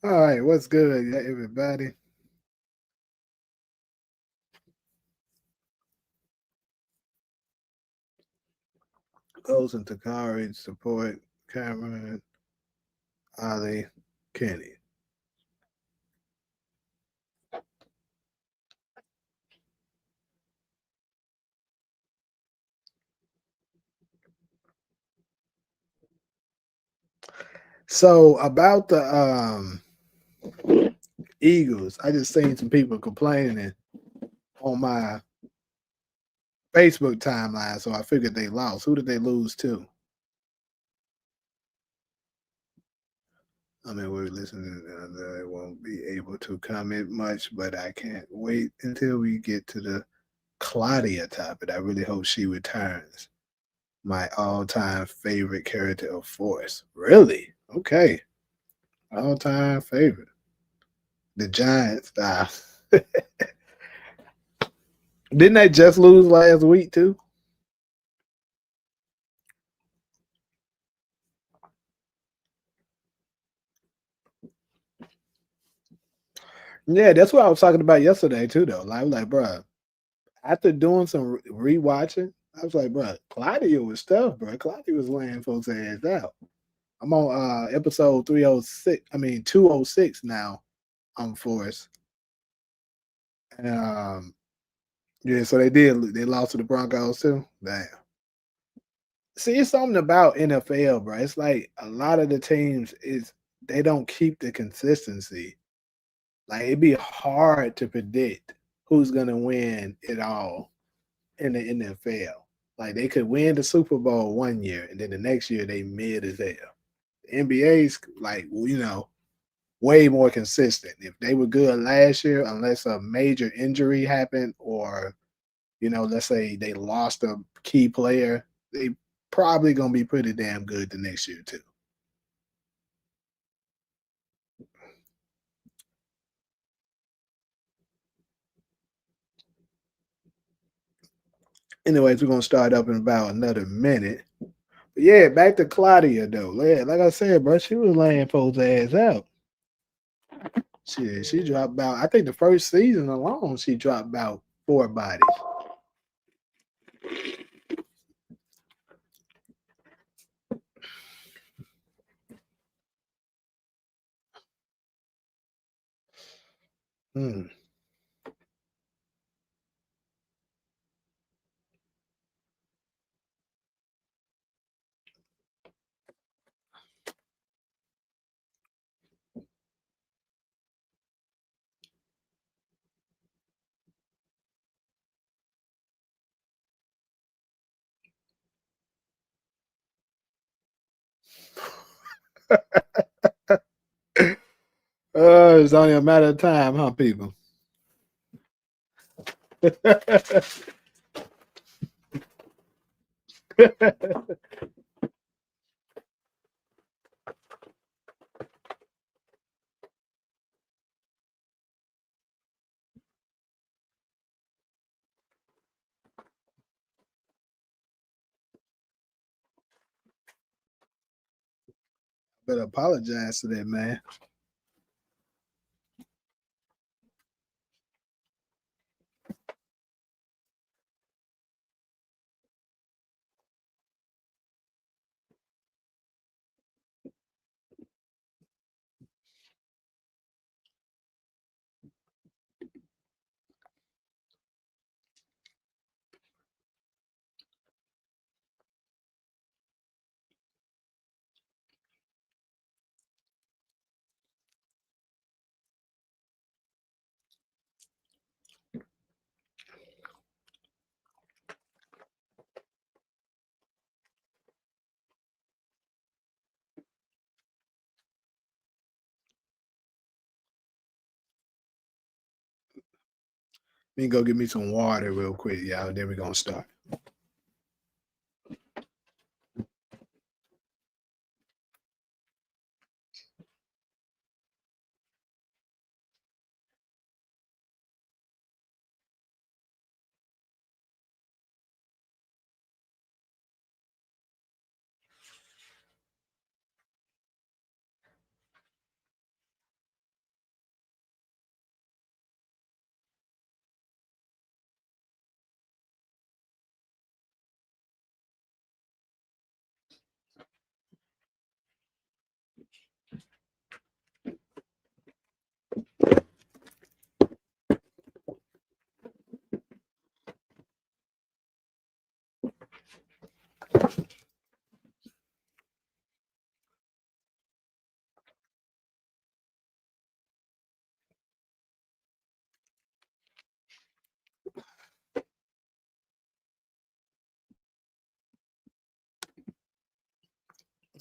All right, what's good, everybody? Goes into Takari, support Cameron, Ali, Kenny. So about the Eagles, I just seen some people complaining on my Facebook timeline, so I figured they lost. Who did they lose to? I mean, we're listening. I won't be able to comment much, but I can't wait until we get to the Claudia topic. I really hope she returns. My all-time favorite character of Force. Really? Okay. All-time favorite. The Giants. Didn't they just lose last week too? Yeah, that's what I was talking about yesterday too, though. Like, bro, after doing some rewatching, I was like, bro, Claudia was tough, bro. Claudia was laying folks' ass out. I'm on episode 306. I mean 206 now. I'm Force. And yeah, so they did. They lost to the Broncos too. Damn. See, it's something about NFL, bro. It's like a lot of the teams is they don't keep the consistency. Like it'd be hard to predict who's gonna win it all in the NFL. Like they could win the Super Bowl one year, and then the next year they mid as hell. The NBA's like way more consistent. If they were good last year, unless a major injury happened, or let's say they lost a key player, they probably gonna be pretty damn good the next year too. Anyways, we're gonna start up in about another minute. But yeah, back to Claudia though. Yeah, like I said, bro, she was laying folks' ass out. She dropped about. I think the first season alone, she dropped about four bodies. Hmm. It's only a matter of time, huh, people? Better apologize to that man. Me go get me some water real quick, y'all. Then we gonna start.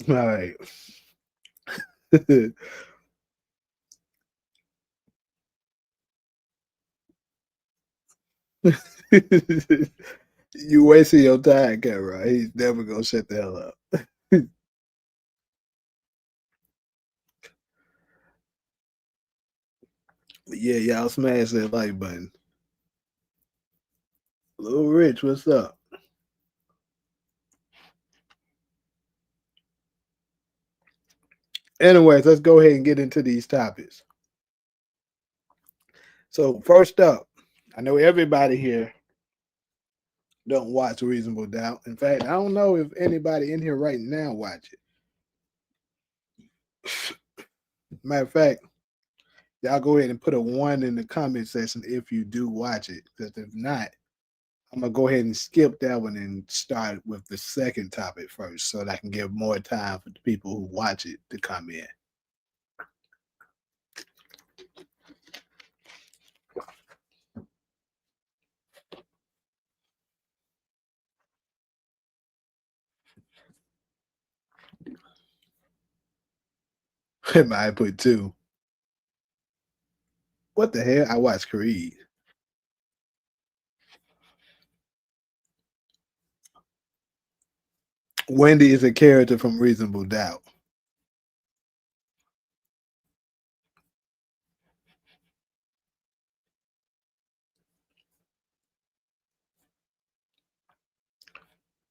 All right. You wasting your time, Cameron. He's never gonna shut the hell up. Yeah, y'all smash that like button. Little Rich, what's up? Anyways, let's go ahead and get into these topics. So first up, I know everybody here don't watch Reasonable Doubt. In fact, I don't know if anybody in here right now watch it. Matter of fact, y'all go ahead and put a one in the comment section if you do watch it. Because if not, I'm gonna go ahead and skip that one and start with the second topic first, so that I can give more time for the people who watch it to come in. I put two. What the hell? I watched Creed. Wendy is a character from Reasonable Doubt.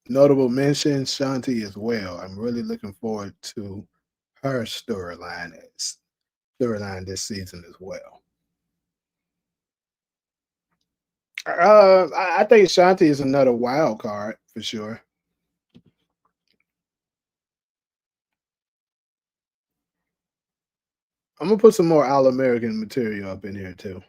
Notable mention Shanti as well. I'm really looking forward to her storyline this season as well. I think Shanti is another wild card for sure. I'm gonna put some more All American material up in here too.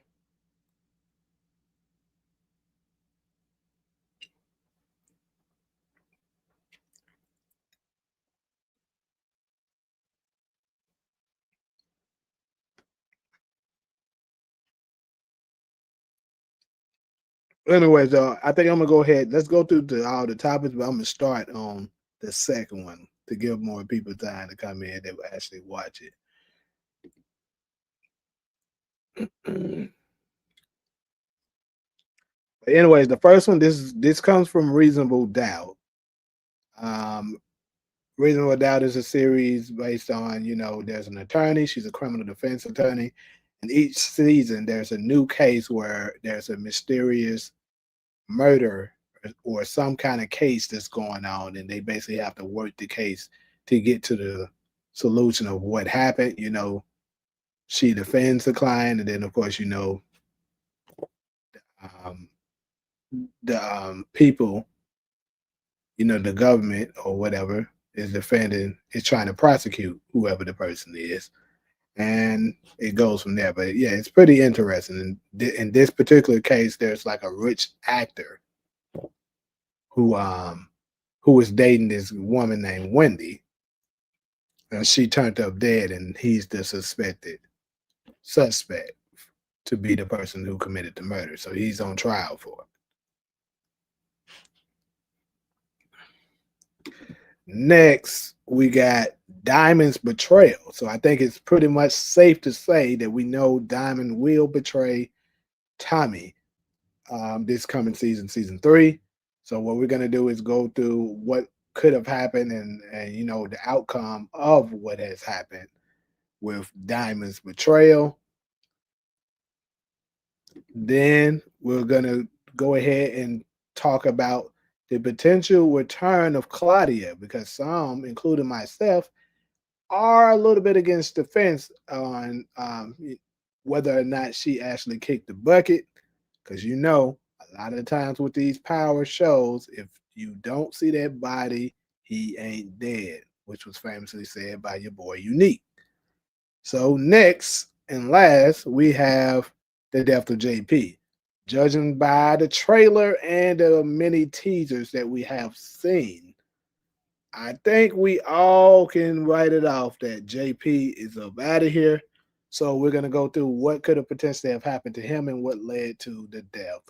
Anyways, I think I'm gonna go ahead. Let's go through all the topics, but I'm gonna start on the second one to give more people time to come in that will actually watch it. Anyways, the first one, this comes from Reasonable Doubt. Um, Reasonable Doubt is a series based on, there's an attorney. She's a criminal defense attorney, and each season there's a new case where there's a mysterious murder or some kind of case that's going on, and they basically have to work the case to get to the solution of what happened. She defends the client, and then of course, um, the people, the government or whatever is defending, is trying to prosecute whoever the person is, and it goes from there. But yeah, it's pretty interesting. In this particular case, there's like a rich actor who um who was dating this woman named Wendy, and she turned up dead, and he's the suspect to be the person who committed the murder. So he's on trial for it. Next, we got Diamond's betrayal. So I think it's pretty much safe to say that we know Diamond will betray Tommy this coming season 3. So what we're gonna do is go through what could have happened and the outcome of what has happened with Diamond's betrayal. Then we're gonna go ahead and talk about the potential return of Claudia, because some, including myself, are a little bit against the fence on whether or not she actually kicked the bucket. Because a lot of the times with these power shows, if you don't see that body, he ain't dead, which was famously said by your boy Unique. So next and last, we have the death of JP. Judging by the trailer and the many teasers that we have seen, I think we all can write it off that JP is up out of here. So we're gonna go through what could have potentially have happened to him and what led to the death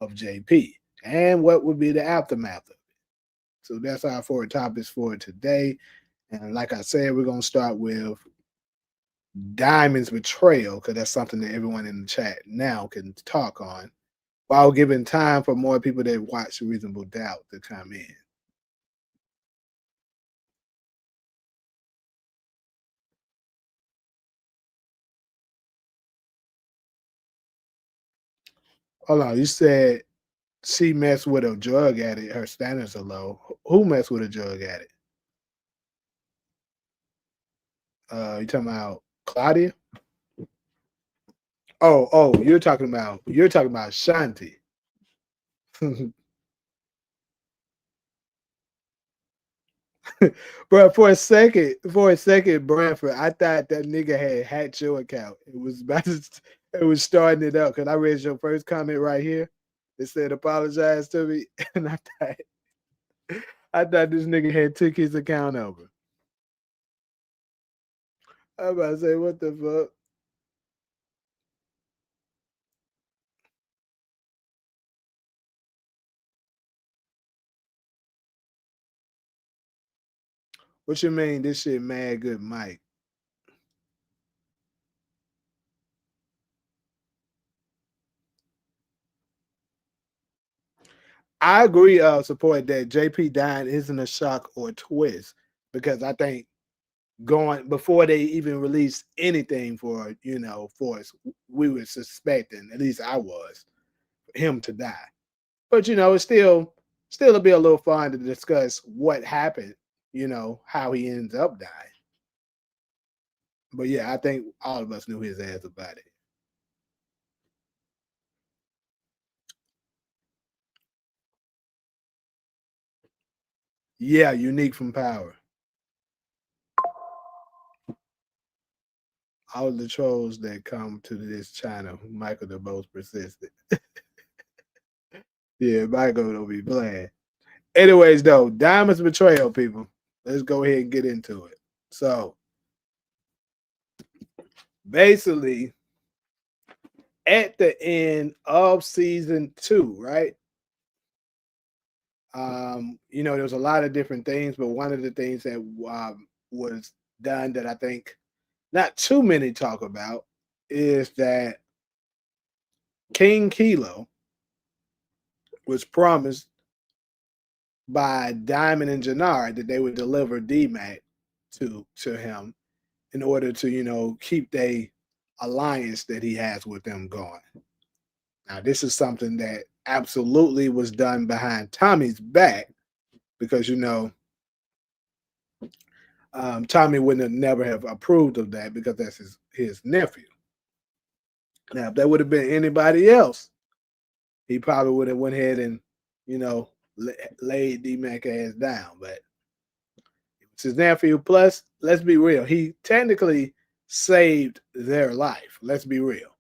of JP and what would be the aftermath of it. So that's our four topics for today. And like I said, we're gonna start with Diamond's betrayal because that's something that everyone in the chat now can talk on, while giving time for more people that watch Reasonable Doubt to come in. Hold on, you said she messed with a drug addict. Her standards are low. Who messed with a drug addict? You talking about Claudia? Oh, you're talking about Shanti. Bro, for a second, Bradford, I thought that nigga had hacked your account. It was starting it up because I read your first comment right here. It said apologize to me, and I thought this nigga had took his account over. I about to say, what the fuck? What you mean? This shit mad good, Mike? I agree. Support that JP dying isn't a shock or twist because I think going before they even released anything for for us, we were suspecting, at least I was, him to die. But it's still it'll be a little fun to discuss what happened, how he ends up dying. But yeah, I think all of us knew his ass about it. Yeah, unique from power. All the trolls that come to this channel, Michael the most persistent. Yeah, Michael don't be playing. Anyways, though, Diamond's betrayal, people. Let's go ahead and get into it. So basically, at the end of season 2, right? There was a lot of different things, but one of the things that was done that I think not too many talk about is that King Kilo was promised by Diamond and Jannard that they would deliver DMAC to him in order to, keep the alliance that he has with them going. Now, this is something that absolutely was done behind Tommy's back because, Tommy wouldn't have never have approved of that because that's his nephew. Now, if that would have been anybody else, he probably would have went ahead and, you know, laid D-Mac ass down. But it's his nephew. Plus, let's be real, he technically saved their life. Let's be real.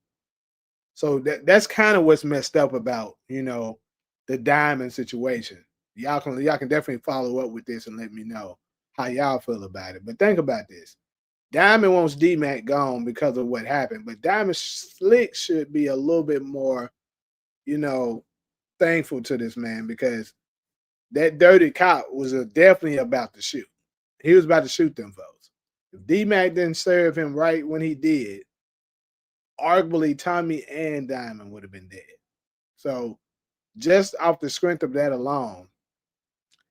So that's kind of what's messed up about, the Diamond situation. Y'all can definitely follow up with this and let me know how y'all feel about it. But think about this. Diamond wants D-Mac gone because of what happened, but Diamond Slick should be a little bit more, you know, thankful to this man because that dirty cop was definitely about to shoot. He was about to shoot them folks. If D-Mac didn't serve him right when he did, arguably Tommy and Diamond would have been dead. So just off the strength of that alone,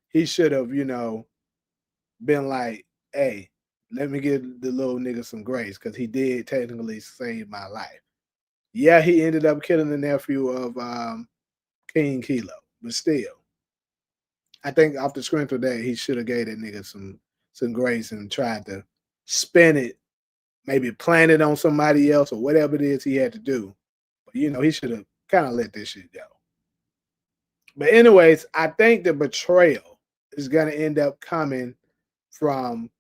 he should have, been like, hey, let me give the little nigga some grace because he did technically save my life. Yeah, he ended up killing the nephew of King Kilo, but still, I think off the strength of that, he should have gave that nigga some grace and tried to spin it, maybe plant it on somebody else or whatever it is he had to do. But he should have kind of let this shit go. But anyways, I think the betrayal is gonna end up coming from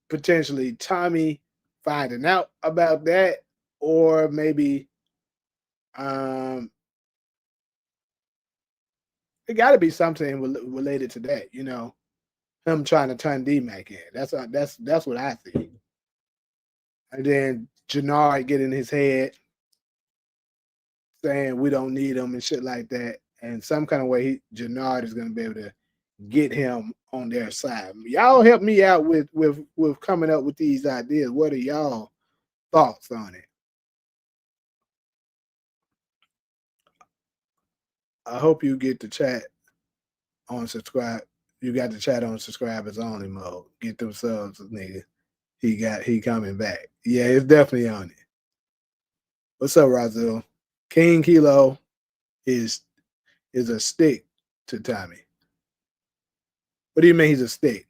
potentially Tommy finding out about that, or maybe um it got to be something related to that. Him trying to turn D-Mac in. That's what I think. And then Jannard get in his head saying we don't need him and shit like that. And some kind of way, Jannard is going to be able to get him on their side. Y'all help me out with coming up with these ideas. What are y'all thoughts on it? I hope you get the chat on subscribe. You got the chat on subscribers only mode. Get them subs, nigga. He coming back. Yeah, it's definitely on it. What's up, Razul? King Kilo is is a stick to Tommy. What do you mean he's a stick?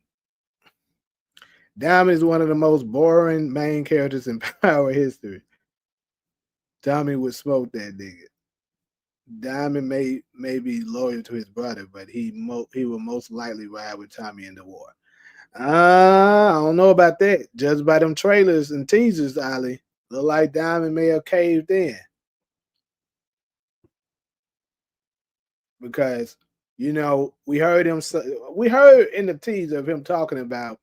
Diamond is one of the most boring main characters in Power history. Tommy would smoke that nigga. Diamond may be loyal to his brother, but he will most likely ride with Tommy in the war. I don't know about that. Judged by them trailers and teasers, Ali, look like Diamond may have caved in because we heard in the teaser of him talking about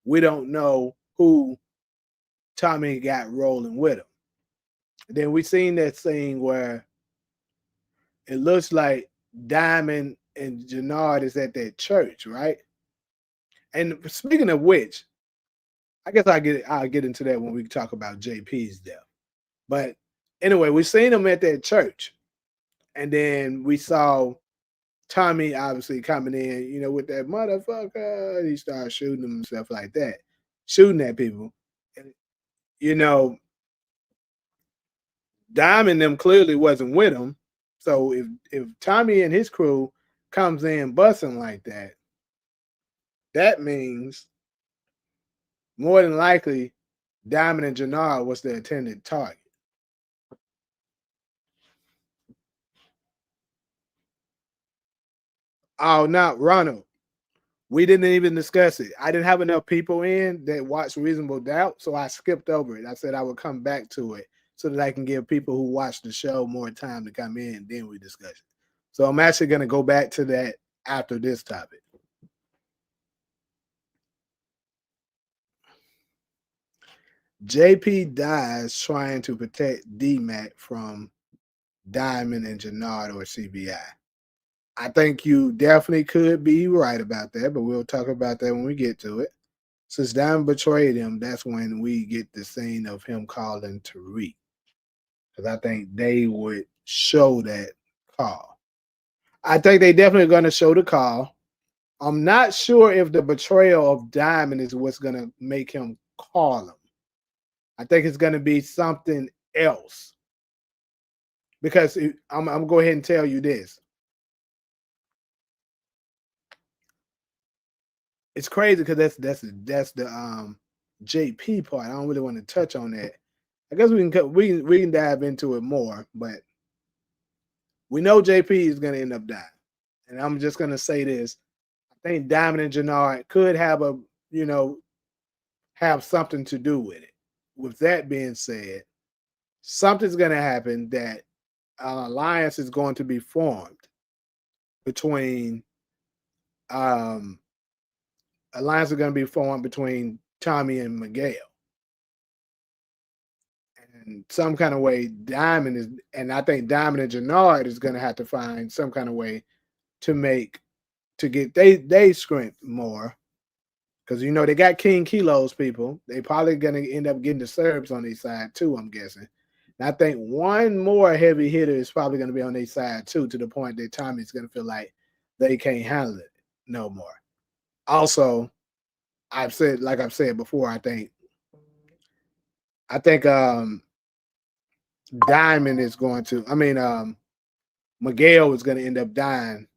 we don't know who Tommy got rolling with him. Then we seen that scene where it looks like Diamond and Jannard is at that church, right? And speaking of which, I guess I'll get into that when we talk about JP's death. But anyway, we seen him at that church, and then we saw Tommy obviously coming in, with that motherfucker. He started shooting them and stuff like that, shooting at people. And, you know, Diamond them clearly wasn't with him. So if Tommy and his crew comes in busting like that, that means more than likely Diamond and Jannard was the intended target. Oh, not Ronald. We didn't even discuss it. I didn't have enough people in that watched Reasonable Doubt, so I skipped over it. I said I would come back to it so that I can give people who watch the show more time to come in, and then we discuss it. So I'm actually going to go back to that after this topic. JP dies trying to protect DMAC from Diamond and Jannard or CBI. I think you definitely could be right about that, but we'll talk about that when we get to it. Since Diamond betrayed him, that's when we get the scene of him calling Tariq. Because I think they would show that call. I think they definitely going to show the call. I'm not sure if the betrayal of Diamond is what's going to make him call him. I think it's going to be something else. Because I'm going to go ahead and tell you this. It's crazy because that's the JP part. I don't really want to touch on that. I guess we can dive into it more, but we know JP is going to end up dying, and I'm just going to say this: I think Diamond and Jannard could have have something to do with it. With that being said, something's going to happen that an alliance is going to be formed between alliance are going to be formed between Tommy and Miguel. And some kind of way, Diamond is, and I think Diamond and Jannard is going to have to find some kind of way to get they strength more, because they got King Kilo's people. They probably going to end up getting the Serbs on their side too. I'm guessing. And I think one more heavy hitter is probably going to be on their side too, to the point that Tommy's going to feel like they can't handle it no more. Also, I've said before, I think Diamond is going to. Miguel is going to end up dying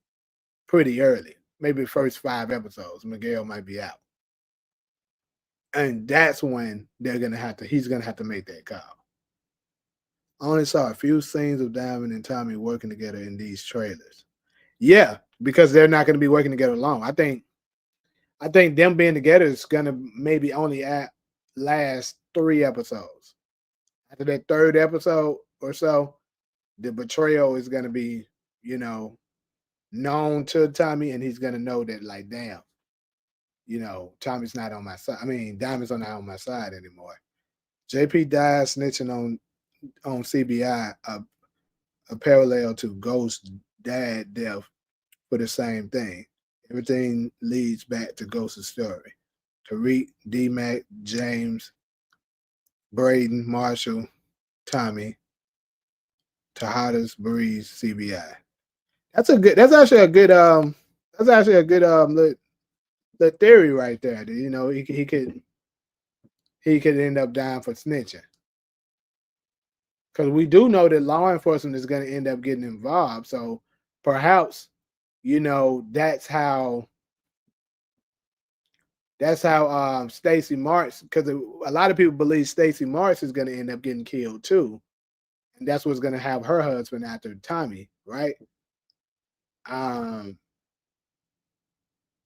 pretty early. Maybe the first 5 episodes, Miguel might be out, and that's when he's gonna have to make that call. I only saw a few scenes of Diamond and Tommy working together in these trailers. Yeah, because they're not going to be working together long. I think them being together is going to maybe only last 3 episodes. After that 3rd episode or so, the betrayal is going to be, known to Tommy, and he's going to know that, like, damn, Tommy's not on my side. I mean, Diamond's not on my side anymore. JP died snitching on CBI, a parallel to Ghost dad death for the same thing. Everything leads back to Ghost's story. Tariq, D Mac, James, Braden, Marshall, Tommy, Tejadas, Breeze, CBI. That's a good. That's actually a good. That's actually a good. The theory right there. That, he could end up dying for snitching because we do know that law enforcement is going to end up getting involved. So perhaps that's how Stacy Marks, because a lot of people believe Stacy Marks is going to end up getting killed too, and that's what's going to have her husband after Tommy, right? Um,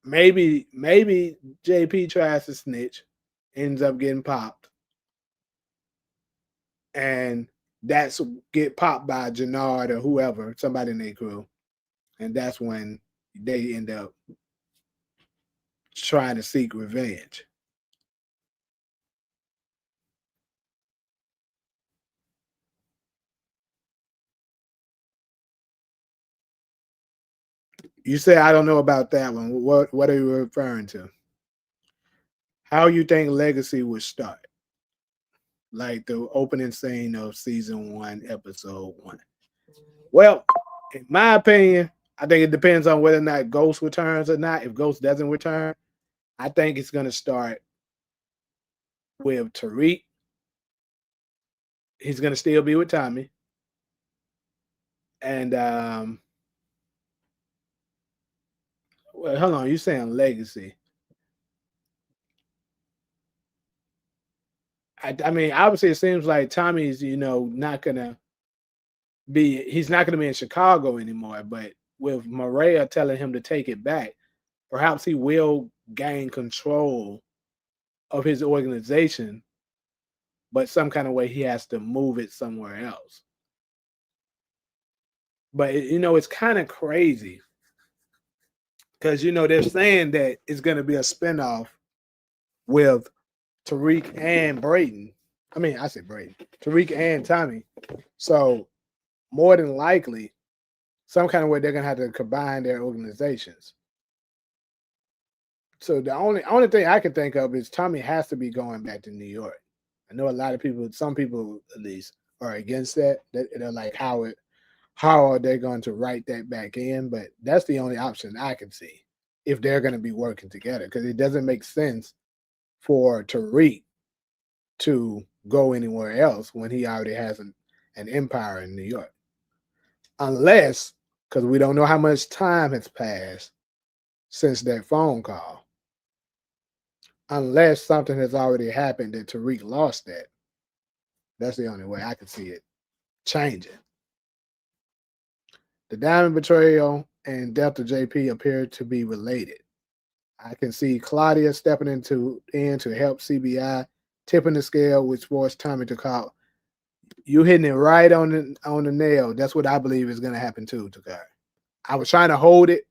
maybe JP tries to snitch, ends up getting popped, and that's get popped by Jannard or whoever, somebody in their crew, and that's when they end up trying to seek revenge. You say I don't know about that one. What are you referring to? How you think Legacy would start? Like the opening scene of season 1, episode 1. Well, in my opinion, I think it depends on whether or not Ghost returns or not. If Ghost doesn't return, I think it's gonna start with Tariq. He's gonna still be with Tommy. And well, hold on, you saying Legacy. I mean, obviously it seems like Tommy's, not gonna he's not gonna be in Chicago anymore, but with Maria telling him to take it back, perhaps he will gain control of his organization, but some kind of way he has to move it somewhere else. But it's kind of crazy because they're saying that it's going to be a spinoff with Tariq and Brayden. I mean, I said Brayden, Tariq and Tommy. So more than likely, some kind of way they're going to have to combine their organizations. So the only thing I can think of is Tommy has to be going back to New York. I know a lot of people, some people at least, are against that. They're like, how are they going to write that back in? But that's the only option I can see if they're going to be working together, because it doesn't make sense for Tariq to go anywhere else when he already has an empire in New York, unless, because we don't know how much time has passed since that phone call, unless something has already happened that Tariq lost that. That's the only way I can see it changing. The Diamond Betrayal and Death of JP appear to be related. I can see Claudia stepping in to help CBI, tipping the scale, which forced Tommy to call. You hitting it right on the nail. That's what I believe is going to happen too, Takar. I was trying to hold it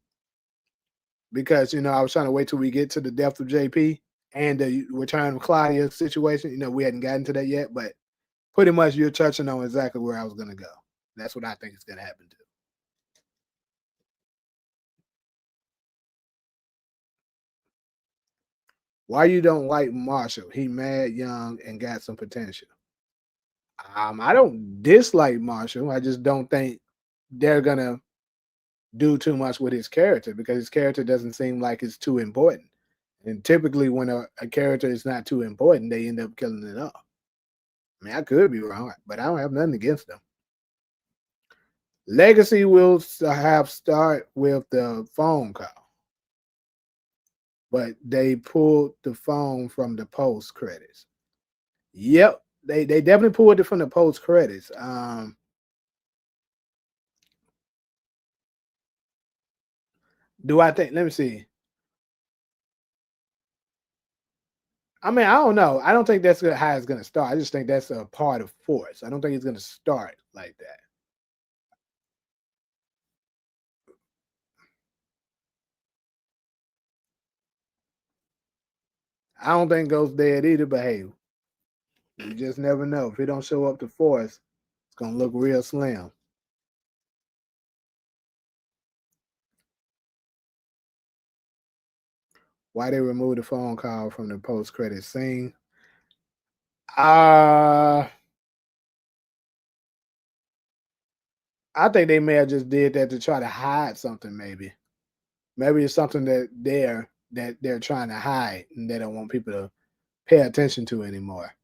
because I was trying to wait till we get to the death of JP and the return of Claudia situation. We hadn't gotten to that yet, but pretty much you're touching on exactly where I was going to go. That's what I think is going to happen too. Why you don't like Marshall? He mad, young, and got some potential. I don't dislike Marshall. I just don't think they're gonna do too much with his character because his character doesn't seem like it's too important. And typically, when a character is not too important, they end up killing it off. I mean, I could be wrong, but I don't have nothing against them. Legacy will have start with the phone call, but they pulled the phone from the post credits. Yep, they definitely pulled it from the post credits. Do I think? Let me see. I mean, I don't know. I don't think that's how it's going to start. I just think that's a part of force. I don't think it's going to start like that. I don't think Ghost dead either. But hey, you just never know. If he don't show up to force, it's going to look real slim. Why they removed the phone call from the post credit scene? Uh I think they may have just did that to try to hide something. Maybe it's something that they're trying to hide and they don't want people to pay attention to anymore.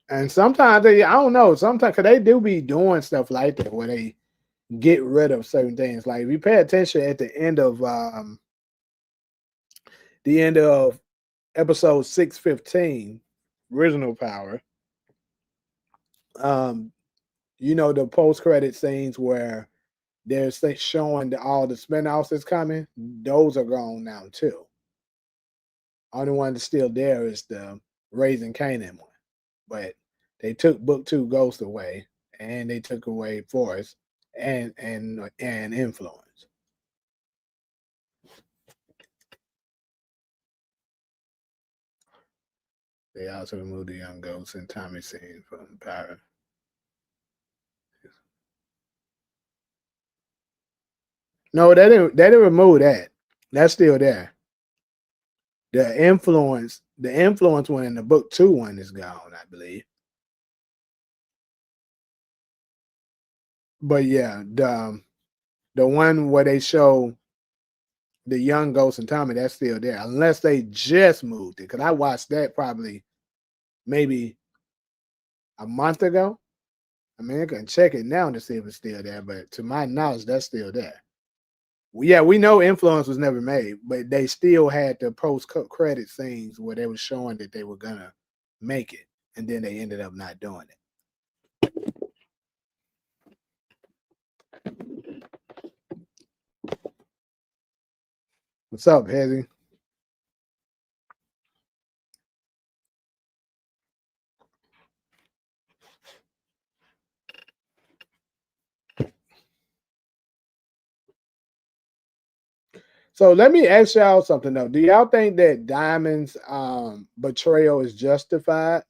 And sometimes I don't know. Sometimes because they do be doing stuff like that where they get rid of certain things. Like if you pay attention at the end of episode 615, original power, um, the post credit scenes where showing all the spinoffs that's coming, those are gone now too. Only one that's still there is the Raising Canaan one. But they took book two Ghost away and they took away Force and Influence. They also removed the young Ghost and Tommy scene from Power. No, they didn't remove that. That's still there. The influence one in the book two one is gone, I believe. But yeah, the one where they show the young Ghost and Tommy, that's still there, unless they just moved it. Because I watched that probably maybe a month ago. I mean, I can check it now to see if it's still there, but to my knowledge, that's still there. Yeah, we know Influence was never made, but they still had the post credit scenes where they were showing that they were gonna make it, and then they ended up not doing it. What's up, Hezzy? So let me ask y'all something though. Do y'all think that Diamond's betrayal is justified?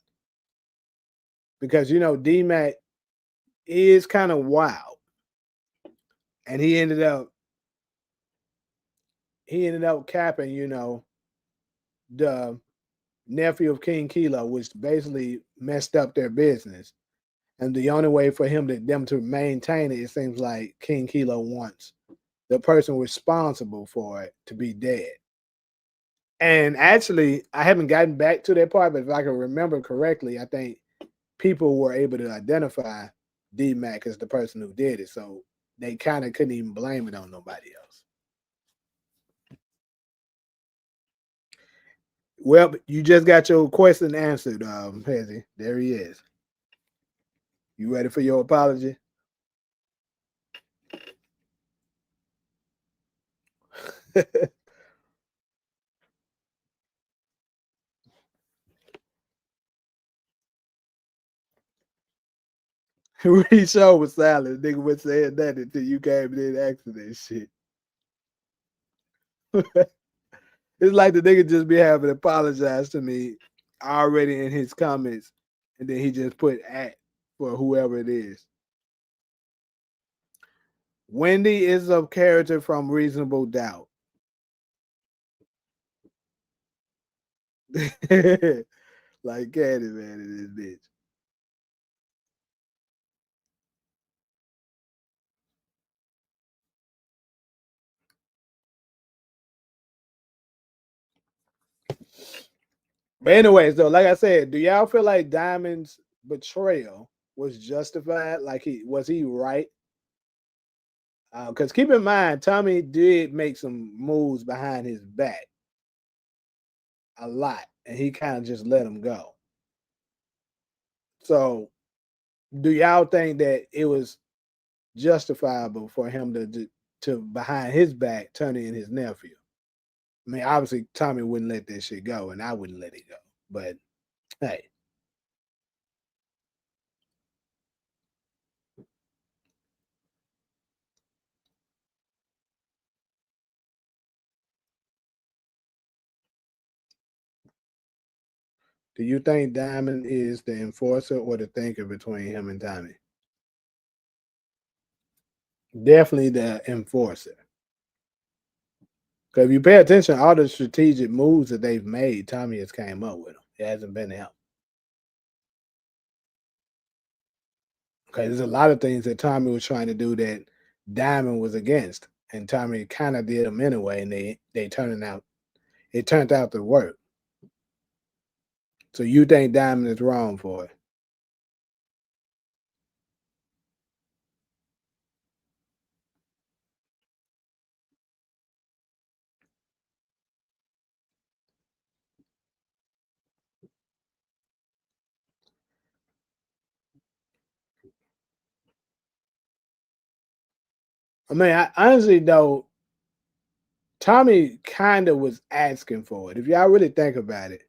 Because D Mac is kind of wild, and he ended up capping, the nephew of King Kilo, which basically messed up their business. And the only way for them to maintain it, it seems like King Kilo wants the person responsible for it to be dead. And actually, I haven't gotten back to that part, but if I can remember correctly, I think people were able to identify D Mac as the person who did it. So they kind of couldn't even blame it on nobody else. Well, you just got your question answered, Hezzy. There he is. You ready for your apology? We show was silent. Nigga was saying that until you came in and asked that shit. It's like the nigga just be having to apologize to me already in his comments, and then he just put at for whoever it is. Wendy is a character from Reasonable Doubt. Like Candyman in this bitch. But anyways, though, like I said, do y'all feel like Diamond's betrayal was justified? Like he right? Because keep in mind, Tommy did make some moves behind his back a lot, and he kind of just let him go. So, do y'all think that it was justifiable for him to behind his back turn in his nephew? I mean, obviously Tommy wouldn't let that shit go, and I wouldn't let it go. But hey, do you think Diamond is the enforcer or the thinker between him and Tommy? Definitely the enforcer. Because if you pay attention, all the strategic moves that they've made, Tommy has came up with them. It hasn't been him. Okay, there's a lot of things that Tommy was trying to do that Diamond was against, and Tommy kind of did them anyway, and they turning out it turned out to work. So you think Diamond is wrong for it? I mean, honestly though, Tommy kind of was asking for it. If y'all really think about it,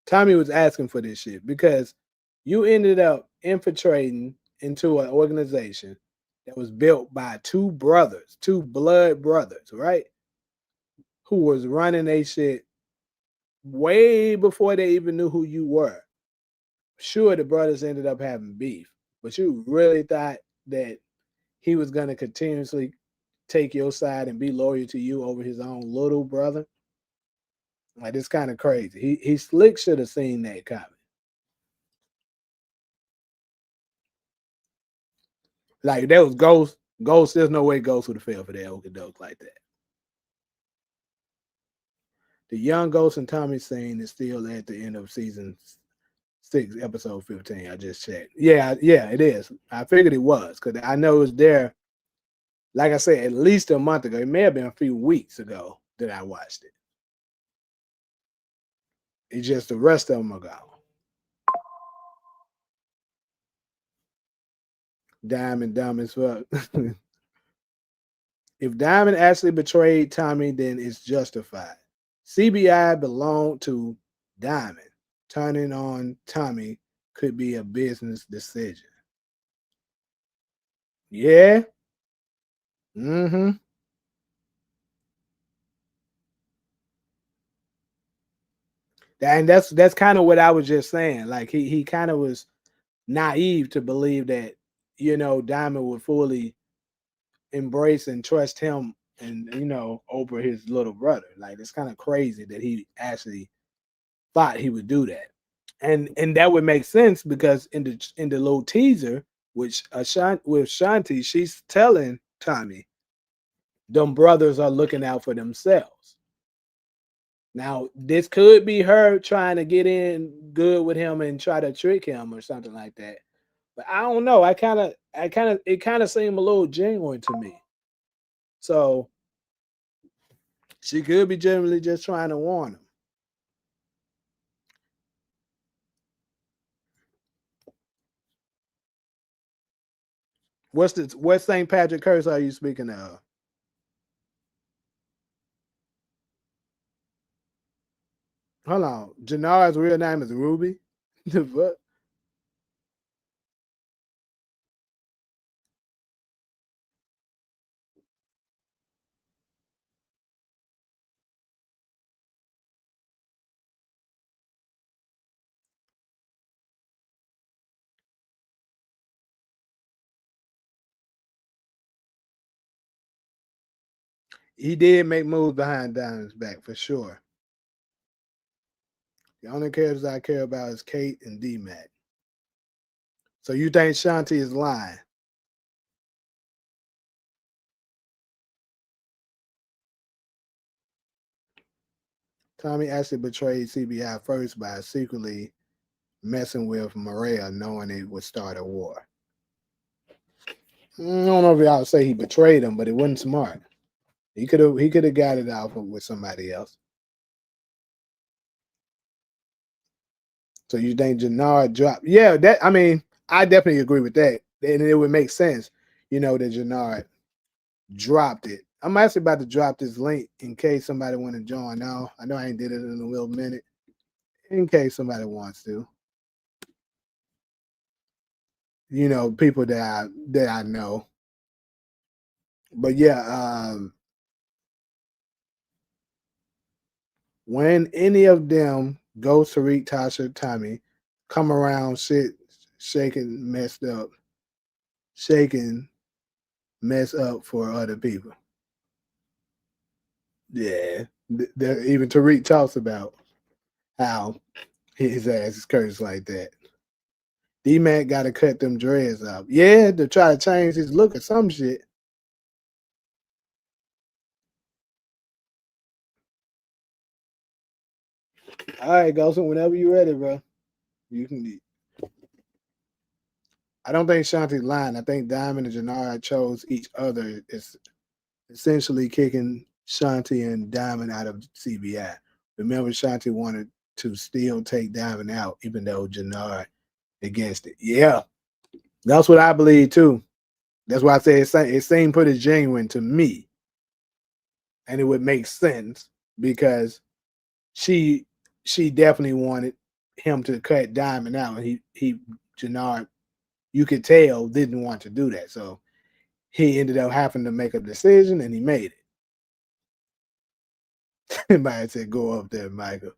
Tommy was asking for this shit because you ended up infiltrating into an organization that was built by two brothers, two blood brothers, right? Who was running a shit way before they even knew who you were. Sure, the brothers ended up having beef, but you really thought that he was going to continuously take your side and be loyal to you over his own little brother? Like, it's kind of crazy. He slick should have seen that coming. Like, that was Ghost. Ghost, there's no way Ghost would have failed for that okie doke like that. The young Ghost and Tommy scene is still at the end of season 6, episode 15. I just checked. Yeah, it is. I figured it was because I know it was there. Like I said, at least a month ago. It may have been a few weeks ago that I watched it. It's just the rest of them are gone. Diamond dumb as fuck. If Diamond actually betrayed Tommy, then it's justified. CBI belonged to Diamond. Turning on Tommy could be a business decision. Yeah. Mm-hmm. And that's kind of what I was just saying. Like he kind of was naive to believe that, Diamond would fully embrace and trust him and over his little brother. Like it's kind of crazy that he actually thought he would do that. And that would make sense because in the little teaser, which with Shanti, she's telling Tommy, them brothers are looking out for themselves. Now, this could be her trying to get in good with him and try to trick him or something like that. But I don't know. It kind of seemed a little genuine to me. So she could be generally just trying to warn him. What St. Patrick curse are you speaking of? Hold on. Jannard's real name is Ruby. The fuck? He did make moves behind Diamond's back for sure. The only characters I care about is Kate and D Mac. So you think Shanti is lying? Tommy actually betrayed CBI first by secretly messing with Maria, knowing it would start a war. I don't know if y'all say he betrayed him, but it wasn't smart. He could have got it off with somebody else. So you think Jannard dropped? Yeah, that I mean, I definitely agree with that. And it would make sense, that Jannard dropped it. I'm actually about to drop this link in case somebody want to join now. I know I ain't did it in a little minute. In case somebody wants to. People that I know. But yeah, when any of them go Tariq, Tasha, Tommy, come around shit shaking, messed up, shaking, mess up for other people. Yeah. Even Tariq talks about how his ass is cursed like that. D-Mac got to cut them dreads up. Yeah, to try to change his look or some shit. All right, Gosen, whenever you're ready, bro. You can. I don't think Shanti's lying. I think Diamond and Janara chose each other. It's essentially kicking Shanti and Diamond out of CBI. Remember, Shanti wanted to still take Diamond out, even though Janara against it. Yeah, that's what I believe too. That's why I say it seemed pretty genuine to me, and it would make sense because she she definitely wanted him to cut Diamond out, and he Jannar, you could tell, didn't want to do that. So he ended up having to make a decision, and he made it. Might said, "Go up there, Michael."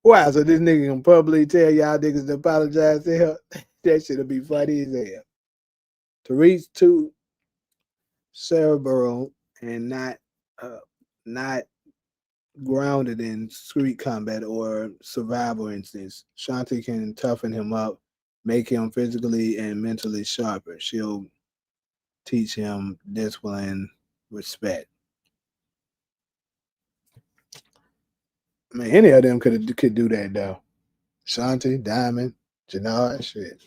Wow, so this nigga can publicly tell y'all niggas to apologize to him. That shit'll be funny as hell. To reach to cerebral and uh, not grounded in street combat or survival instincts. Shanti can toughen him up, make him physically and mentally sharper. She'll teach him discipline, respect. I mean, any of them could do that though. Shanti, Diamond, Jannar, shit.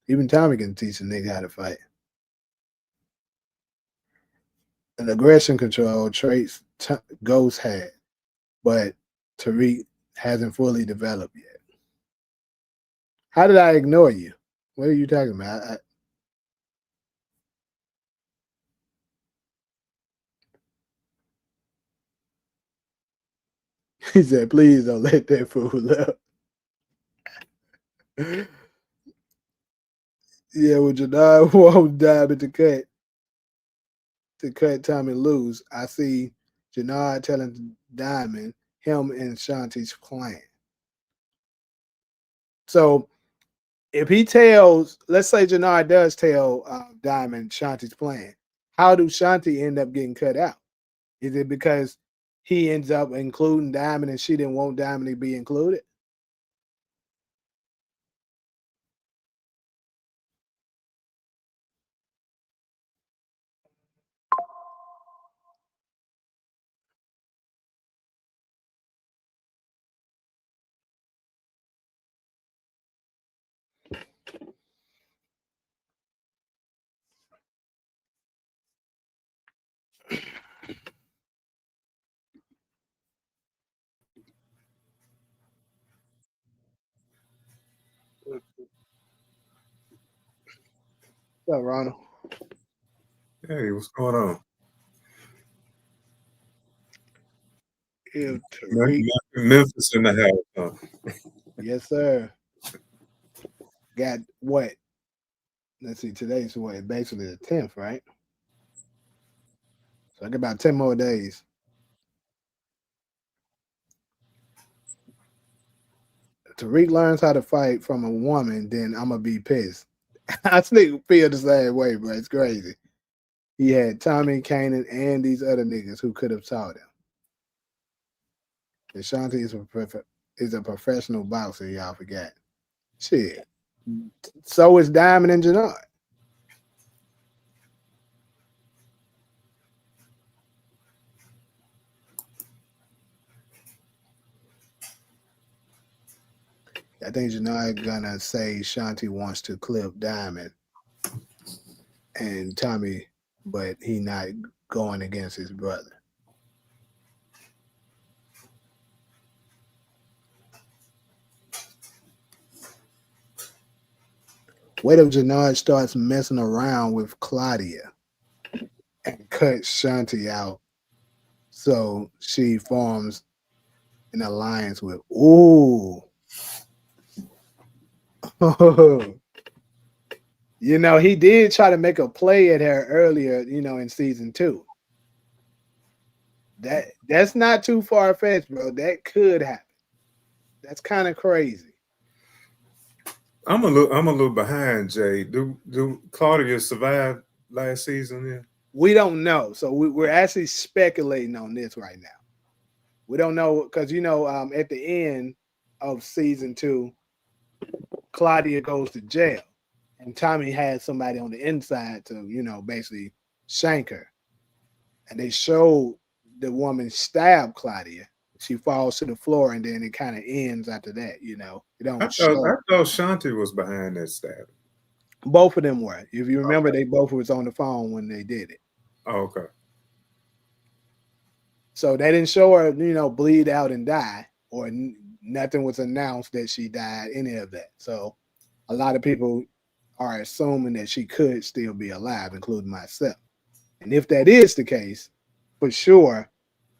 Even Tommy can teach a nigga how to fight. An aggression control traits Ghost had, but Tariq hasn't fully developed yet. How did I ignore you? What are you talking about? He said, "Please don't let that fool up." Yeah, with Janai won't dive to cut Tommy loose. I see Janai telling Diamond him and Shanti's plan. So if he tells, let's say Janai does tell Diamond Shanti's plan, how do Shanti end up getting cut out? Is it because he ends up including Diamond and she didn't want Diamond to be included? What's up, Ronald? Hey, what's going on? Yeah, Tariq. Memphis in the house, huh? Yes, sir. Got what? Let's see, today's what? Basically the 10th, right? So I got about 10 more days. Tariq learns how to fight from a woman, then I'm gonna be pissed. I still feel the same way, bro. It's crazy. He had Tommy, Kanan, and these other niggas who could have taught him. And Shanti is a professional boxer, y'all forgot. Shit. So is Diamond and Janard. I think Janard gonna say Shanti wants to clip Diamond and Tommy, but he not going against his brother. What if Janard starts messing around with Claudia and cuts Shanti out so she forms an alliance with you know, he did try to make a play at her earlier, in season two. That's not too far fetched, bro. That could happen. That's kind of crazy. I'm a little behind, Jay. Do Claudia survive last season? Yeah. We don't know, so we're actually speculating on this right now. We don't know because at the end of season 2, Claudia goes to jail, and Tommy has somebody on the inside to basically shank her, and they showed the woman stab Claudia. She falls to the floor, and then it kind of ends after that. It I don't thought show. I thought Shanti was behind that stab. Both of them were. If you remember, they both was on the phone when they did it. Oh, okay. So they didn't show her, bleed out and die, or nothing was announced that she died, any of that. So a lot of people are assuming that she could still be alive, including myself. And if that is the case, for sure,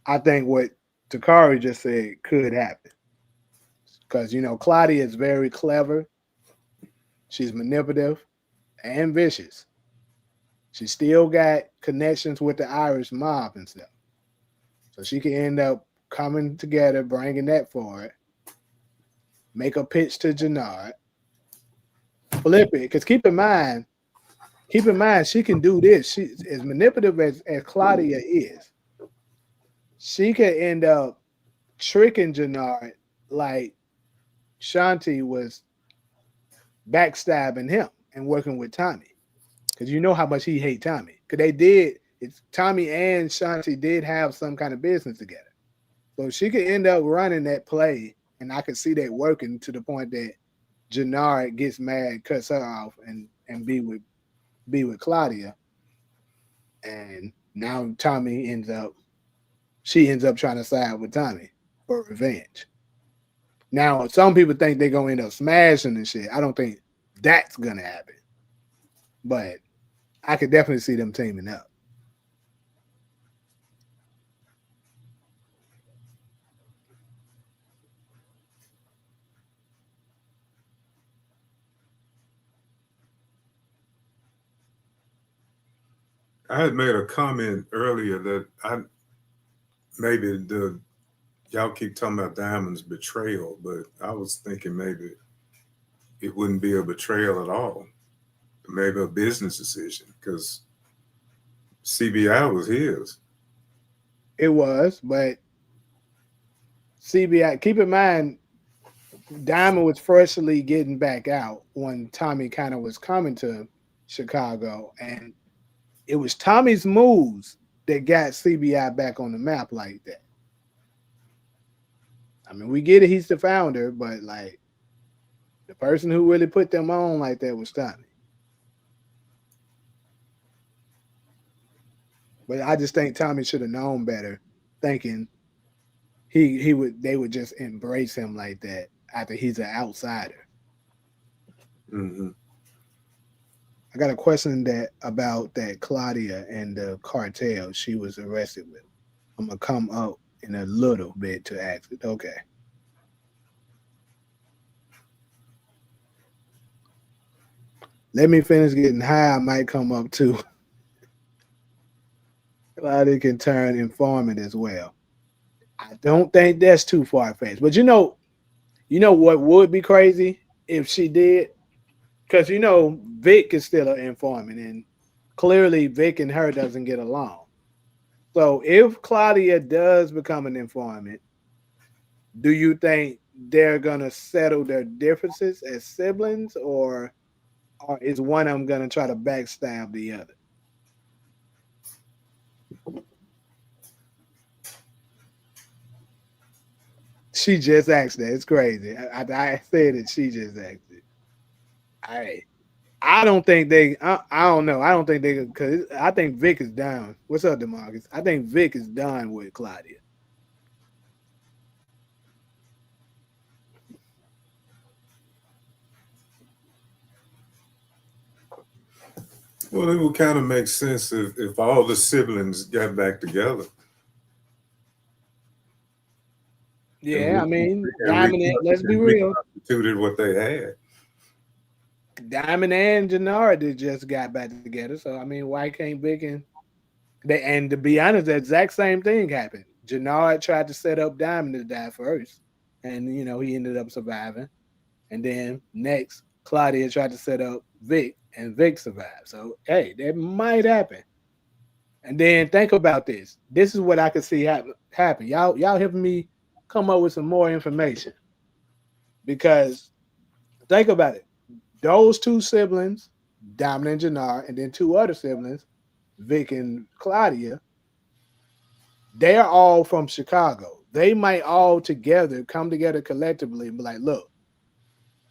I think what Takari just said could happen. Because, Claudia is very clever. She's manipulative and vicious. She still got connections with the Irish mob and stuff. So she can end up coming together, bringing that forward, make a pitch to Jannard, flip it. Because keep in mind, she can do this. She as manipulative as Claudia is. She could end up tricking Jannard like Shanti was backstabbing him and working with Tommy. Because you know how much he hate Tommy. Because Tommy and Shanti did have some kind of business together. So she could end up running that play, and I could see that working to the point that Jannard gets mad, cuts her off, and be with Claudia. And now she ends up trying to side with Tommy for revenge. Now, some people think they're gonna end up smashing and shit. I don't think that's gonna happen, but I could definitely see them teaming up. I had made a comment earlier that I maybe the y'all keep talking about Diamond's betrayal, but I was thinking maybe it wouldn't be a betrayal at all. Maybe a business decision because CBI was his. It was, but CBI. Keep in mind, Diamond was freshly getting back out when Tommy kind of was coming to Chicago, and it was Tommy's moves that got CBI back on the map like that. I mean, we get it; he's the founder, but like the person who really put them on like that was Tommy. But I just think Tommy should have known better, thinking he would they would just embrace him like that after he's an outsider. Mm-hmm. I got a question that about that Claudia and the cartel she was arrested with. I'm gonna come up in a little bit to ask it. Okay. Let me finish getting high. I might come up too. Claudia can turn informant as well. I don't think that's too far fetched. But you know what would be crazy if she did? Because Vic is still an informant, and clearly Vic and her doesn't get along. So if Claudia does become an informant, do you think they're gonna settle their differences as siblings, or is one of them gonna try to backstab the other? She just asked that. It's crazy. I said it. She just asked it. I I don't think they. I don't know. I don't think they because I think Vic is done. What's up, Demarcus? I think Vic is done with Claudia. Well, it would kind of make sense if all the siblings got back together and, Yeah, I mean, and, Let's be and real. reconstituted what they had. Diamond and Janara did just got back together. So I mean, why can't Vic and to be honest, the exact same thing happened. Janara tried to set up Diamond to die first, and he ended up surviving. And then next, Claudia tried to set up Vic, and Vic survived. So hey, that might happen. And then think about this. This is what I could see happen. Y'all helping me come up with some more information because think about it. Those two siblings, Diamond and Jannar, and then two other siblings, Vic and Claudia, they're all from Chicago. They might all together come together collectively and be like, look,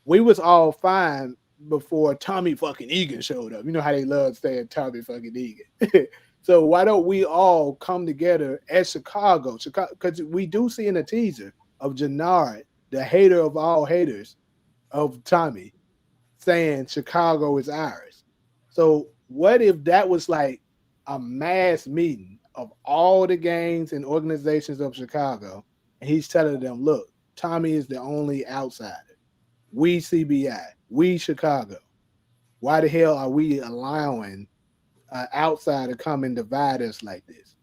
we was all fine before Tommy fucking Egan showed up. You know how they love saying Tommy fucking Egan. So why don't we all come together as Chicago? Chicago, because we do see in the teaser of Jannard, the hater of all haters of Tommy, saying Chicago is ours. So what if that was like a mass meeting of all the gangs and organizations of Chicago, and he's telling them, look, Tommy is the only outsider. We CBI, we Chicago. Why the hell are we allowing an outsider to come and divide us like this?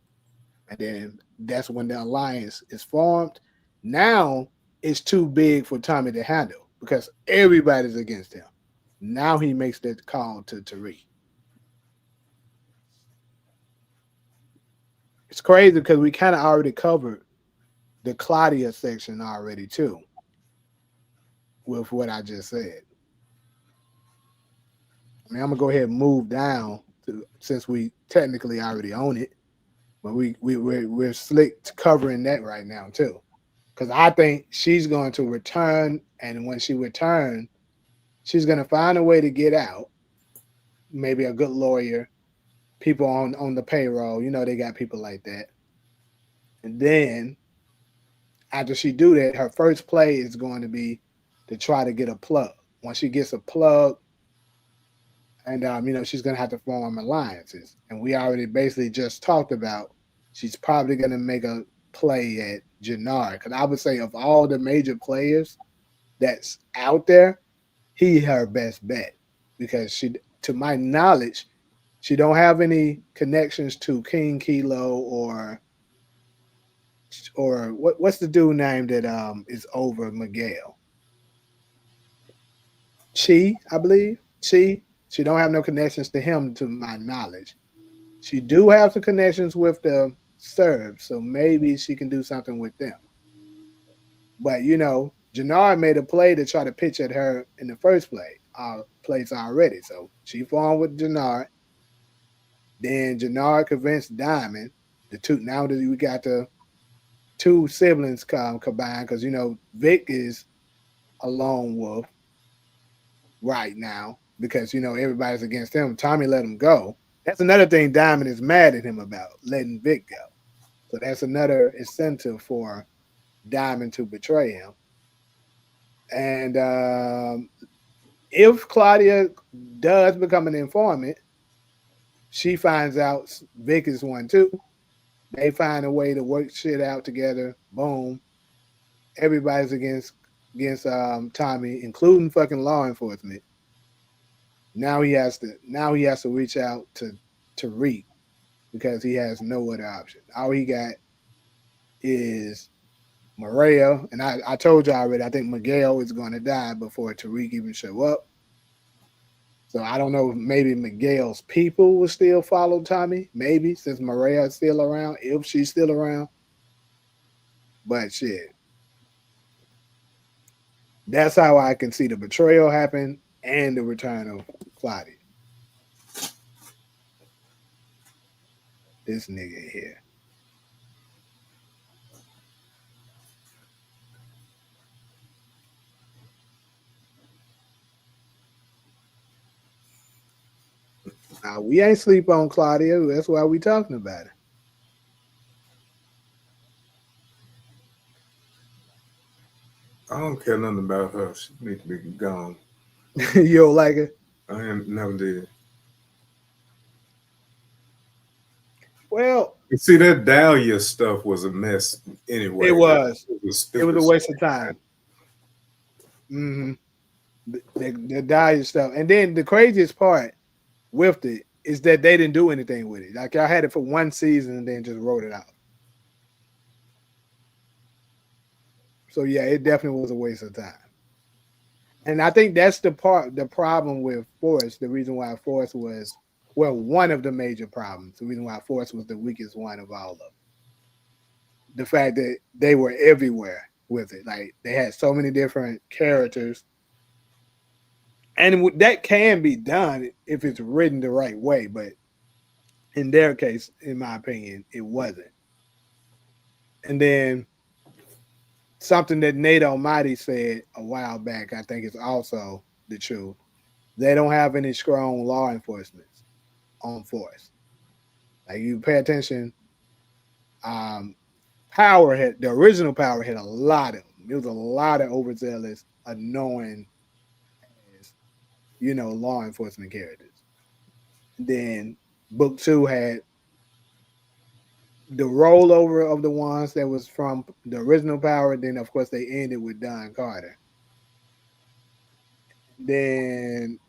And then that's when the alliance is formed. Now it's too big for Tommy to handle because everybody's against him. Now he makes that call to Tariq. It's crazy because we kind of already covered the Claudia section already too with what I just said. I mean, I'm gonna go ahead and move down to since we technically already own it, but we're slick covering that right now too, because I think she's going to return, and when she returns, she's gonna find a way to get out. Maybe a good lawyer, people on the payroll. You know, they got people like that. And then after she do that, her first play is going to be to try to get a plug. Once she gets a plug, and she's gonna have to form alliances. And we already basically just talked about she's probably gonna make a play at Jannard because I would say of all the major players that's out there, he her best bet because she, to my knowledge, she don't have any connections to King Kilo or what's the dude name that is over Miguel? Chi, I believe. Chi. She don't have no connections to him to my knowledge. She do have some connections with the Serbs, so maybe she can do something with them. But Jannard made a play to try to pitch at her in the first place already. So she formed with Jannard. Then Jannard convinced Diamond. The two now that we got the two siblings combined, because Vic is a lone wolf right now because everybody's against him. Tommy let him go. That's another thing Diamond is mad at him about, letting Vic go. So that's another incentive for Diamond to betray him. And if Claudia does become an informant, she finds out Vic is one too. They find a way to work shit out together. Boom. Everybody's against Tommy, including fucking law enforcement. Now he has to reach out to Tariq because he has no other option. All he got is Maria, and I told you already. I think Miguel is going to die before Tariq even show up. So I don't know if maybe Miguel's people will still follow Tommy. Maybe since Maria is still around, if she's still around. But shit, that's how I can see the betrayal happen and the return of Claudia. This nigga here. Now we ain't sleep on Claudia. That's why we talking about I don't care nothing about her. She need to be gone. it. You don't like it? I am never did. Well, You see, that Dahlia stuff was a mess it anyway. That was. was It was stupid a shit. waste of time. Mm-hmm. The Dahlia stuff, and then the craziest part with it is that they didn't do anything with it. Like I had it for one season and then just wrote it out. So yeah, it definitely was a waste of time. And I think that's the problem with Forrest. The reason why Forrest was Well, one of the major problems, the reason why Force was the weakest one of all of them, the fact that they were everywhere with it. Like they had so many different characters, and that can be done if it's written the right way. But in their case, in my opinion, it wasn't. And then something that Nate Almighty said a while back, I think is also the truth. They don't have any strong law enforcement on Force. Like you pay attention, um, Power had the original Power had a lot of them. There was a lot of overzealous, annoying as law enforcement characters. Then book two had the rollover of the ones that was from the original Power. Then of course they ended with Don Carter. Then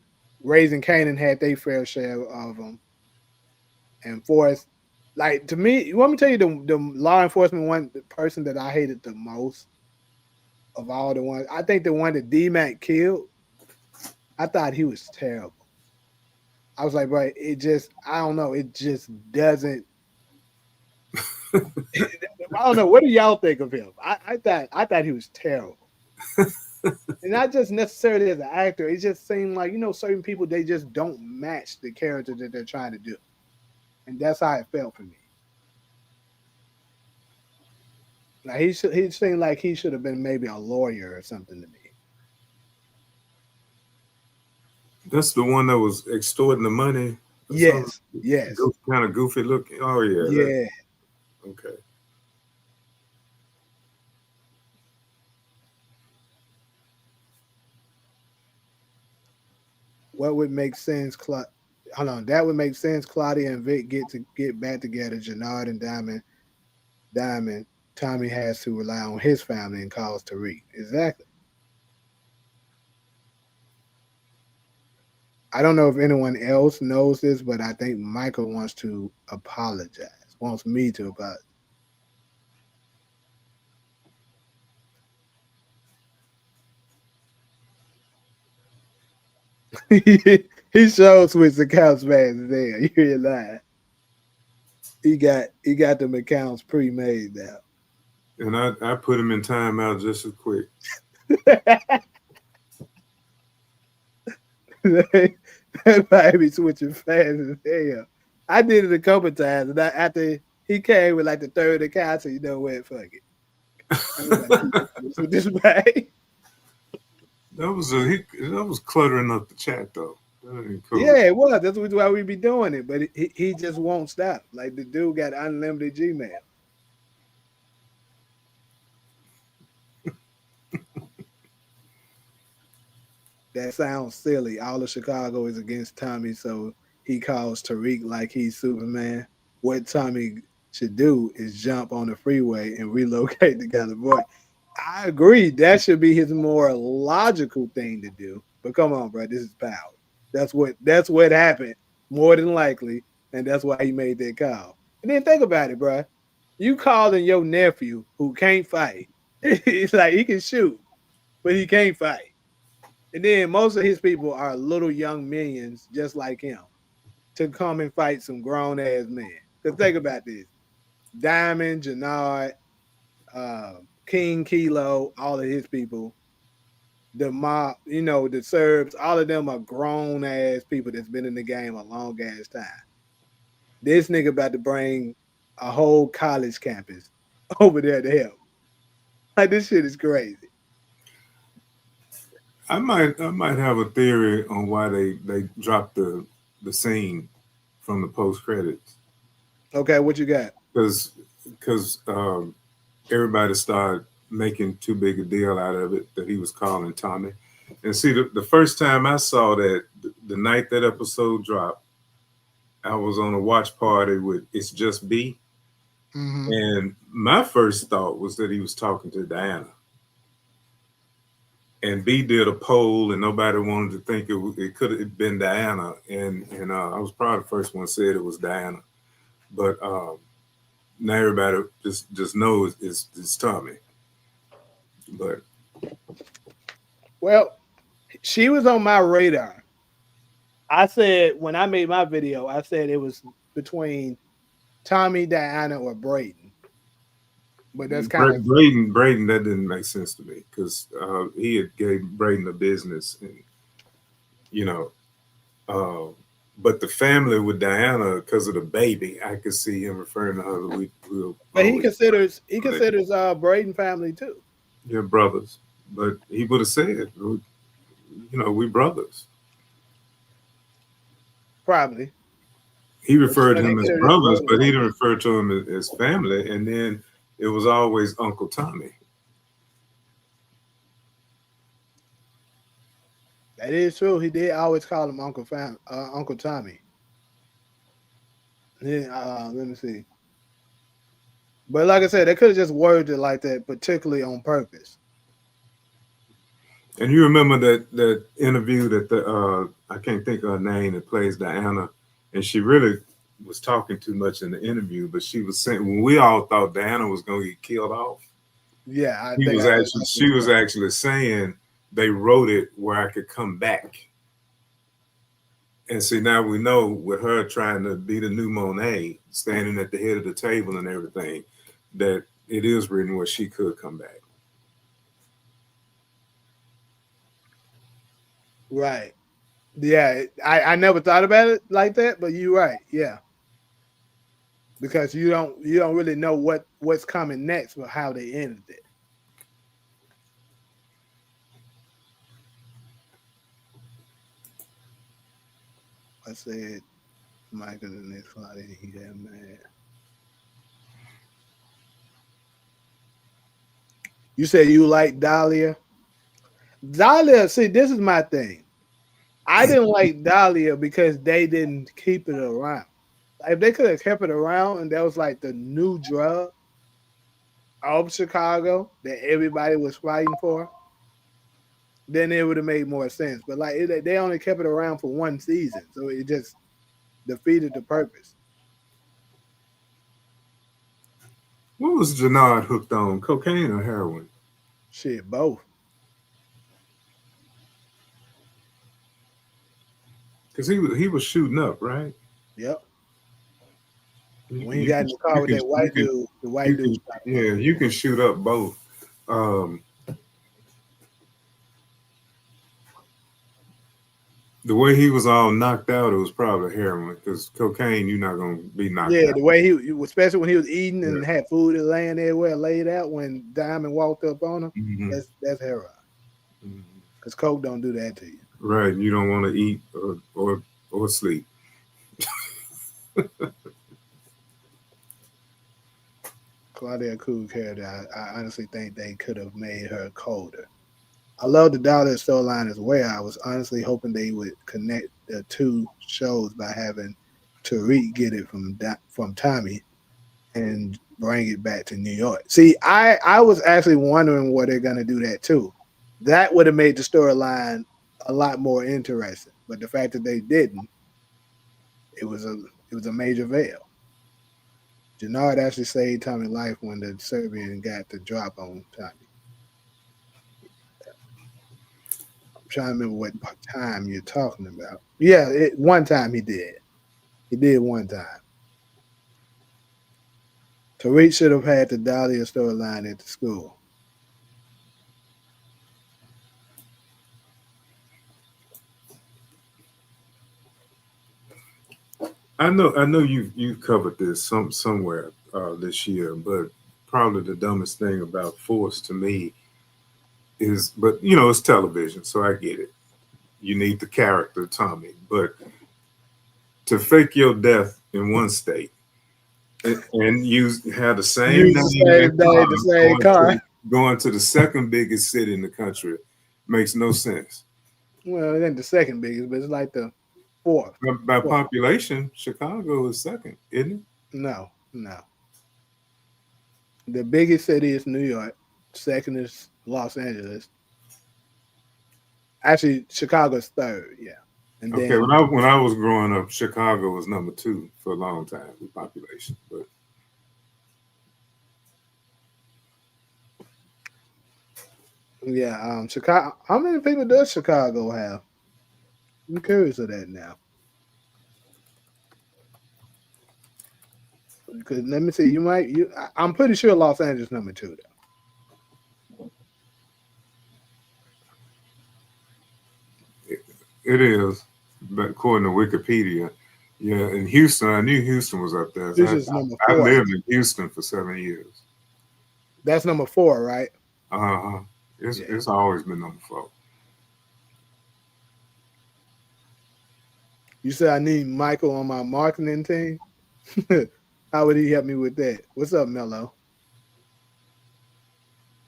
Raising Canaan had their fair share of them, and Forrest. Like to me, you want me to tell you the law enforcement one the person that I hated the most of all the ones. I think the one that D Mac killed. I thought he was terrible. I was like, bro, it just I don't know. It just doesn't. I don't know. What do y'all think of him? I thought he was terrible, and not just necessarily as an actor. It just seemed like certain people they just don't match the character that they're trying to do, and that's how it felt for me. Like he seemed like he should have been maybe a lawyer or something to me. That's the one that was extorting the money or something. Yes, yes, Kind of goofy looking. Oh yeah, that yeah. okay. What would make sense, hold on, that would make sense. Claudia and Vic get back together. Jannard and Diamond. Tommy has to rely on his family and calls Tariq. Exactly. I don't know if anyone else knows this, but I think Michael wants to apologize. Wants me to apologize. He shows switched accounts fast as hell. You hear lying. He got them accounts pre-made now. And I put him in timeout just as quick. That might be switching fast as hell. I did it a couple times, and after he came with like the third account, I said, "You know what? Fuck it. I ain't about to keep with this bag." That was cluttering up the chat though. That ain't cool. Yeah, it was. That's why we be doing it, but he just won't stop. Like the dude got unlimited Gmail. That sounds silly. All of Chicago is against Tommy, so he calls Tariq like he's Superman. What Tommy should do is jump on the freeway and relocate to California. I agree. That should be his more logical thing to do. But come on, bro, this is power. That's what happened more than likely, and that's why he made that call. And then think about it, bro. You calling your nephew who can't fight. It's like he can shoot, but he can't fight. And then most of his people are little young minions just like him to come and fight some grown ass men. Because think about this: Diamond, Jannard, King Kilo, all of his people, the mob, the Serbs, all of them are grown ass people that's been in the game a long ass time. This nigga about to bring a whole college campus over there to help. Like this shit is crazy. I might have a theory on why they dropped the scene from the post credits Okay, what you got? because everybody started making too big a deal out of it that he was calling Tommy. And see, the first time I saw that, the night that episode dropped, I was on a watch party with It's Just B. Mm-hmm. And my first thought was that he was talking to Diana. And B did a poll, and nobody wanted to think it could have been Diana. And I was probably the first one said it was Diana. But now everybody just knows it's Tommy. But Well, she was on my radar I said when I made my video, I said it was between Tommy, Diana, or Braden. But that's kind of Braden, that didn't make sense to me because he had gave Braden a business, and you know, uh, but the family with Diana because of the baby, I could see him referring to her. We'll but always he considers Braden family too. your brothers, but he would have said, we brothers. Probably. He But you referred know, to they him as could have just brothers, wrote it but he like didn't that. refer to him as family. And then it was always Uncle Tommy. That is true. He did always call him Uncle Tommy. Let me see. But like I said, they could have just worded it like that, particularly on purpose. And you remember that interview that the I can't think of her name that plays Diana, and she really was talking too much in the interview, but she was saying when we all thought Diana was going to get killed off, Yeah, I think I heard about she this was too. actually saying they wrote it where I could come back. And see, now we know with her trying to be the new Monet, standing at the head of the table and everything, that it is written where she could come back. Right. Yeah, I never thought about it like that, but you're right. Yeah, because you don't really know what's coming next or how they ended it. I said Michael the next Friday he got mad. You said you like Dahlia. Dahlia, see, this is my thing. I didn't like Dahlia because they didn't keep it around. If they could have kept it around and that was like the new drug of Chicago that everybody was fighting for, then it would have made more sense. But like they only kept it around for one season, so it just defeated the purpose. What was Jannard hooked on? Cocaine or heroin? Shit, both. Because he was shooting up, right? Yep. You, When he you got can in the car you with can that you white can dude, the white you dude can stopped him. yeah you can shoot up both. Um, the way he was all knocked out, it was probably heroin. Because cocaine, you're not gonna be knocked Yeah, out. the way especially when he was eating Yeah. and had food laying everywhere laid out when Diamond walked up on him, Hmm. that's heroin. Hmm. Because Coke don't do that to you. Right. You don't want to eat or sleep. Claudia cool character. I honestly think they could have made her colder. I love the Dollar storyline as well. I was honestly hoping they would connect the two shows by having Tariq get it from Tommy and bring it back to New York. See, I was actually wondering where they're gonna do that too. That would have made the storyline a lot more interesting. But the fact that they didn't, it was a it was a major fail. Jannard actually saved Tommy's life when the Serbian got the drop on Tommy. I'm trying to remember what time you're talking about. Yeah, one time he did. He did one time. Tariq should have had the Dahlia storyline at the school. I know you covered this somewhere this year, but probably the dumbest thing about Force to me is, but it's television, so I get it. You need the character Tommy, but to fake your death in one state and you have the same Use the name and same day, car the same going to car. going to the second biggest city in the country makes no sense. Well, it ain't the second biggest, but it's like the fourth. By Fourth. population, Chicago is second, isn't it? No, no. The biggest city is New York. Second is Los Angeles. Actually, Chicago's third. Yeah, and Okay, then when I was growing up, Chicago was number two for a long time with population. But yeah, Chicago. How many people does Chicago have? I'm curious of that now. Because let me see, I'm pretty sure Los Angeles number 2 though. It is, but according to Wikipedia, yeah. In Houston, I knew Houston was up there. This So is number I 4. lived in Houston for 7 years. That's number 4, right? Uh-huh. It's Yeah. it's always been number 4. You said I need Michael on my marketing team. How would he help me with that? What's up, Mello?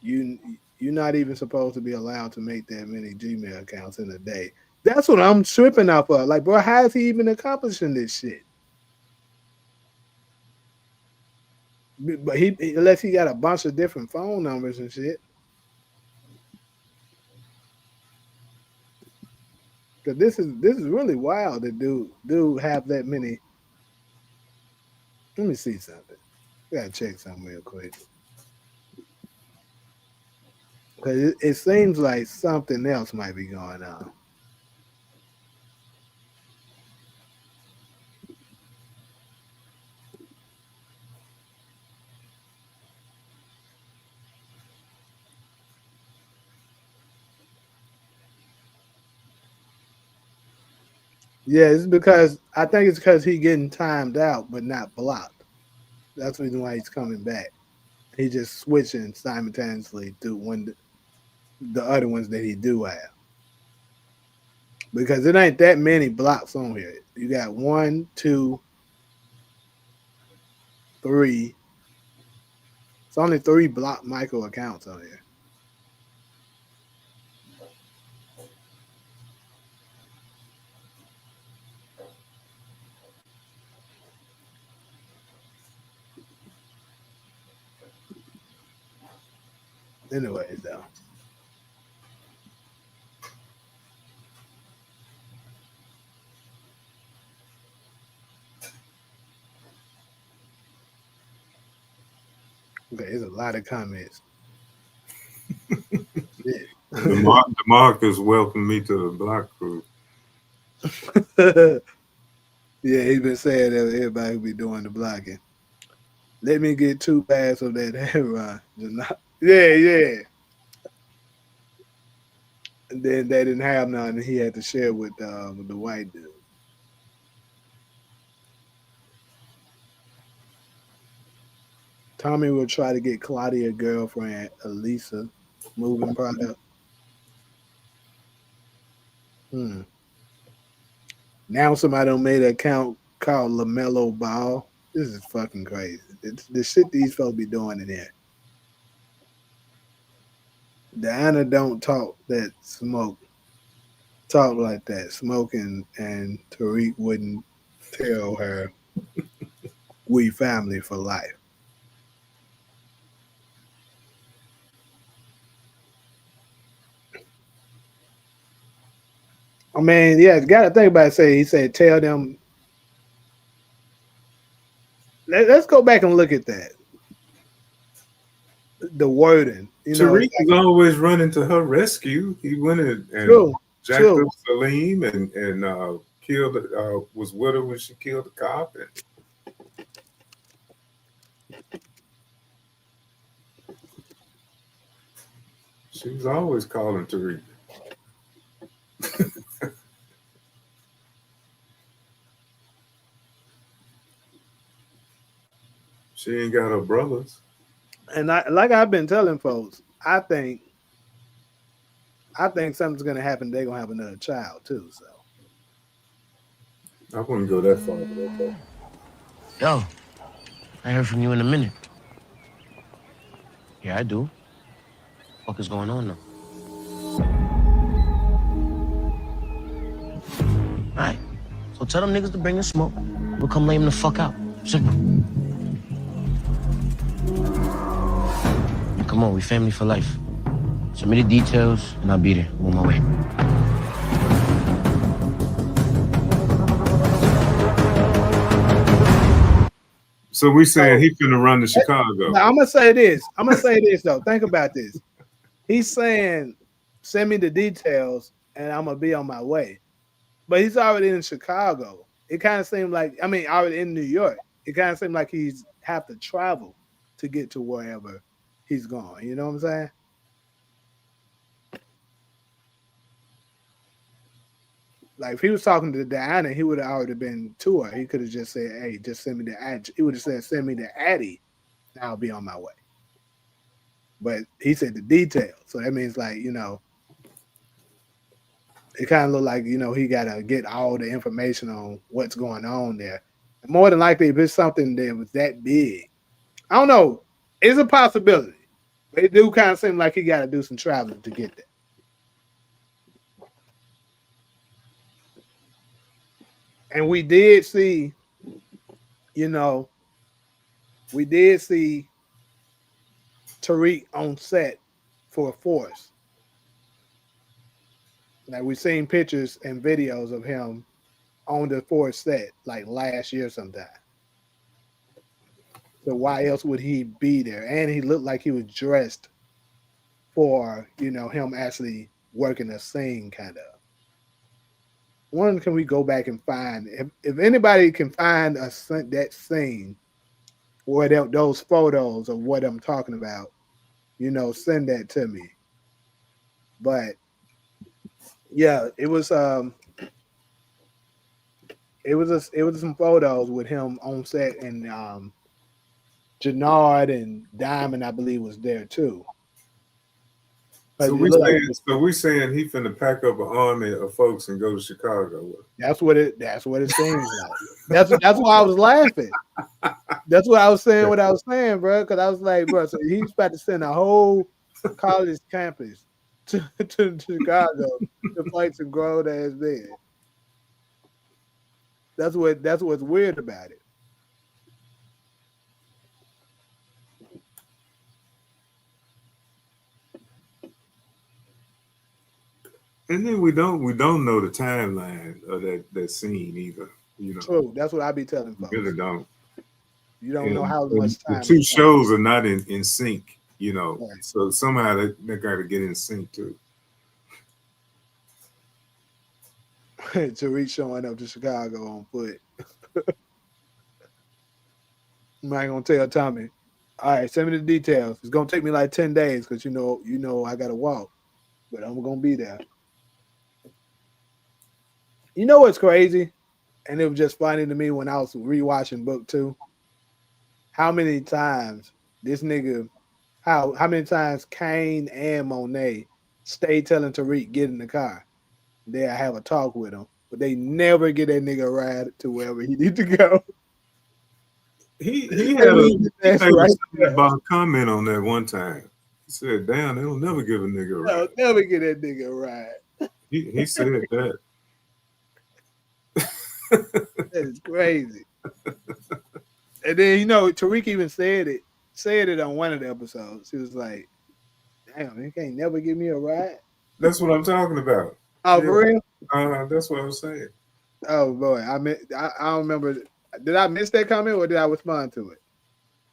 You you're not even supposed to be allowed to make that many Gmail accounts in a day. That's what I'm tripping off of. Like, bro, how is he even accomplishing this shit? But unless he got a bunch of different phone numbers and shit. Cause this is really wild that dude have that many. Let me see something. I gotta check something real quick. Cause it seems like something else might be going on. Yeah, it's because I think it's because he getting timed out but not blocked. That's the reason why he's coming back. He just switching simultaneously to the other ones that he do have. Because it ain't that many blocks on here. You got 1, 2, 3. It's only 3 block Michael accounts on here. Anyways, though. Okay, there's a lot of comments. Shit. Demarcus welcomed me to the block crew. Yeah, he's been saying that everybody will be doing the blocking. Let me get 2 bags of that heroin. Yeah, yeah. And then they didn't have none, and he had to share with the white dude. Tommy will try to get Claudia girlfriend Elisa moving product. Hmm. Now somebody done made an account called LaMelo Ball. This is fucking crazy. It's the shit these folks be doing in here. Diana don't talk that smoke. Talk like that. Smoking and Tariq wouldn't tell her we family for life. I mean, yeah, you gotta think about it. He said tell them. Let's go back and look at that. The wording, Tariq like, is always running to her rescue. He went and true, jacked true. up Salim and killed. Was with her when she killed the cop. And she was always calling Tariq. She ain't got her brothers. And like I've been telling folks, I think something's gonna happen. They're gonna have another child too. So I wouldn't go that far. Yo, I heard from you in a minute. Yeah, I do. What is going on though? Alright. So tell them niggas to bring the smoke. We'll come lay them the fuck out. Simple. Come on, we family for life. Send me the details and I'll be there. I'm on my way. So we saying he finna run to Chicago. now, I'm gonna say this. I'm gonna say this though. Think about this. He's saying, send me the details and I'm gonna be on my way. but he's already in Chicago. It kind of seemed like, I mean, already in New York. It kind of seemed like he's have to travel to get to wherever he's going. You know what I'm saying? Like if he was talking to Diana, he would have already been to her. He could have just said, "Hey, just send me the ad." He would have said, "Send me the Addy, and I'll be on my way." But he said the details, so that means like it kind of looked like he got to get all the information on what's going on there. And more than likely, if it's something that was that big, I don't know. It's a possibility. But it do kind of seem like he got to do some traveling to get there. And we did see, you know, we did see Tariq on set for Force. Like we've seen pictures and videos of him on the Force set, like last year sometime. So why else would he be there? And he looked like he was dressed for him actually working a scene, kind of. One, can we go back and find if anybody can find that scene or those photos of what I'm talking about? Send that to me. But yeah, it was some photos with him on set, and Jannard and Diamond, I believe, was there too. So But it we looked like saying, he finna pack up an army of folks and go to Chicago. that's what it seems like. That's why I was laughing. That's what I was saying. What I was saying, bro, because I was like, bro, so he's about to send a whole college campus to Chicago to fight some grown ass men. That's what's weird about it. And then we don't know the timeline of that scene either. True. That's what I be telling We folks. really don't. You don't know how And much the time two has passed. shows are not in sync. Right. So somehow they got to get in sync too. Tariq showing up to Chicago on foot. I'm not gonna tell Tommy. All right, send me the details. It's gonna take me like 10 days because I gotta walk, but I'm gonna be there. You know what's crazy? And it was just funny to me when I was rewatching book two. How many times this nigga, how many times Kane and Monet stay telling Tariq get in the car. They have a talk with him, but they never get that nigga a ride to wherever he need to go. He They had a leave his ass right there. about comment on that one time. He said, "Damn, they'll never give a nigga a No, ride." never get that nigga a ride. He said that. That is crazy. And then Tariq even said it on one of the episodes. He was like, "Damn, you can't never give me a ride." That's what I'm talking about. Oh, Yeah, for real? that's what I was saying. Oh boy, I don't remember. Did I miss that comment or did I respond to it?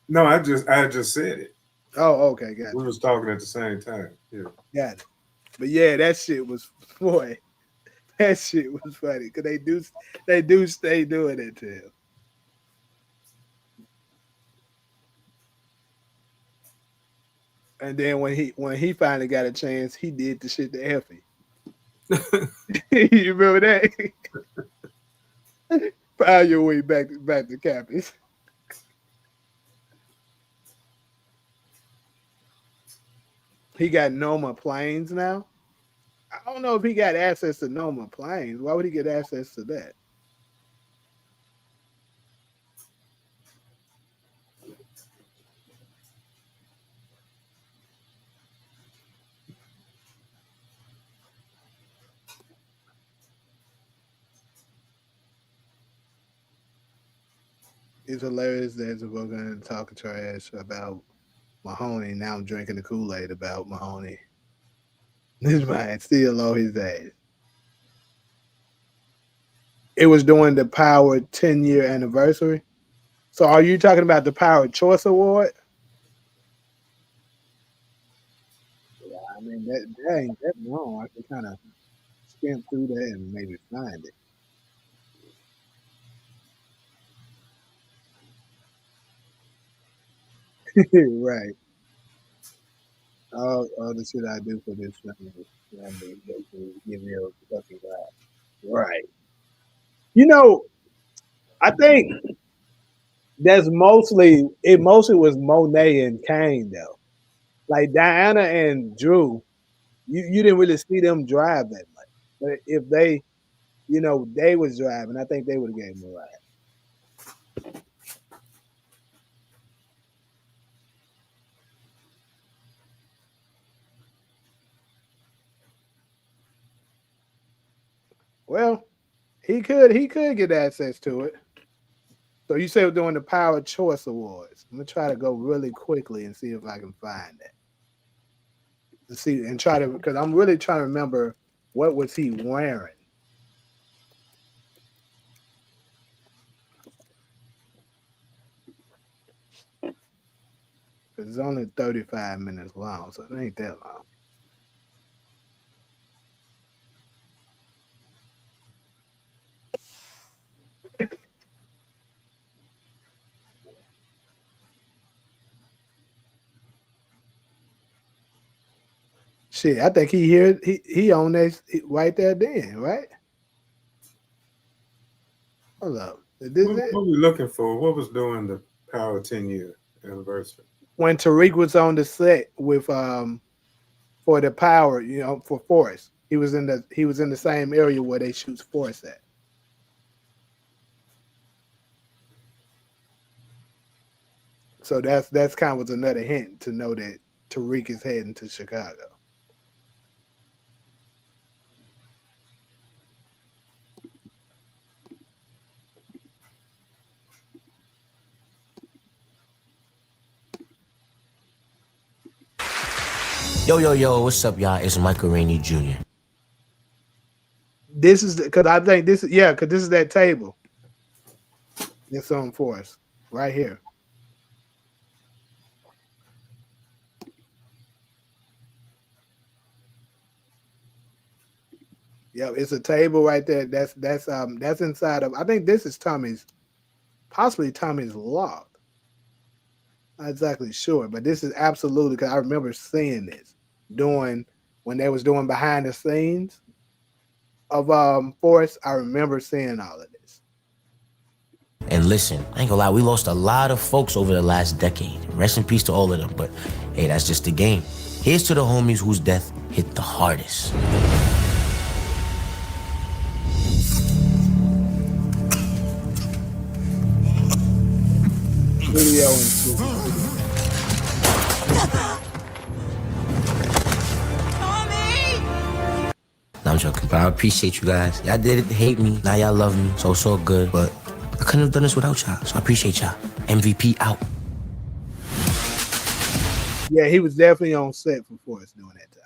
No, I just said it. Oh, okay, We gotcha. was talking at the same time. Yeah. Got it. But yeah, that shit was boy. That shit was funny because they do stay doing it to him. And then when he finally got a chance, he did the shit to Effie. You remember that? Find your way back to campus. He got Noma planes now. I don't know if he got access to Noma planes. Why would he get access to that? It's hilarious that we're going to talk trash about Mahoney. Now I'm drinking the Kool-Aid about Mahoney. This man still low his ass. It was during the Power 10-year anniversary. So are you talking about the Power Choice Award? Yeah, I mean that ain't that wrong. I can kind of skim through that and maybe find it. Right. All the shit I do for this family. They can give me a fucking laugh. Right. You know, I think that's mostly was Monet and Kane though. Like Diana and Drew, you didn't really see them drive that much. But if they, they was driving, I think they would have gave him a ride. Well, he could get access to it. So you said we're doing the Power Choice Awards. I'm gonna try to go really quickly and see if I can find that. To see and try to because I'm really trying to remember what was he wearing. Because it's only 35 minutes long, so it ain't that long. Shit, I think he on this right there then, right? Hold up. Is this it? What we looking for? What was doing the Power 10-year anniversary? When Tariq was on the set with for the Power, for Force. He was in the same area where they shoot Force at. So that's kind of was another hint to know that Tariq is heading to Chicago. Yo, what's up, y'all? It's Michael Rainey Jr. This is because I think because this is that table. It's on Force right here. Yeah, it's a table right there. That's inside of. I think this is possibly Tommy's loft. Not exactly sure, but this is absolutely because I remember seeing this doing when they was doing behind the scenes of Force. I remember seeing all of this. And listen, I ain't gonna lie, we lost a lot of folks over the last decade. Rest in peace to all of them, but hey, that's just the game. Here's to the homies whose death hit the hardest. Video and shit. No, I'm joking, but I appreciate you guys. Y'all did hate me, now y'all love me, so it's all good. But I couldn't have done this without y'all, so I appreciate y'all. MVP out. Yeah, he was definitely on set for Force during that time.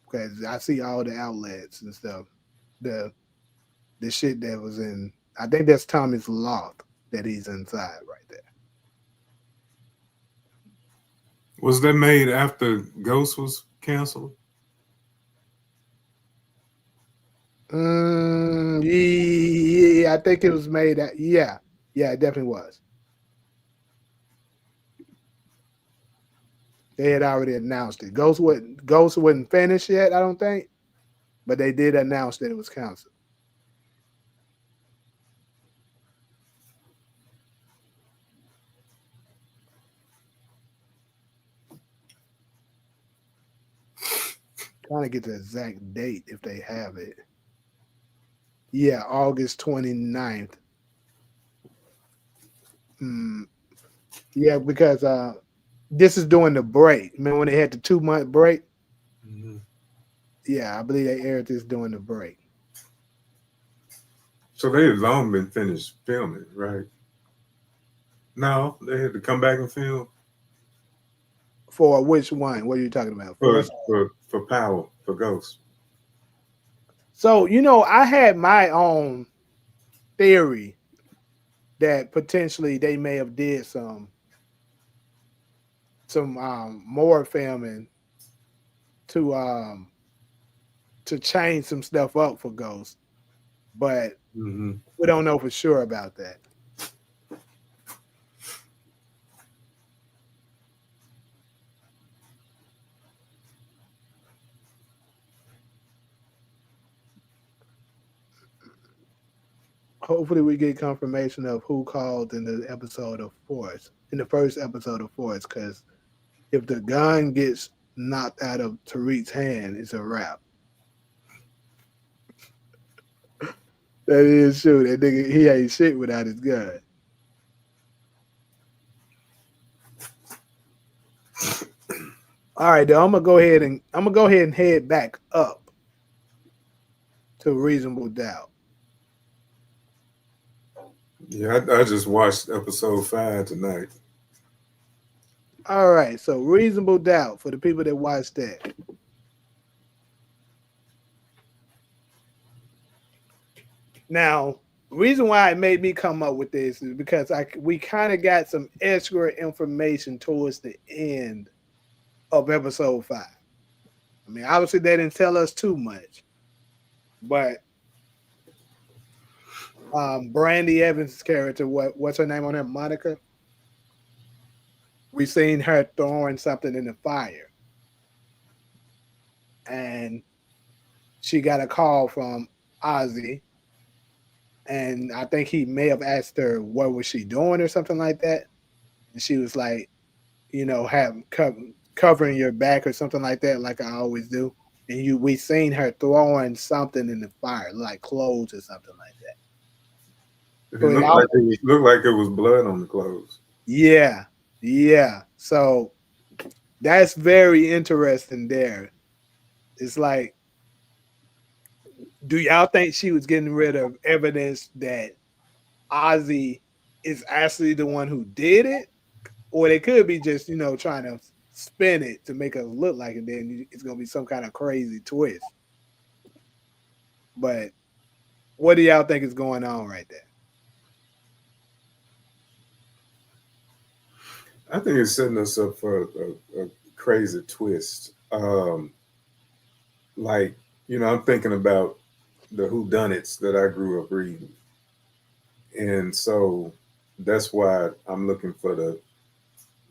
Because I see all the outlets and stuff. The shit that was in. I think that's Tommy's loft that he's inside right there. Was that made after Ghost was canceled? Yeah, I think it was made. Yeah, it definitely was. They had already announced it. Ghost wasn't finished yet, I don't think, but they did announce that it was canceled. Trying to get the exact date if they have it. Yeah, August 29th. Mm, yeah, because this is during the break. Remember when they had the 2-month break? Mm-hmm. Yeah, I believe they aired this during the break. So they had long been finished filming, right? No, they had to come back and film For which one? What are you talking about? for Force? for Power for Ghost. So, I had my own theory that potentially they may have did some more filming to change some stuff up for Ghost, but Mm-hmm. we don't know for sure about that. hopefully we get confirmation of who called in the episode of Force, in the first episode of Force, because if the gun gets knocked out of Tariq's hand, it's a wrap. That is true. That nigga, he ain't shit without his gun. All right, though, I'm gonna go ahead and head back up to reasonable doubt. Yeah, I just watched episode 5 tonight. All right, so reasonable doubt for the people that watched that. Now, reason why it made me come up with this is because we kind of got some extra information towards the end of episode 5. I mean, obviously they didn't tell us too much, but Brandy Evans' character, what's her name on her? Monica. We seen her throwing something in the fire, and she got a call from Ozzy, and I think he may have asked her what was she doing or something like that, and she was like, have covering your back or something like that, like I always do. And we seen her throwing something in the fire, like clothes or something like that. It So looked like it was blood on the clothes. yeah, yeah. So that's very interesting. There, it's like, do y'all think she was getting rid of evidence that Ozzy is actually the one who did it, or they could be just trying to spin it to make us look like it? Then it's gonna be some kind of crazy twist. But what do y'all think is going on right there? I think it's setting us up for a crazy twist. Like, I'm thinking about the whodunits that I grew up reading. And so that's why I'm looking for the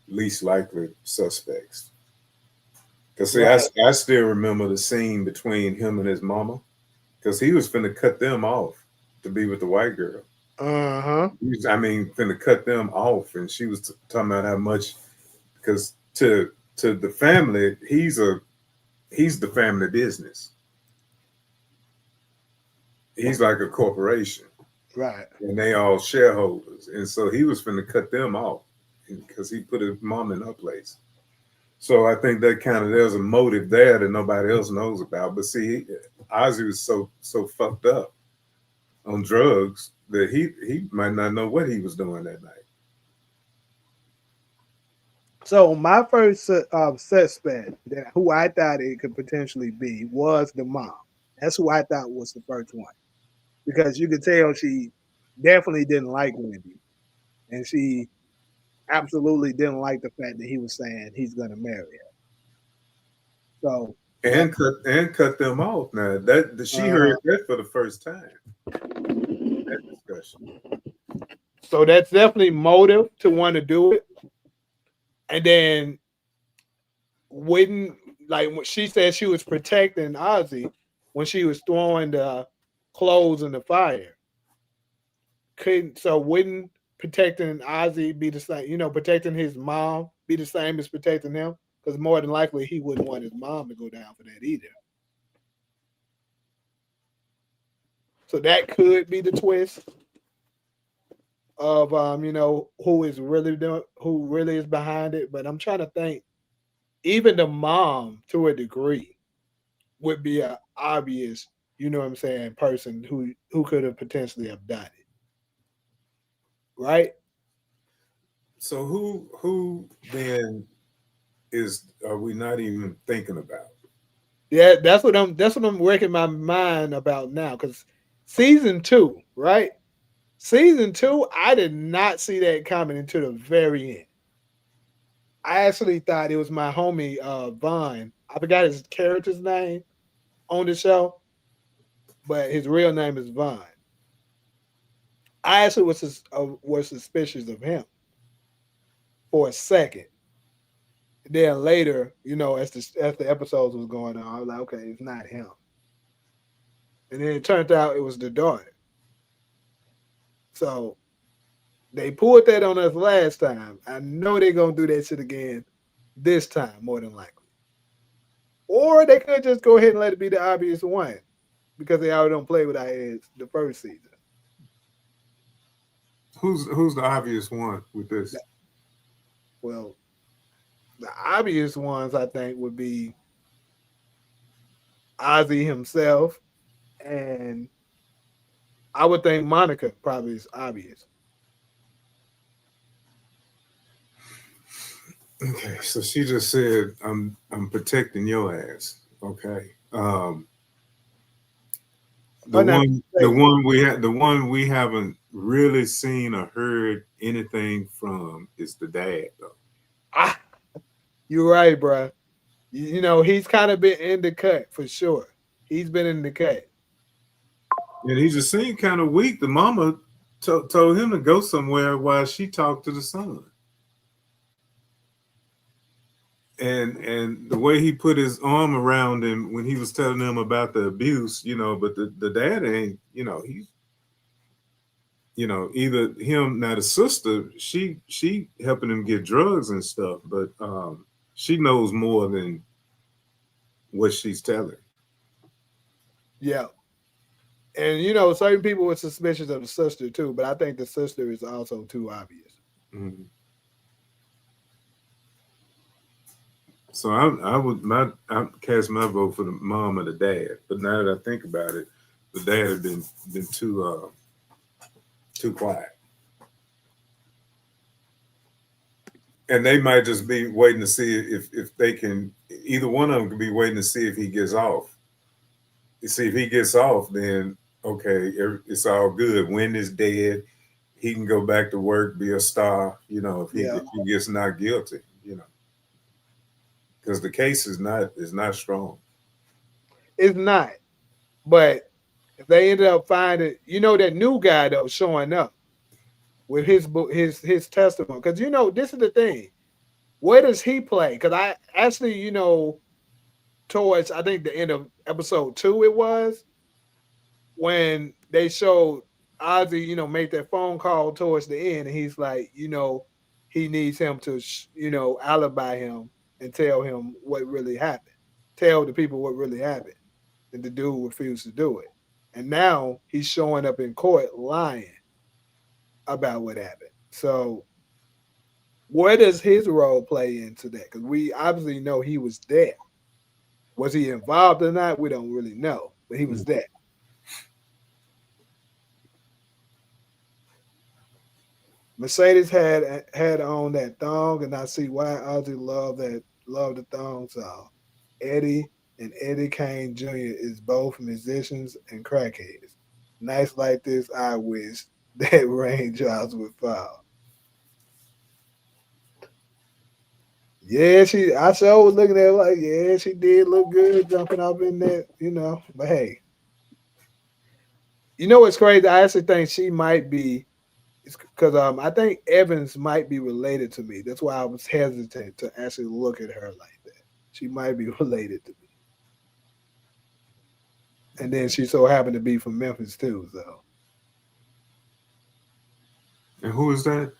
least likely suspects. Because, see, Right. I still remember the scene between him and his mama, because he was finna cut them off to be with the white girl. Uh-huh. I mean, finna cut them off. And she was talking about how much, because to the family, he's the family business. He's like a corporation, Right. and they all shareholders, and so he was finna cut them off because he put his mom in her place. So I think that kind of, there's a motive there that nobody else knows about. But see, Ozzy was so fucked up on drugs that he might not know what he was doing that night. So my first suspect, who I thought it could potentially be, was the mom. That's who I thought was the first one, because you could tell she definitely didn't like Wendy, and she absolutely didn't like the fact that he was saying he's going to marry her. So that And cut them off. Now that she heard that for the first time, that discussion. so that's definitely motive to want to do it. And then wouldn't, like when she said she was protecting Ozzy when she was throwing the clothes in the fire. Wouldn't protecting Ozzy be the same? Protecting his mom be the same as protecting him? Because more than likely he wouldn't want his mom to go down for that either. So that could be the twist of who really is behind it. But I'm trying to think. Even the mom, to a degree, would be an obvious, person who could have potentially have done it, right? So who then are we not even thinking about? Yeah, that's what I'm working my mind about now. Because season 2, right? Season 2, I did not see that coming until the very end. I actually thought it was my homie Vaughn. I forgot his character's name on the show, but his real name is Vaughn. I actually was suspicious of him for a second. Then later, as the episodes was going on, I was like, okay, it's not him. And then it turned out it was the daughter. So they pulled that on us last time. I know they're gonna do that shit again this time, more than likely. Or they could just go ahead and let it be the obvious one because they already don't play with our heads the first season. Who's the obvious one with this? Well, the obvious ones I think would be Ozzy himself, and I would think Monica probably is obvious. Okay, so she just said, I'm protecting your ass." Okay. Or not The saying, one the one we haven't really seen or heard anything from is the dad though. ah, you're right, bro. You know, he's kind of been in the cut for sure. He's been in the cut. And he just seemed kind of weak. The mama told him to go somewhere while she talked to the son. And the way he put his arm around him when he was telling him about the abuse, but the dad ain't, he's, either him, now the sister, she helping him get drugs and stuff, but she knows more than what she's telling. Yeah. And you know, certain people were suspicious of the sister too, but I think the sister is also too obvious. Mm-hmm. So I cast my vote for the mom or the dad. But now that I think about it, the dad had been too quiet, and they might just be waiting to see if they can. Either one of them could be waiting to see if he gets off. You see, if he gets off, then okay, it's all good. Wendy's dead. He can go back to work, be a star. Yeah. If he gets not guilty, because the case is not strong. It's not. But if they ended up finding, you know, that new guy though showing up with his book, his testimony. Because you know, this is the thing. Where does he play? Because I actually, you know, towards I think the end of episode 2, it was when they showed Ozzy, you know, make that phone call towards the end, and he's like, you know, he needs him to, you know, alibi him and tell him what really happened, tell the people what really happened, and the dude refused to do it, and now he's showing up in court lying about what happened. So, where does his role play into that? Because we obviously know he was there. Was he involved or not? We don't really know, but he was there. Mercedes had on that thong, and I see why Ozzy loved the thong song. Eddie and Eddie Kane Jr. is both musicians and crackheads. Nights like this, I wish that raindrops would fall. Yeah, I sure was looking at her like, yeah, she did look good jumping up in there, you know. But hey, you know what's crazy? I actually think she might be. It's because I think Evans might be related to me. That's why I was hesitant to actually look at her like that. She might be related to me, and then she so happened to be from Memphis too. So, And who is that?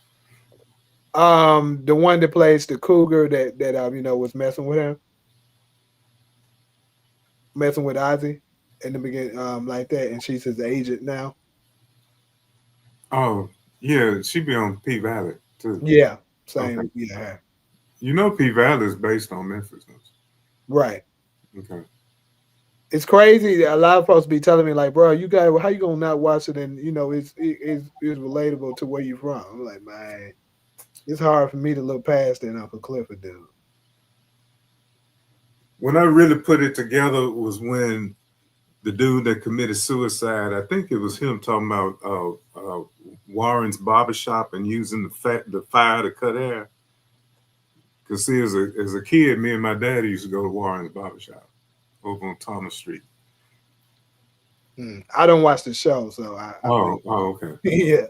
the one that plays the cougar that you know was messing with him, messing with Ozzy in the beginning, like that, and she's his agent now. Oh, yeah, she be on P Valley too. Yeah, Okay. same. Yeah, P Valley is based on Memphis. right. Okay. It's crazy that a lot of folks be telling me like, bro, you got how you gonna not watch it and you know it's relatable to where you from. I'm like, man, it's hard for me to look past that Uncle Clifford dude. When I really put it together was when the dude that committed suicide, I think it was him talking about Warren's barbershop and using the fire to cut hair. Because see, as a kid, me and my dad used to go to Warren's barbershop over on Thomas Street. I don't watch the show, so I Oh, wouldn't. okay. Yeah.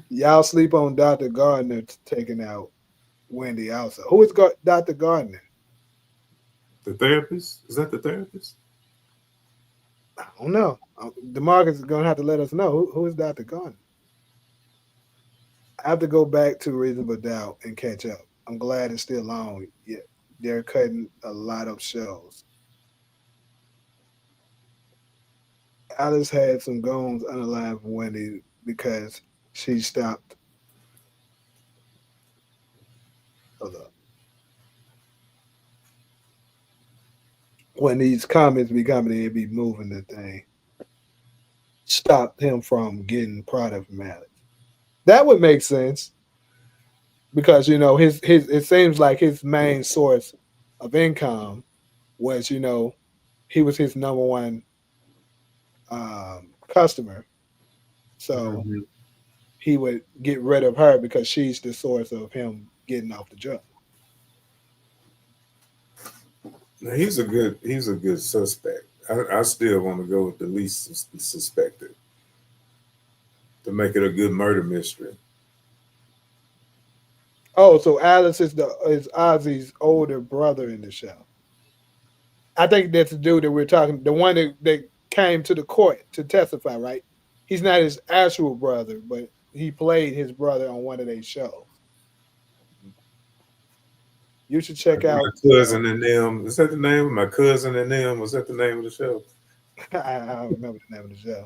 Y'all sleep on Dr. Gardner taking out Wendy also. Who is Dr. Gardner? The therapist? Is that the therapist? I don't know. DeMarcus is gonna have to let us know who is Dr. Gardner. I have to go back to Reasonable Doubt and catch up. I'm glad it's still on. Yeah, they're cutting a lot of shows. Alice had some goons unalive Wendy because she stopped. Hold up. When these comments be coming in, be moving the thing. Stopped him from getting product from Alex. That would make sense because his it seems like his main source of income was he was his number one customer, so Mhm. he would get rid of her because she's the source of him getting off the drug. Now he's a good suspect. I still want to go with the least suspected to make it a good murder mystery. Oh, so Alice is Ozzy's older brother in the show. I think that's the dude that we're talking, the one that came to the court to testify, right? He's not his actual brother, but he played his brother on one of their shows. You should check Like my out. cousin and them. Is that the name? My cousin and them. Was that the name of the show? I don't remember the name of the show.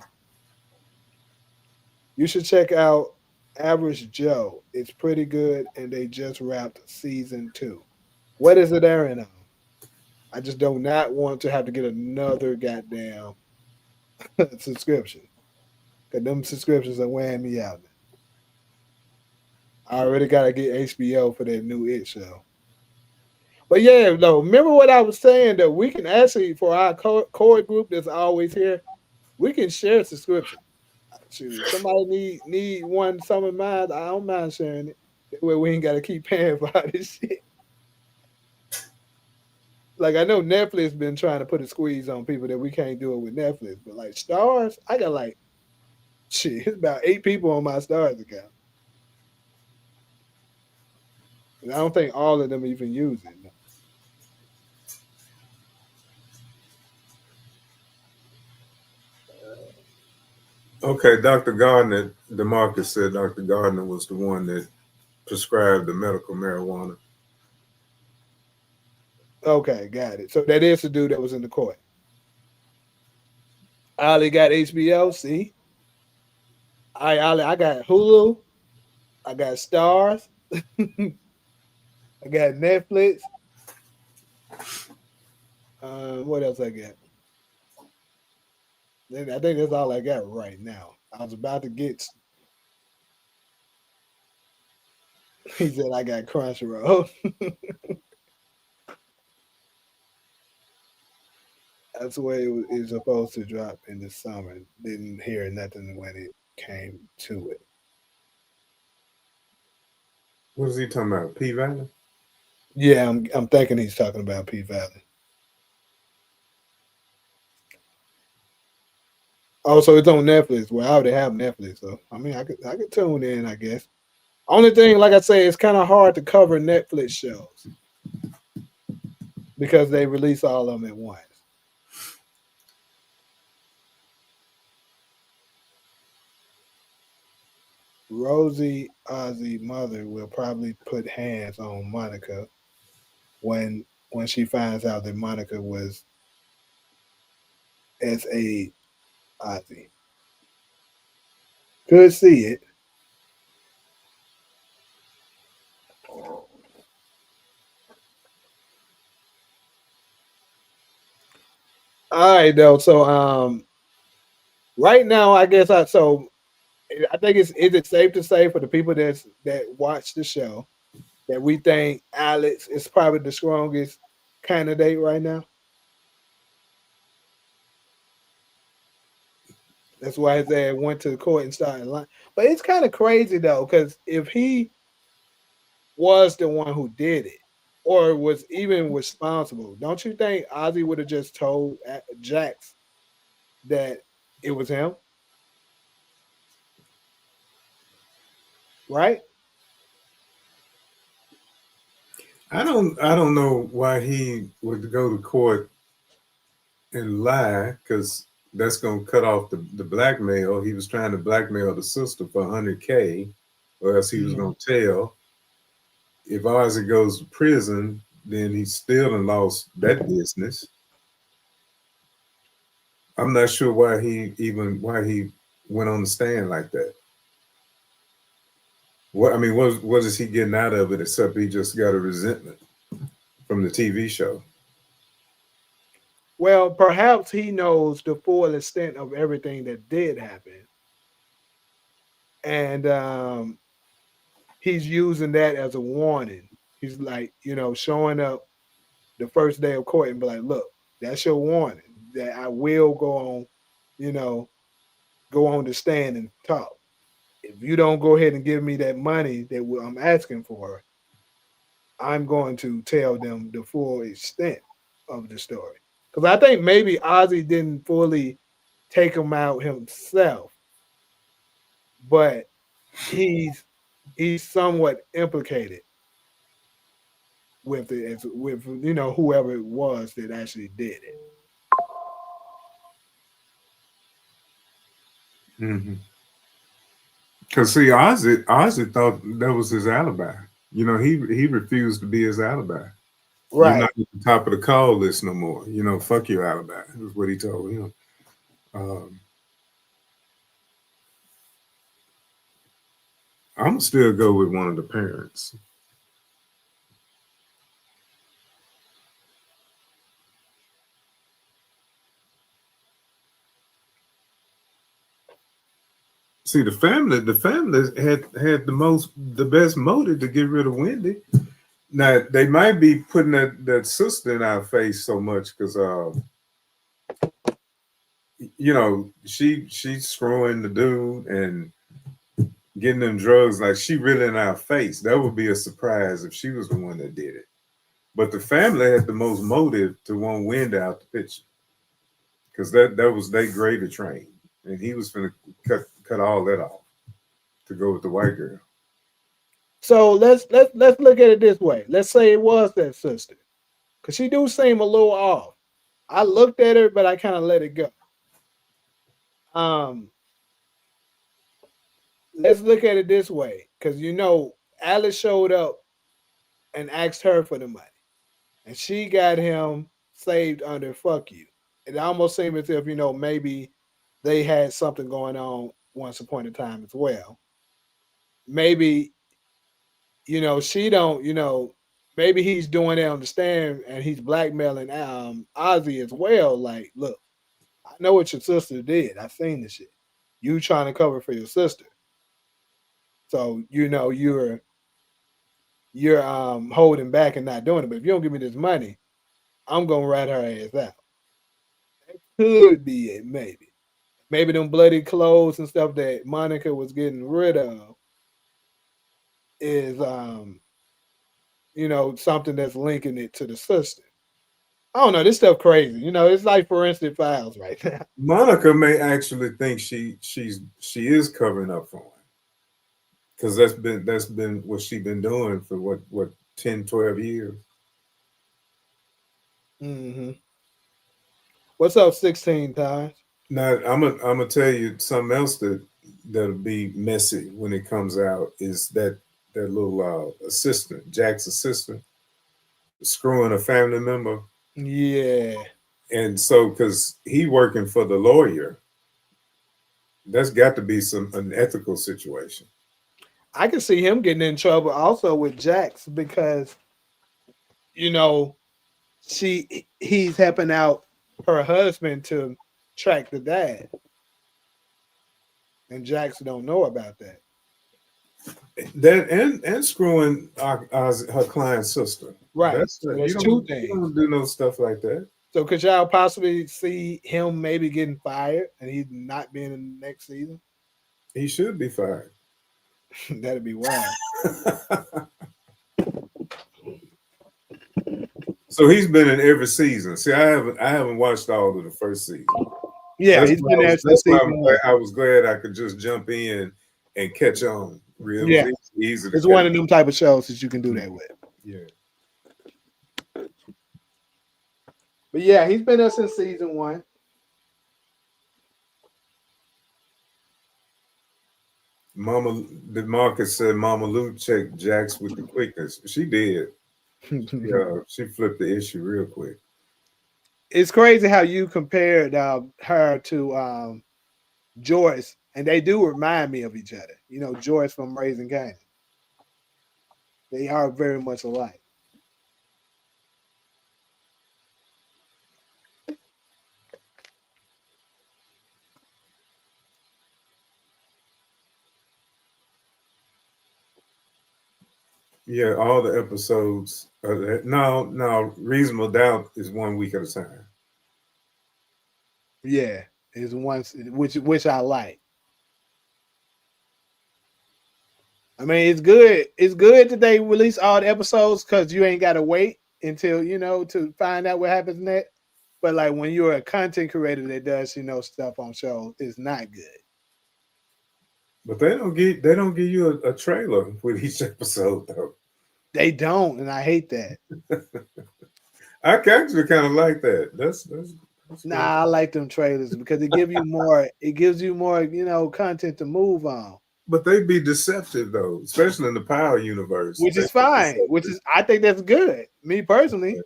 You should check out Average Joe. It's pretty good, and they just wrapped season 2. What is it airing on? I just do not want to have to get another goddamn subscription. Cause them subscriptions are wearing me out. I already gotta get HBO for that new It show. But yeah, no. Remember what I was saying that we can actually for our core group that's always here, we can share subscription. Shoot, if somebody need one some of mine, I don't mind sharing it. That way we ain't gotta keep paying for all this shit. Like I know Netflix been trying to put a squeeze on people that we can't do it with Netflix, but like stars, I got like shit, it's about 8 people on my stars account. And I don't think all of them even use it. No. Okay, Dr. Gardner. DeMarcus said Dr. Gardner was the one that prescribed the medical marijuana. Okay, got it. So that is the dude that was in the court. Ali got HBO. See, I got Hulu. I got Stars. I got Netflix. What else I got? I think that's all I got right now. I was about to get. He said I got Crunchyroll. That's the way it was supposed to drop in the summer. Didn't hear nothing when it came to it. What is he talking about? P Valley? Yeah, I'm thinking he's talking about P Valley. Oh, so it's on Netflix. Well, I already have Netflix, so I mean, I could tune in, I guess. Only thing, like I say, it's kind of hard to cover Netflix shows because they release all of them at once. Rosie Ozzy mother will probably put hands on Monica when she finds out that Monica was S.A. Ozzy. Could see it. All right, though. So, right now, I guess I think is it safe to say for the people that watch the show that we think Alex is probably the strongest candidate right now. That's why his dad went to the court and started lying. But it's kind of crazy though, because if he was the one who did it or was even responsible, don't you think Ozzy would have just told Jax that it was him, right? I don't know why he would go to court and lie because that's gonna cut off the blackmail. He was trying to blackmail the sister for 100K, or else he was gonna tell. If Ozzy goes to prison, then he's still done lost that business. I'm not sure why he went on the stand like that. What I mean, what is he getting out of it except he just got a resentment from the TV show? Well, perhaps he knows the full extent of everything that did happen, and he's using that as a warning. He's like, showing up the first day of court and be like, "Look, that's your warning that I will go on, you know, go on the stand and talk. If you don't go ahead and give me that money that I'm asking for, I'm going to tell them the full extent of the story." Because I think maybe Ozzy didn't fully take him out himself, but he's he's somewhat implicated with it, as with whoever it was that actually did it. Because see, Ozzy thought that was his alibi. He refused to be his alibi. You're Right. not at the top of the call list no more. Fuck your alibi. Is what he told him. Um, I'm gonna still go with one of the parents. See, the family had the best motive to get rid of Wendy. Now they might be putting that sister in our face so much because she's screwing the dude and getting them drugs, like she really in our face. That would be a surprise if she was the one that did it. But the family had the most motive to want Wendy out the picture because that was their gravy train, and he was gonna cut all that off to go with the white girl. So let's look at it this way. Let's say it was that sister, because she do seem a little off. I looked at her, but I kind of let it go. Um, let's look at it this way, because Alice showed up and asked her for the money, and she got him saved under "fuck you." It almost seemed as if maybe they had something going on once upon a time as well. Maybe she don't maybe he's doing it on the stand and he's blackmailing Ozzy as well. Like, look, I know what your sister did. I seen the shit. You trying to cover for your sister. So you're holding back and not doing it. But if you don't give me this money, I'm gonna rat her ass out. Could be it, maybe. Maybe them bloody clothes and stuff that Monica was getting rid of is something that's linking it to the sister. I don't know. This stuff crazy. It's like forensic files right now. Monica may actually think she is covering up for him because that's been what she's been doing for what 10, 12 years. Hmm. What's up, 16 times? Now I'm gonna tell you something else that'll be messy when it comes out is that little assistant, Jack's assistant, screwing a family member, Yeah. and so because he working for the lawyer, that's got to be some unethical situation. I can see him getting in trouble also with Jax because, you know, he's helping out her husband to track the dad. And Jax don't know about that. That and screwing her client's sister. Right. That's So you that's two don't you things. don't do no stuff like that. So could y'all possibly see him maybe getting fired and he's not being in the next season? He should be fired. That'd be wild. So he's been in every season. See, I haven't watched all of the first season. Yeah, That's he's why been I there was since that's why season one. I was glad I could just jump in and catch on. It was Yeah. easy to It's catch. one of them type of shows that you can do that with. Yeah. But yeah, he's been there since season one. Mama, the Marcus said Mama Lou checked Jax with the quickness. She did. Yeah, she flipped the issue real quick. It's crazy how you compared her to Joyce, and they do remind me of each other. You know, Joyce from Raising Canaan. They are very much alike. Yeah, all the episodes. No, Reasonable Doubt is 1 week at a time. Yeah, is once which I like. I mean, it's good. It's good that they release all the episodes because you ain't got to wait until to find out what happens next. But like when you're a content creator that does stuff on shows, it's not good. But they don't give you a trailer with each episode though. They don't, and I hate that. I actually kind of like that. That's Nah, good. I like them trailers because it gives you more. It gives you more, content to move on, But they be deceptive though, especially in the Power universe. which They is be fine. Which deceptive. is I think that's good. Me personally,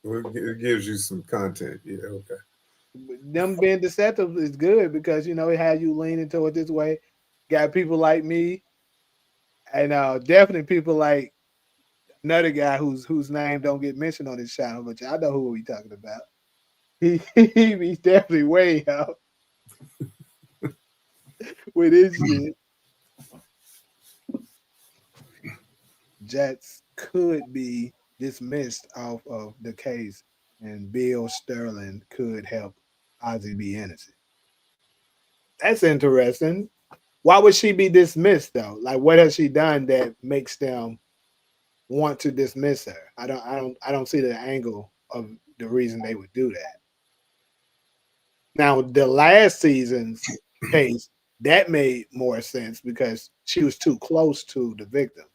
It gives you some content. Yeah, okay. them being deceptive is good because it has you leaning toward this way. Got people like me, and definitely people like another guy whose name don't get mentioned on this channel, but y'all know who we talking about. He's definitely way out with his shit. Jets could be dismissed off of the case, and Bill Sterling could help Ozzy be innocent. That's interesting. Why would she be dismissed though? Like, what has she done that makes them want to dismiss her? I don't see the angle of the reason they would do that. Now, the last season's case that made more sense because she was too close to the victim.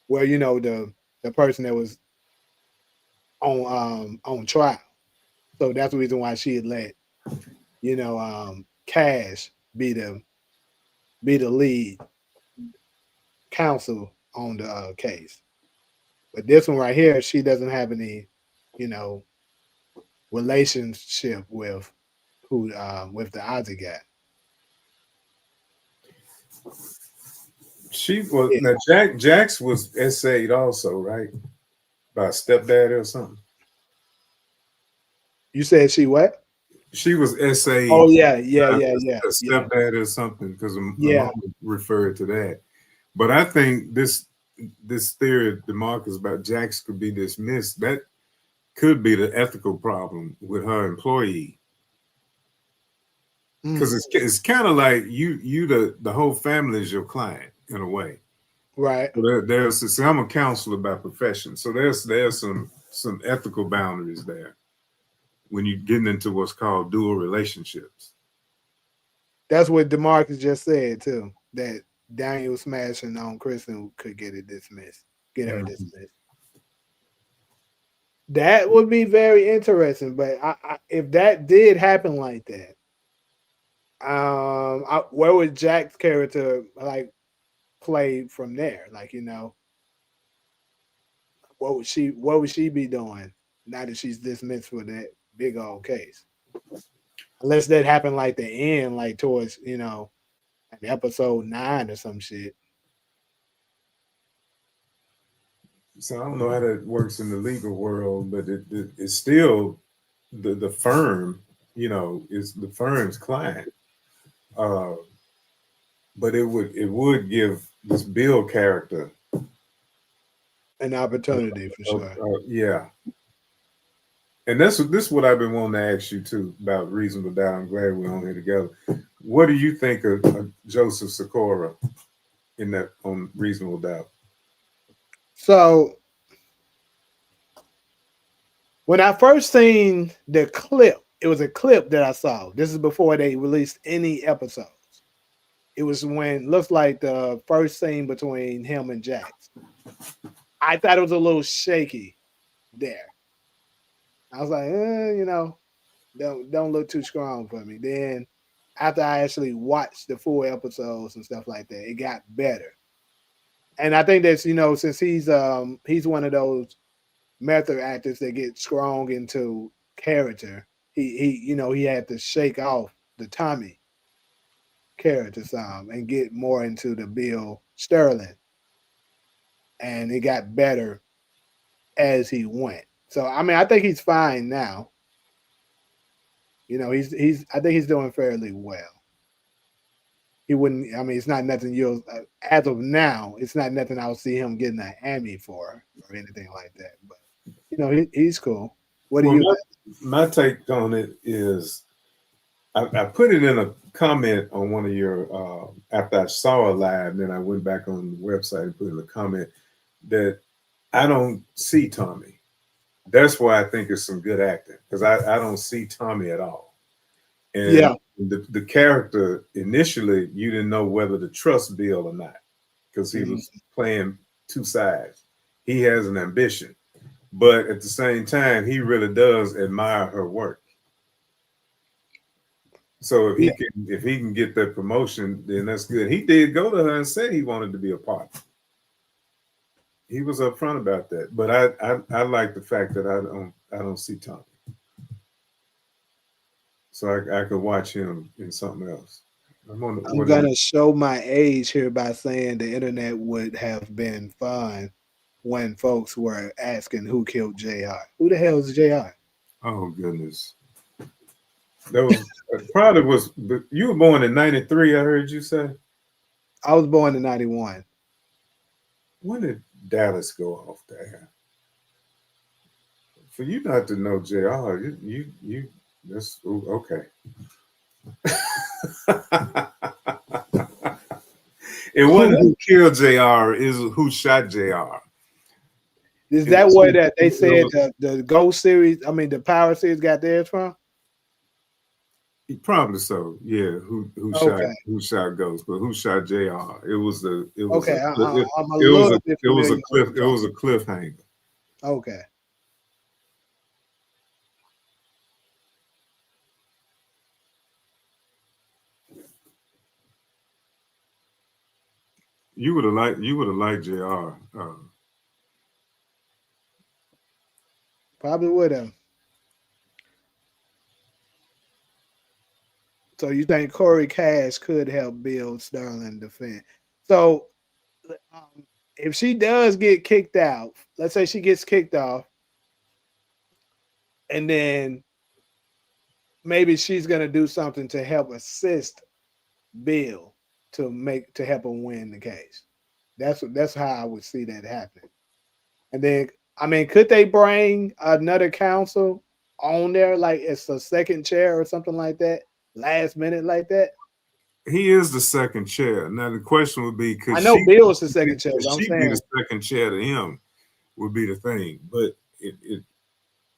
Well, the person that was on trial. So that's the reason why she had let Cash be the lead counsel on the case. But this one right here, she doesn't have any, you know, relationship with the Ozzy guy. She was Yeah. now Jax was essayed also, right? By a stepdaddy or something. You said she what? She was essayed Oh yeah, yeah, by yeah, yeah, a yeah, stepdaddy or something because a yeah. mom referred to that. But I think this theory, Demarcus, about Jax could be dismissed. That could be the ethical problem with her employee Mm, because it's kind of like you the whole family is your client in a way. right. So there's see, I'm a counselor by profession, so there's some ethical boundaries there when you're getting into what's called dual relationships. That's what Demarcus just said too. That Daniel smashing on Kristen could get it dismissed, get her Mhm. dismissed. That would be very interesting. But if that did happen like that, where would Jack's character like play from there? Like what would she be doing now that she's dismissed for that big old case? Unless that happened like the end, like towards episode 9 or some shit. So I don't know how that works in the legal world, but it's still the firm, is the firm's client. Uh, but it would give this Bill character, An opportunity for sure. yeah. And this is what I've been wanting to ask you too about Reasonable Doubt. I'm glad we're on here together. What do you think of Joseph Sikora in that on Reasonable Doubt? So when I first seen the clip, it was a clip that I saw. This is before they released any episodes. It was when looks like the first scene between him and Jax. I thought it was a little shaky there. I was like, don't look too strong for me. Then after I actually watched the full episodes and stuff like that, it got better. And I think that's, since he's one of those method actors that get strong into character, he had to shake off the Tommy character some and get more into the Bill Sterling. And it got better as he went. So I mean, I think he's fine now. He's I think he's doing fairly well. He wouldn't. I mean, it's not nothing you'll as of now. It's not nothing I'll see him getting an Emmy for or anything like that. But he's cool. What do Well, you think? my take on it is, I put it in a comment on one of your after I saw it live, then I went back on the website and put in a comment that I don't see Tommy. That's why I think it's some good acting, because I don't see Tommy at all. And Yeah, the character initially, you didn't know whether to trust Bill or not, because he was playing two sides. He has an ambition, but at the same time, he really does admire her work. So if yeah. he can get that promotion, then that's good. He did go to her and say he wanted to be a part. He was upfront about that. But I like the fact that I don't see Tommy, so I could watch him in something else. I'm on I'm what is gonna show my age here by saying the internet would have been fun when folks were asking who killed Jr. Who the hell is Jr.? oh goodness, that was probably was. But you were born in '93. I heard you say. I was born in '91. When did Dallas go off there? For you not to know Jr. You that's okay. It wasn't who killed JR, is who shot JR. Is that where that they said the Ghost series? I mean, the Power series got theirs from? Probably so. Yeah. Okay, Who shot Ghost, but who shot JR? okay. I'm a little bit familiar with what it you're was a cliffhanger. talking. Okay. You would have liked JR. Probably would have. So you think Corey Cash could help build Sterling defense? So um, if she does get kicked out, let's say she gets kicked off, and then maybe she's gonna do something to help assist Bill to help him win the case. That's how I would see that happening. And then I mean, could they bring another counsel on there like it's a second chair or something like that, last minute like that? He is the second chair. Now the question would be, I know Bill's the second chair, could but I'm she be saying the second chair to him? Would be the thing, but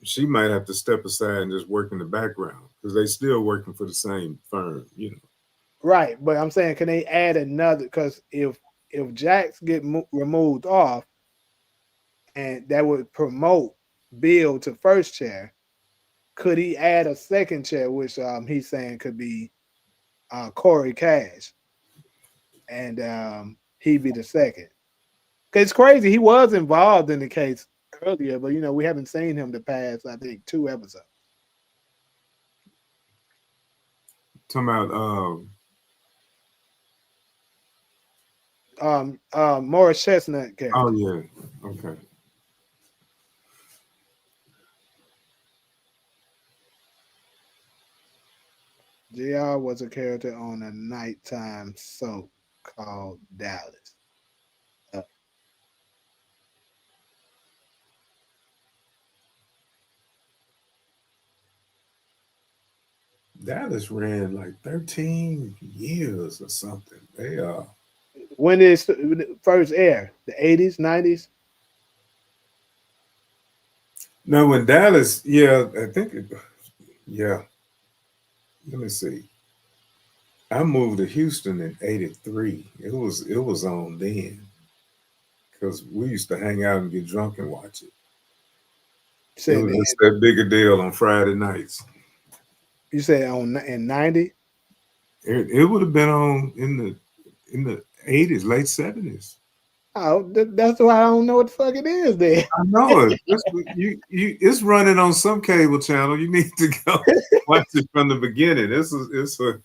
she might have to step aside and just work in the background, because they still working for the same firm. right, but I'm saying can they add another? Because if Jax get removed off, and that would promote Bill to first chair, could he add a second chair, which he's saying could be Corey Cash, and he'd be the second? Cause it's crazy. He was involved in the case earlier, but we haven't seen him the past, I think, 2 episodes. Talking about Morris Chestnut character. oh yeah, okay. JR was a character on a nighttime soap called Dallas. Dallas ran like 13 years or something. They When did it first air? The 80s, 90s? no, when Dallas, yeah, I think yeah. Let me see. I moved to Houston in '83. It was on then, because we used to hang out and get drunk and watch it. It Said was just that bigger deal on Friday nights. you said in 90? It would have been on in the 80s, late 70s. Oh, that's why I don't know what the fuck it is then. I know it. It's running on some cable channel. You need to go watch it from the beginning. It's a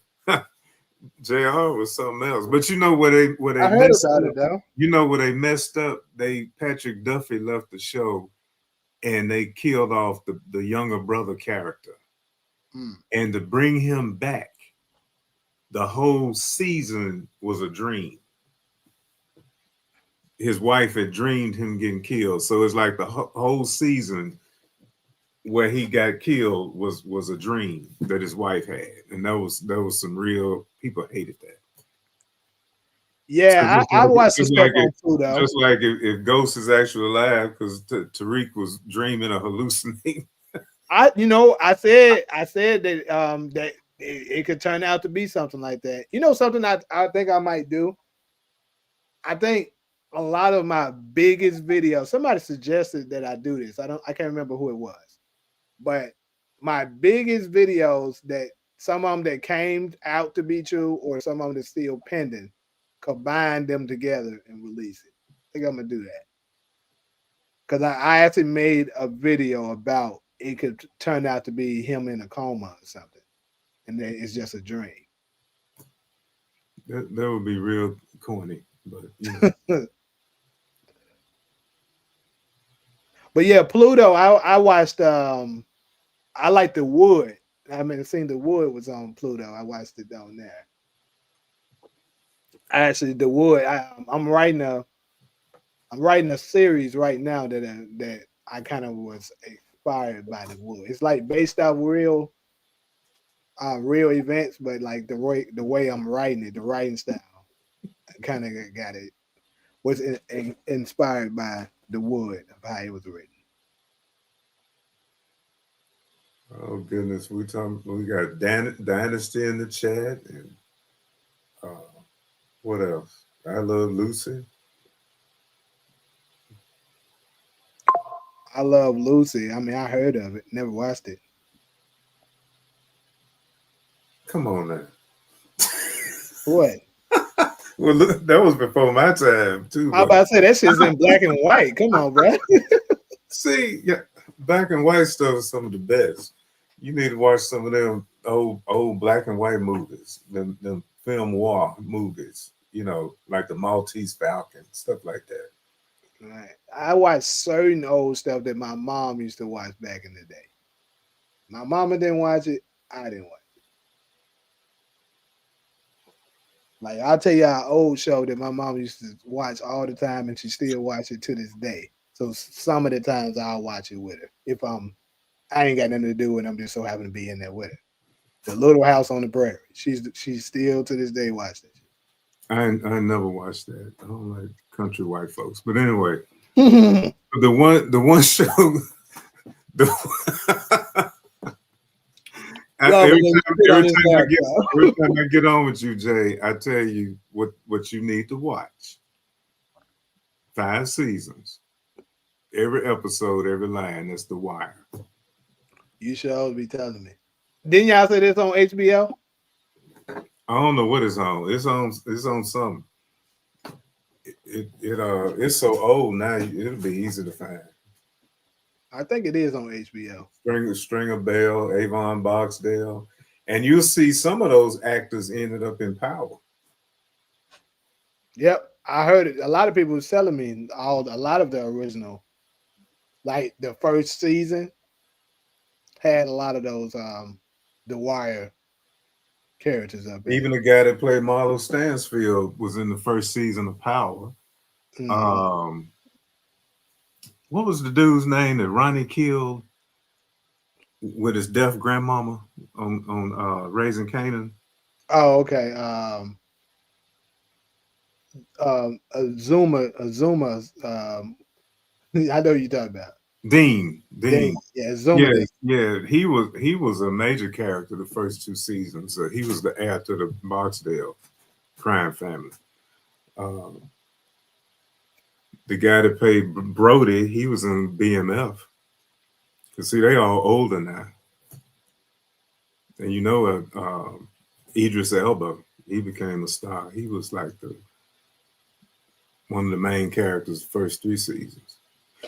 JR was something else. But you know where they I heard messed about up. it though. You know where they messed up. Patrick Duffy left the show and they killed off the younger brother character. Mm. And to bring him back, the whole season was a dream. His wife had dreamed him getting killed. So it's like the whole season where he got killed was a dream that his wife had, and that was some real people hated that. So Yeah, I watched the stuff on Pluto. just like if Ghost is actually alive, because Tariq was dreaming or hallucinating. I said that that it could turn out to be something like that. You know, something I think I might do. I think a lot of my biggest videos. Somebody suggested that I do this. I can't remember who it was, but my biggest videos that some of them that came out to be true, or some of them that's still pending, combine them together and release it. I think I'm gonna do that because I actually made a video about it could turn out to be him in a coma or something, and then it's just a dream. That would be real corny, but you know. But yeah, Pluto. I watched. I like the Wood. I mean, seeing the Wood was on Pluto. I watched it down there. Actually, the Wood. I'm writing a series right now that I kind of was inspired by the Wood. It's like based off real events, but like the way I'm writing it, the writing style, I kind of got it was inspired by the Wood of how it was written. Oh goodness, we got Dynasty in the chat, and uh, what else? I love Lucy. I love Lucy. I mean, I heard of it, never watched it. Come on now. What? Well, look, that was before my time too. I'm But about to say that shit's in black and white. Come on, bro. see, yeah, black and white stuff is some of the best. You need to watch some of them old black and white movies, them film noir movies. You know, like the Maltese Falcon, stuff like that. Right. I watch certain old stuff that my mom used to watch back in the day. My mama didn't watch it. I didn't watch it. Like I'll tell you an old show that my mom used to watch all the time, and she still watch it to this day. So some of the times I'll watch it with her if I ain't got nothing to do with it. I'm just so happen to be in there with her. The Little House on the Prairie. She's still to this day watching I never watched that. I don't like country white folks. But anyway, it. the one show the, Love it every when you time, sit on every this time I back, get bro. every time I get on with you, Jay, I tell you what you need to watch. 5 seasons, every episode, every line. That's The Wire. You should always be telling me. Didn't y'all say this on HBO? I don't know what it's on. It's on something. It's so old now. It'll be easy to find. I think it is on HBO. Stringer Bell, Avon Boxdale, and you'll see some of those actors ended up in Power. Yep, I heard it. A lot of people was telling me a lot of the original, like the first season, had a lot of those the Wire characters up in Even the guy that played Marlo Stansfield was in the first season of Power. it. Um, what was the dude's name that Ronnie killed with his deaf grandmama on Raising Canaan? Oh, okay. Azuma. I know what you're talking about. Dean. Yeah, Azuma. Yeah, yeah. He was a major character the first 2 seasons. He was the heir to the Boxdale crime family. Um, the guy that played Brody, he was in BMF. Cause see, they all older now, and you know, Idris Elba, he became a star. He was like the one of the main characters the first 3 seasons.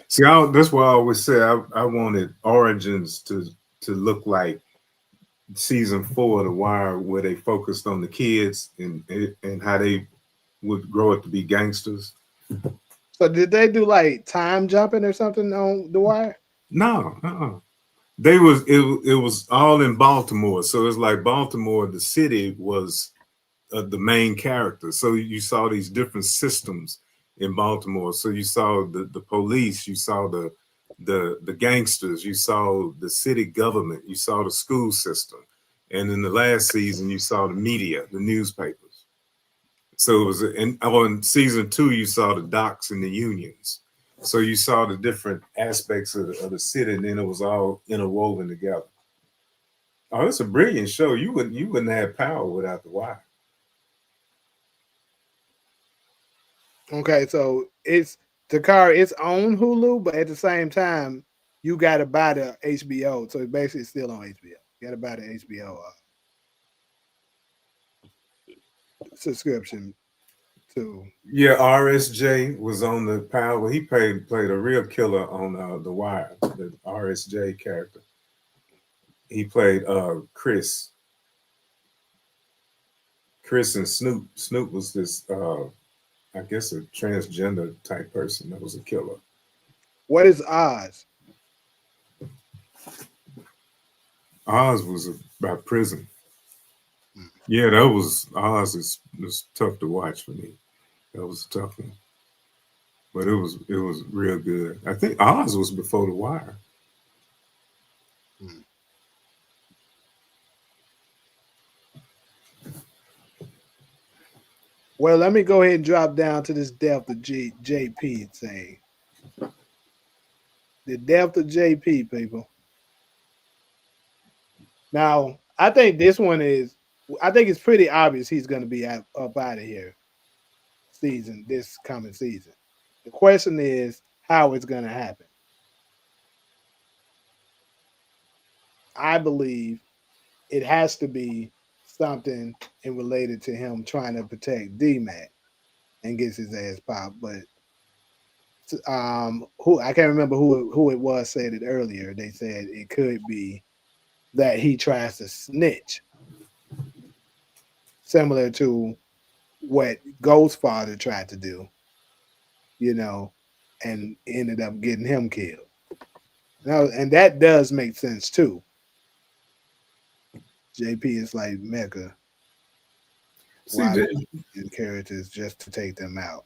See, that's why I always say I wanted Origins to look like season 4 of The Wire, where they focused on the kids and how they would grow up to be gangsters. So did they do like time jumping or something on The Wire? No, they it was all in Baltimore, so it's like Baltimore, the city was the main character. So you saw these different systems in Baltimore. So you saw the police, you saw the gangsters, you saw the city government, you saw the school system, and in the last season you saw the media, the newspapers. So it was on season 2 you saw the docks and the unions. So you saw the different aspects of the city, and then it was all interwoven together. Oh, it's a brilliant show. You wouldn't have power without the wire. Okay, so it's Takara, it's on Hulu, but at the same time, you got to buy the HBO. So it's basically still on HBO. You got to buy the HBO subscription to. Yeah, RSJ was on the power. He played a real killer on the Wire. The RSJ character. He played Chris and Snoop. Snoop was this I guess a transgender type person that was a killer. What is Oz? Oz was about prison. Yeah, that was Oz was tough to watch for me. That was a tough one, but it was real good. I think Oz was before the Wire. Hmm. Well, let me go ahead and drop down to this depth of JP thing. The depth of JP, people. Now, I think this one is. I think it's pretty obvious he's going to be up out of here this coming season. The question is how it's going to happen. I believe it has to be something in related to him trying to protect D-Mac and gets his ass popped. But who I can't remember who it was said it earlier. They said it could be that he tries to snitch, similar to what Ghost's father tried to do, you know, and ended up getting him killed. Now, and that does make sense too. JP is like Mecca. See, Why would characters just to take them out?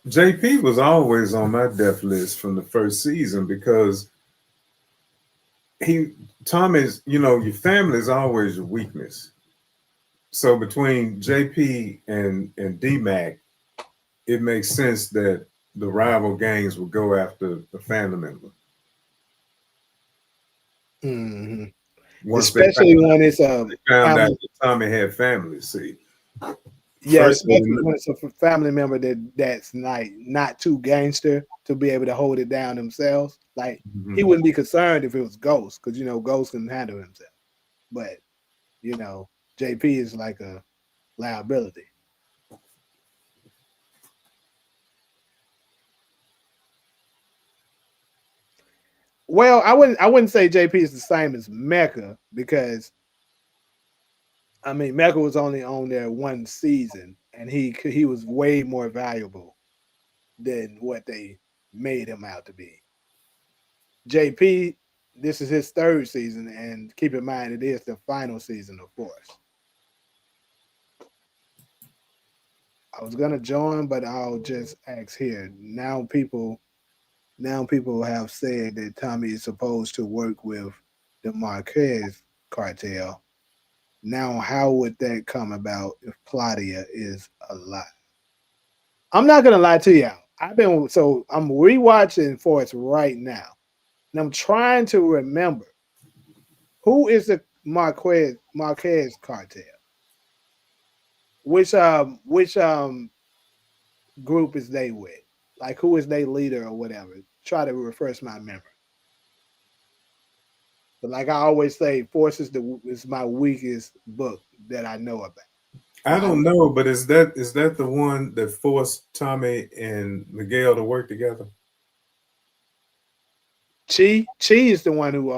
JP was always on my death list from the first season because he Tommy's, your family is always your weakness. So between JP and D-Mac, it makes sense that the rival gangs would go after the family member Mm-hmm. once Especially when it's they found out family. that Tommy had family. See, Yeah, first especially when it's a family member that's like not too gangster to be able to hold it down themselves. Like he Mhm. wouldn't be concerned if it was Ghost because Ghost can handle himself. But you know, JP is like a liability. Well, I wouldn't say JP is the same as Mecca because I mean Mecca was only on there one season and he was way more valuable than what they made him out to be. JP, this is his third season, and keep in mind it is the final season, of course. I was gonna join, but I'll just ask here. Now people have said that Tommy is supposed to work with the Marquez cartel. Now, how would that come about if Claudia is alive? I'm not gonna lie to y'all. I'm rewatching Force right now, and I'm trying to remember who is the Marquez cartel. Which group is they with? Like who is they leader or whatever? Try to refresh my memory. But like I always say, Force is my weakest book that I know about. I My don't know, but is that the one that forced Tommy and Miguel to work together? Chi is the one who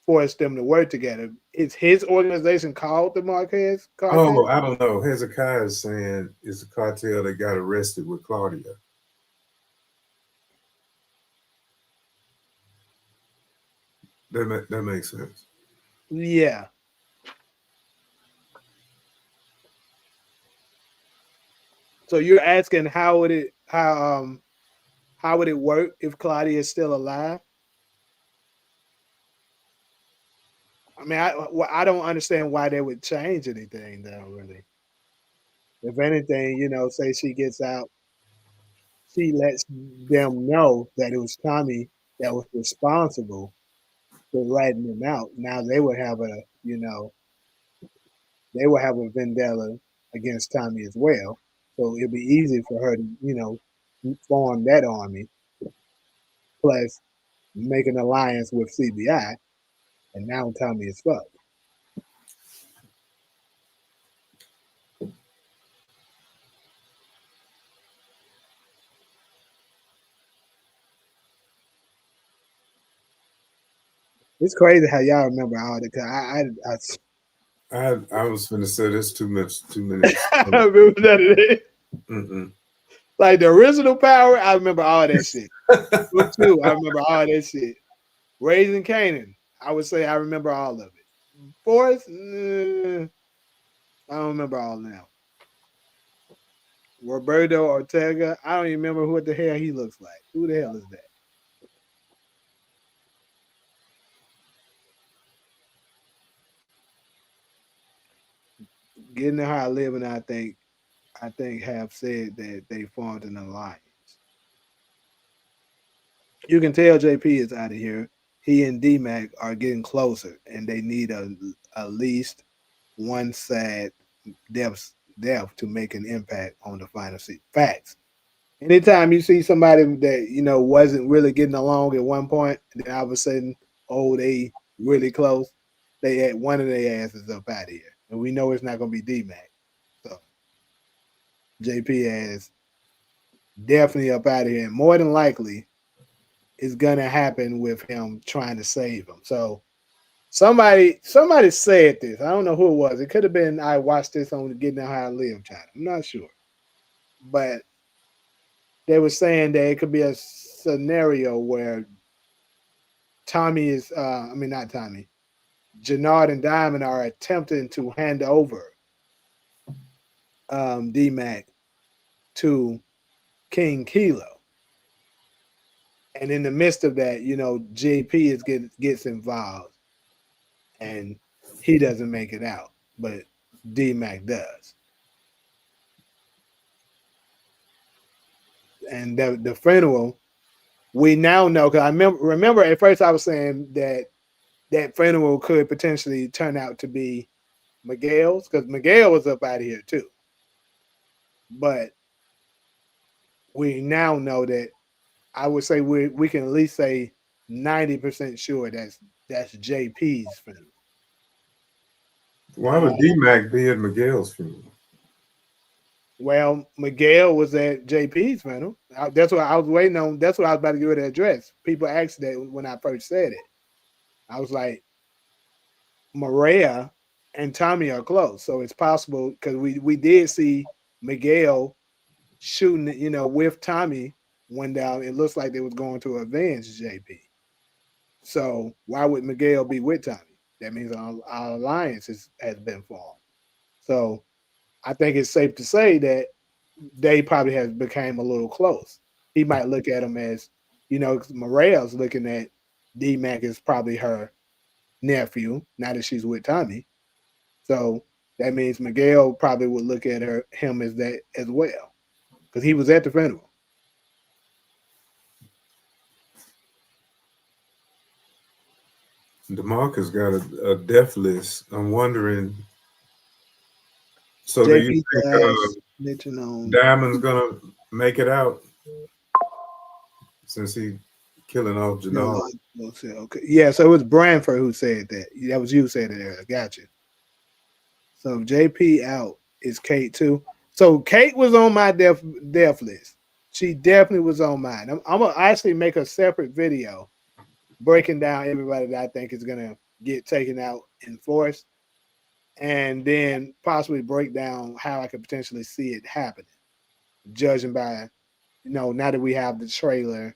forced them to work together. It's his organization called the Marquez Oh, Cartel. I don't know. Hezekiah is saying it's a cartel that got arrested with Claudia. That makes sense. Yeah. So you're asking how would it work if Claudia is still alive? I mean, I don't understand why they would change anything though. Really, if anything, say she gets out, she lets them know that it was Tommy that was responsible for writing them out. Now they will have a vendetta against Tommy as well. So it'll be easy for her to form that army, plus make an alliance with CBI, and now Tommy is fucked. It's crazy how y'all remember all that. Cause I was going to say that's too much. 2 minutes. I remember that it is. Mm-mm. Like the original Power, I remember all that shit. Book two, I remember all that shit. Raising Canaan, I would say I remember all of it. Forrest, I don't remember all now. Roberto Ortega, I don't even remember what the hell he looks like. Who the hell is that? Getting the high living, I think have said that they formed an alliance. You can tell JP is out of here. He and DMAC are getting closer, and they need at least one sad death to make an impact on the final seat. Facts. Anytime you see somebody that wasn't really getting along at one point, and then all of a sudden, oh, they really close, they had one of their asses up out of here, and we know it's not going to be DMAC. So JP is definitely up out of here, and more than likely, it's gonna happen with him trying to save him. So somebody said this. I don't know who it was. It could have been I watched this on Getting How I Live channel. I'm not sure, but they were saying that it could be a scenario where Tommy is, I mean not Tommy, Jannard and Diamond are attempting to hand over DMAC to King Kilo, and in the midst of that, JP gets involved and he doesn't make it out, but DMAC does. And the funeral, we now know because I remember at first I was saying that funeral could potentially turn out to be Miguel's because Miguel was up out of here too. But we now know that I would say we can at least say 90% sure that's JP's funeral. Why would D-Mac be at Miguel's funeral? Well, Miguel was at JP's funeral. That's what I was waiting on. That's what I was about to give it an address. People asked that when I first said it. I was like, Maria and Tommy are close, so it's possible because we did see Miguel shooting, with Tommy when it looks like they was going to avenge JP. So why would Miguel be with Tommy? That means our alliance has been formed. So I think it's safe to say that they probably have became a little close. He might look at him as, Maria's looking at D-Mac as probably her nephew, now that she's with Tommy. So that means Miguel probably would look at him as that as well, because he was at the funeral. DeMarcus got a death list. I'm wondering. So do you JP think Dash mentioned on Diamond's gonna make it out since he killing off No, Janard. okay. Yeah, so it was Branford who said that. That was you said it earlier. Gotcha. So if JP out, is Kate too. So Kate was on my death list. She definitely was on mine. I'm gonna actually make a separate video breaking down everybody that I think is gonna get taken out in force, and then possibly break down how I could potentially see it happening, judging by now that we have the trailer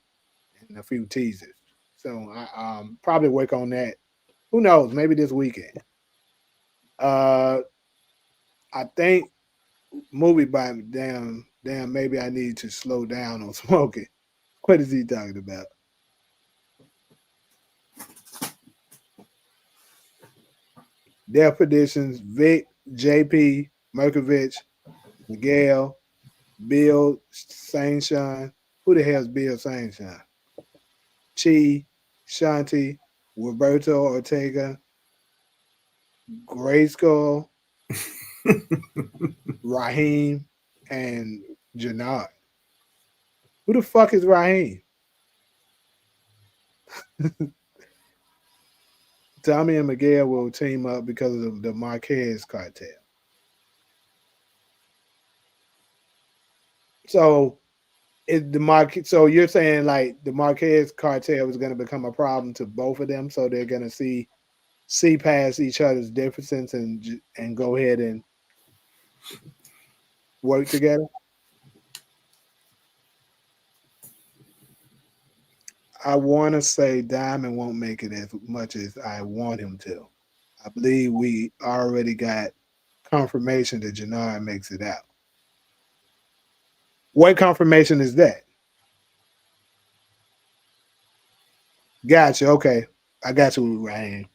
and a few teasers. So I probably work on that. Who knows? Maybe this weekend. Uh, I think movie by damn. Maybe I need to slow down on smoking. What is he talking about? Death predictions: Vic, JP, Merkovich, Miguel, Bill, Sainshine. Who the hell's Bill Sainshine? Chi, Shanti, Roberto Ortega, Grayskull, Raheem, and Janard. Who the fuck is Raheem? Tommy and Miguel will team up because of the Marquez cartel. So is the Marquez? So you're saying like the Marquez cartel is going to become a problem to both of them? So they're going to see past each other's differences and go ahead and work together. I want to say Diamond won't make it as much as I want him to. I believe we already got confirmation that Janard makes it out. What confirmation is that? Gotcha. Okay. I got you, Ryan.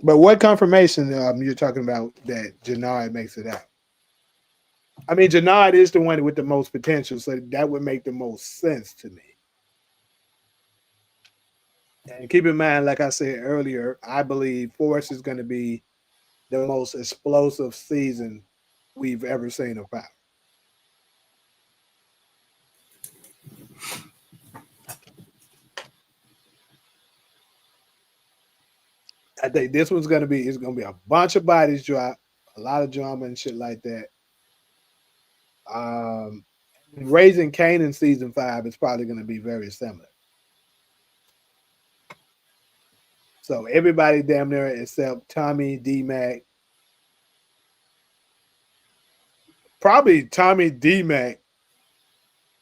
But what confirmation you're talking about that Janard makes it out? I mean, Janard is the one with the most potential, so that would make the most sense to me. And keep in mind, like I said earlier, I believe Force is going to be the most explosive season we've ever seen of Power. I think this one's gonna be it's gonna be a bunch of bodies drop, a lot of drama and shit like that. Um, Raising Kanan season 5 is probably gonna be very similar. So everybody damn near except Tommy, D Mac, probably Tommy, D Mac,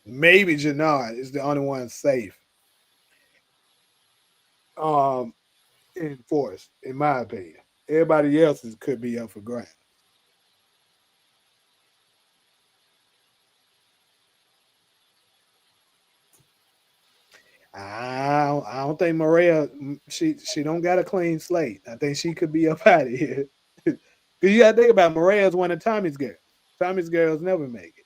maybe Janard is the only one safe. Um, in force, in my opinion. Everybody else's could be up for grabs. I don't think Maria she don't got a clean slate. I think she could be up out of here. Because you gotta think about Maria's one of Tommy's girls. Tommy's girls never make it.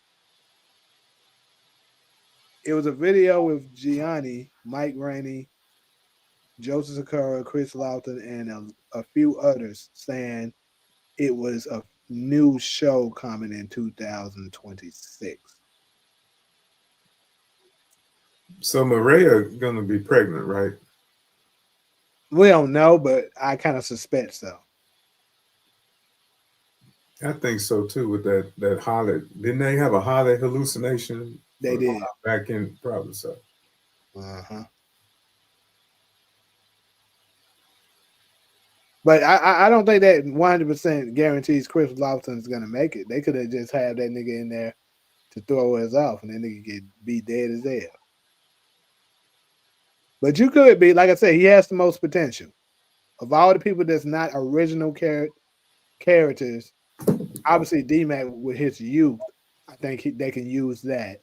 It was a video with Gianni, Mike Rainey, Joseph Sakura, Chris Lawton, and a few others saying it was a new show coming in 2026. So Maria gonna be pregnant, right? We don't know, but I kind of suspect so. I think so too. With that Holly, didn't they have a Holly hallucination They did. back in probably so? Uh-huh. But I don't think that 100% guarantees Chris Lawson's gonna make it. They could have just had that nigga in there to throw us off, and then nigga get be dead as hell. But you could be, like I said, he has the most potential of all the people that's not original characters. Obviously, D-Mac with his youth, I think they can use that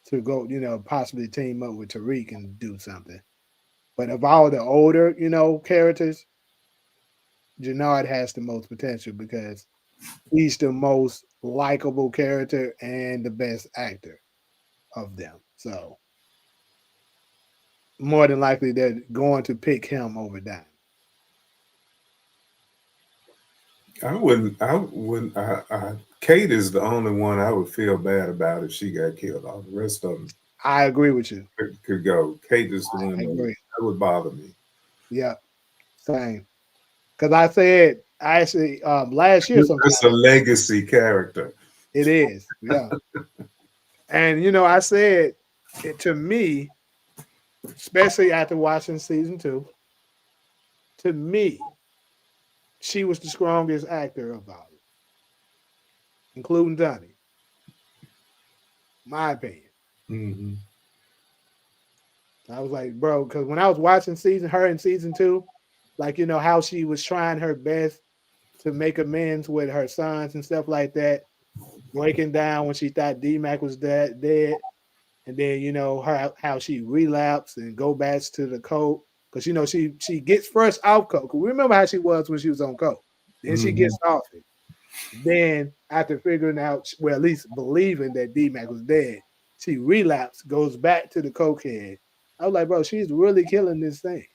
to go, possibly team up with Tariq and do something. But of all the older, characters, Janard has the most potential because he's the most likable character and the best actor of them. So more than likely they're going to pick him over Dime. I wouldn't. I wouldn't. Kate is the only one I would feel bad about if she got killed. All the rest of them. I agree with you. could go. Kate is the one I agree. that would bother me. Yeah, same. Because I said I actually last year sometime That's a legacy character. it is. Yeah, and I said it to me, especially after watching season 2. To me, she was the strongest actor of all, including Donnie. My opinion. Mm-hmm. I was like, bro, because when I was watching her in season 2, like how she was trying her best to make amends with her sons and stuff like that, breaking down when she thought D-Mac was dead, and then her how she relapsed and go back to the coke because she gets first off coke. Remember how she was when she was on coke, then she Mm-hmm. gets off it. Then after figuring out, well, at least believing that D-Mac was dead, she relapsed, goes back to the cokehead. I was like, bro, she's really killing this thing.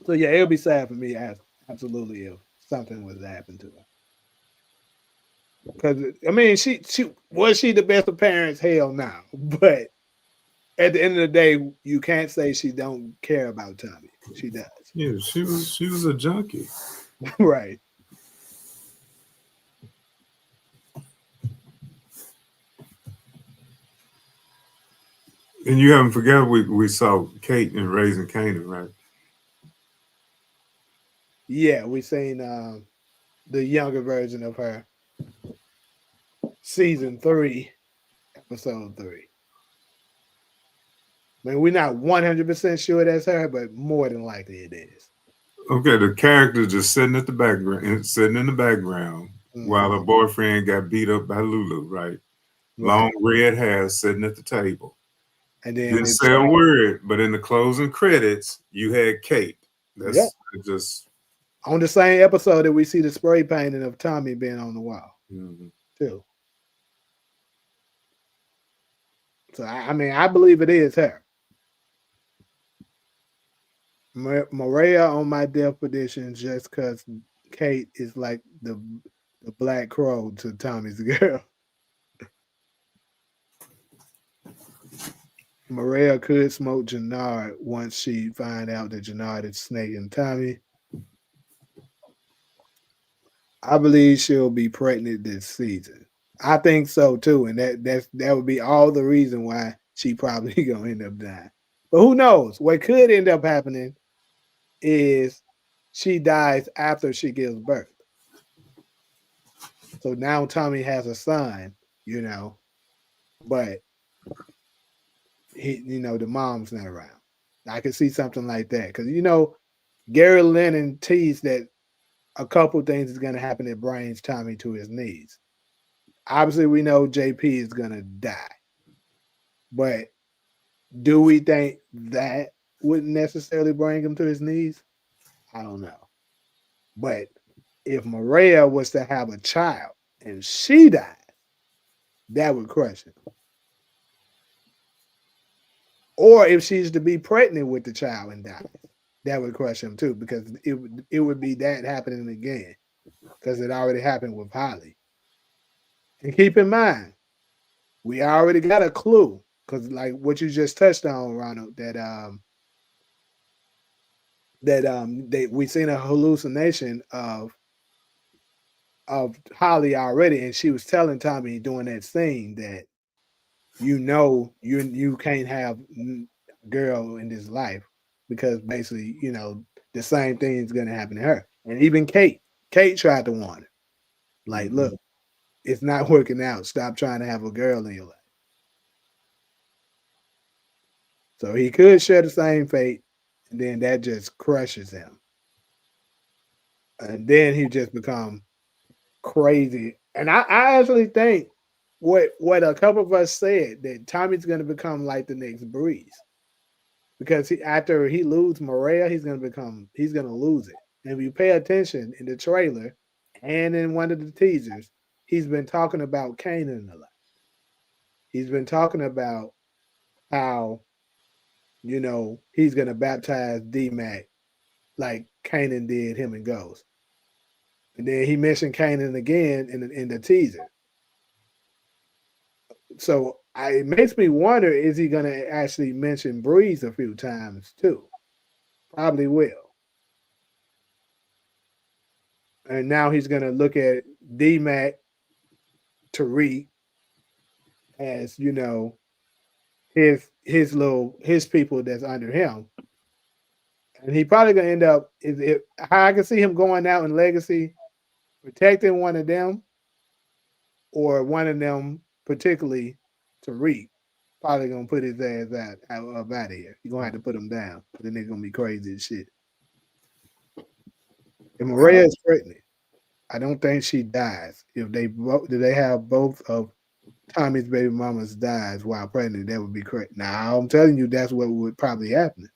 So yeah, it'll be sad for me, absolutely, if something was to happen to her. Because I mean, she was she the best of parents? Hell no. But at the end of the day, you can't say she don't care about Tommy. She does. Yeah, she was a junkie. Right. And you haven't forgot we saw Kate in Raising Canaan, right? Yeah, we seen the younger version of her, season 3, episode 3. I mean, we're not 100% sure that's her, but more than likely it is. Okay, the character just sitting at the background, sitting in the background, while her Mhm. boyfriend got beat up by Lulu, right? Right. Long red hair, sitting at the table. And then Didn't it say a changed. word, but in the closing credits, you had Kate. Yeah. That's just. On the same episode that we see the spray painting of Tommy being on the wall, Mhm. too. So, I mean, I believe it is her. Maria on my death prediction just because Kate is like the black crow to Tommy's girl. Maria could smoke Jannard once she find out that Jannard is snaking Tommy. I believe she'll be pregnant this season. I think so too, and that would be all the reason why she probably gonna end up dying. But who knows? What could end up happening is she dies after she gives birth. So now Tommy has a son, but the mom's not around. I could see something like that because Gary Lennon teased that a couple things is going to happen that brings Tommy to his knees. Obviously, we know JP is going to die, but do we think that wouldn't necessarily bring him to his knees? I don't know. But if Maria was to have a child and she died, that would crush him. Or if she's to be pregnant with the child and die, that would crush him too, because it would be that happening again, because it already happened with Holly. And keep in mind, we already got a clue, because like what you just touched on, Ronald, that we seen a hallucination of Holly already, and she was telling Tommy during that scene that you can't have a girl in this life because basically the same thing is going to happen to her. And even Kate tried to warn her, like, Mhm. look, it's not working out, stop trying to have a girl in your life. So he could share the same fate, and then that just crushes him, and then he just become crazy. And I actually think what a couple of us said, that Tommy's going to become like the next Breeze, because after he loses Maria, he's gonna lose it. And if you pay attention in the trailer and in one of the teasers, he's been talking about Canaan a lot. He's been talking about how he's gonna baptize D Mac like Canaan did him and Ghost. And then he mentioned Canaan again in the teaser. So it makes me wonder: is he going to actually mention Breeze a few times too? Probably will. And now he's going to look at D-Mac, Tariq as his people that's under him, and he probably gonna end up how I can see him going out in legacy, protecting one of them, or one of them particularly Tariq. Probably gonna put his ass out of here. You're gonna have to put him down. Then they're gonna be crazy as shit. And Maria is pregnant. I don't think she dies. If they have both of Tommy's baby mamas dies while pregnant, that would be correct. Now I'm telling you, that's what would probably happen.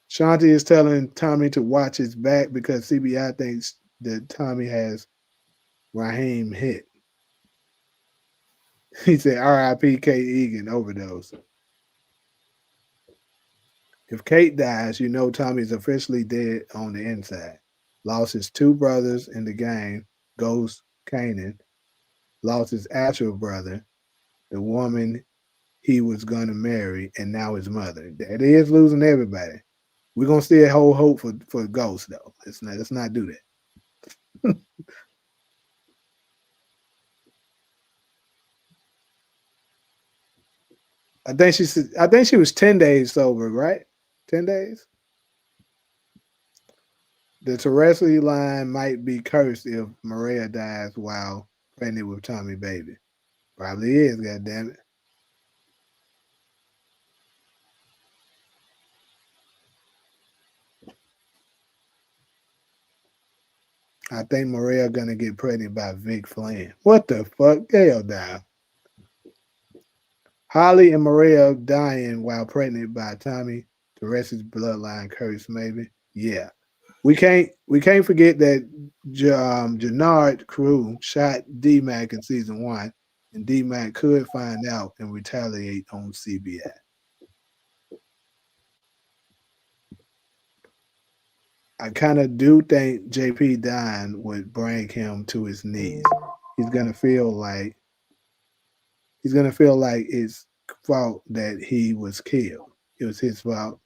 Shanti is telling Tommy to watch his back because CBI thinks that Tommy has Raheem hit. He said, R.I.P. Kate Egan overdose. If Kate dies, you know Tommy's officially dead on the inside. Lost his two brothers in the game, Ghost Kanan. Lost his actual brother, the woman he was going to marry, and now his mother. That is losing everybody. We're going to still hold hope for Ghost, though. Let's not do that. I think she was 10 days sober, right? 10 days? The terrestrial line might be cursed if Maria dies while pregnant with Tommy Baby. Probably is, goddammit. I think Maria gonna get pregnant by Vic Flynn. What the fuck? Hell no. Holly and Maria dying while pregnant by Tommy. The rest is bloodline curse, maybe. Yeah. We can't forget that Jannard crew shot D-Mac in season 1, and D-Mac could find out and retaliate on CBI. I kind of do think JP dying would bring him to his knees. He's gonna feel like it's fault that he was killed. It was his fault.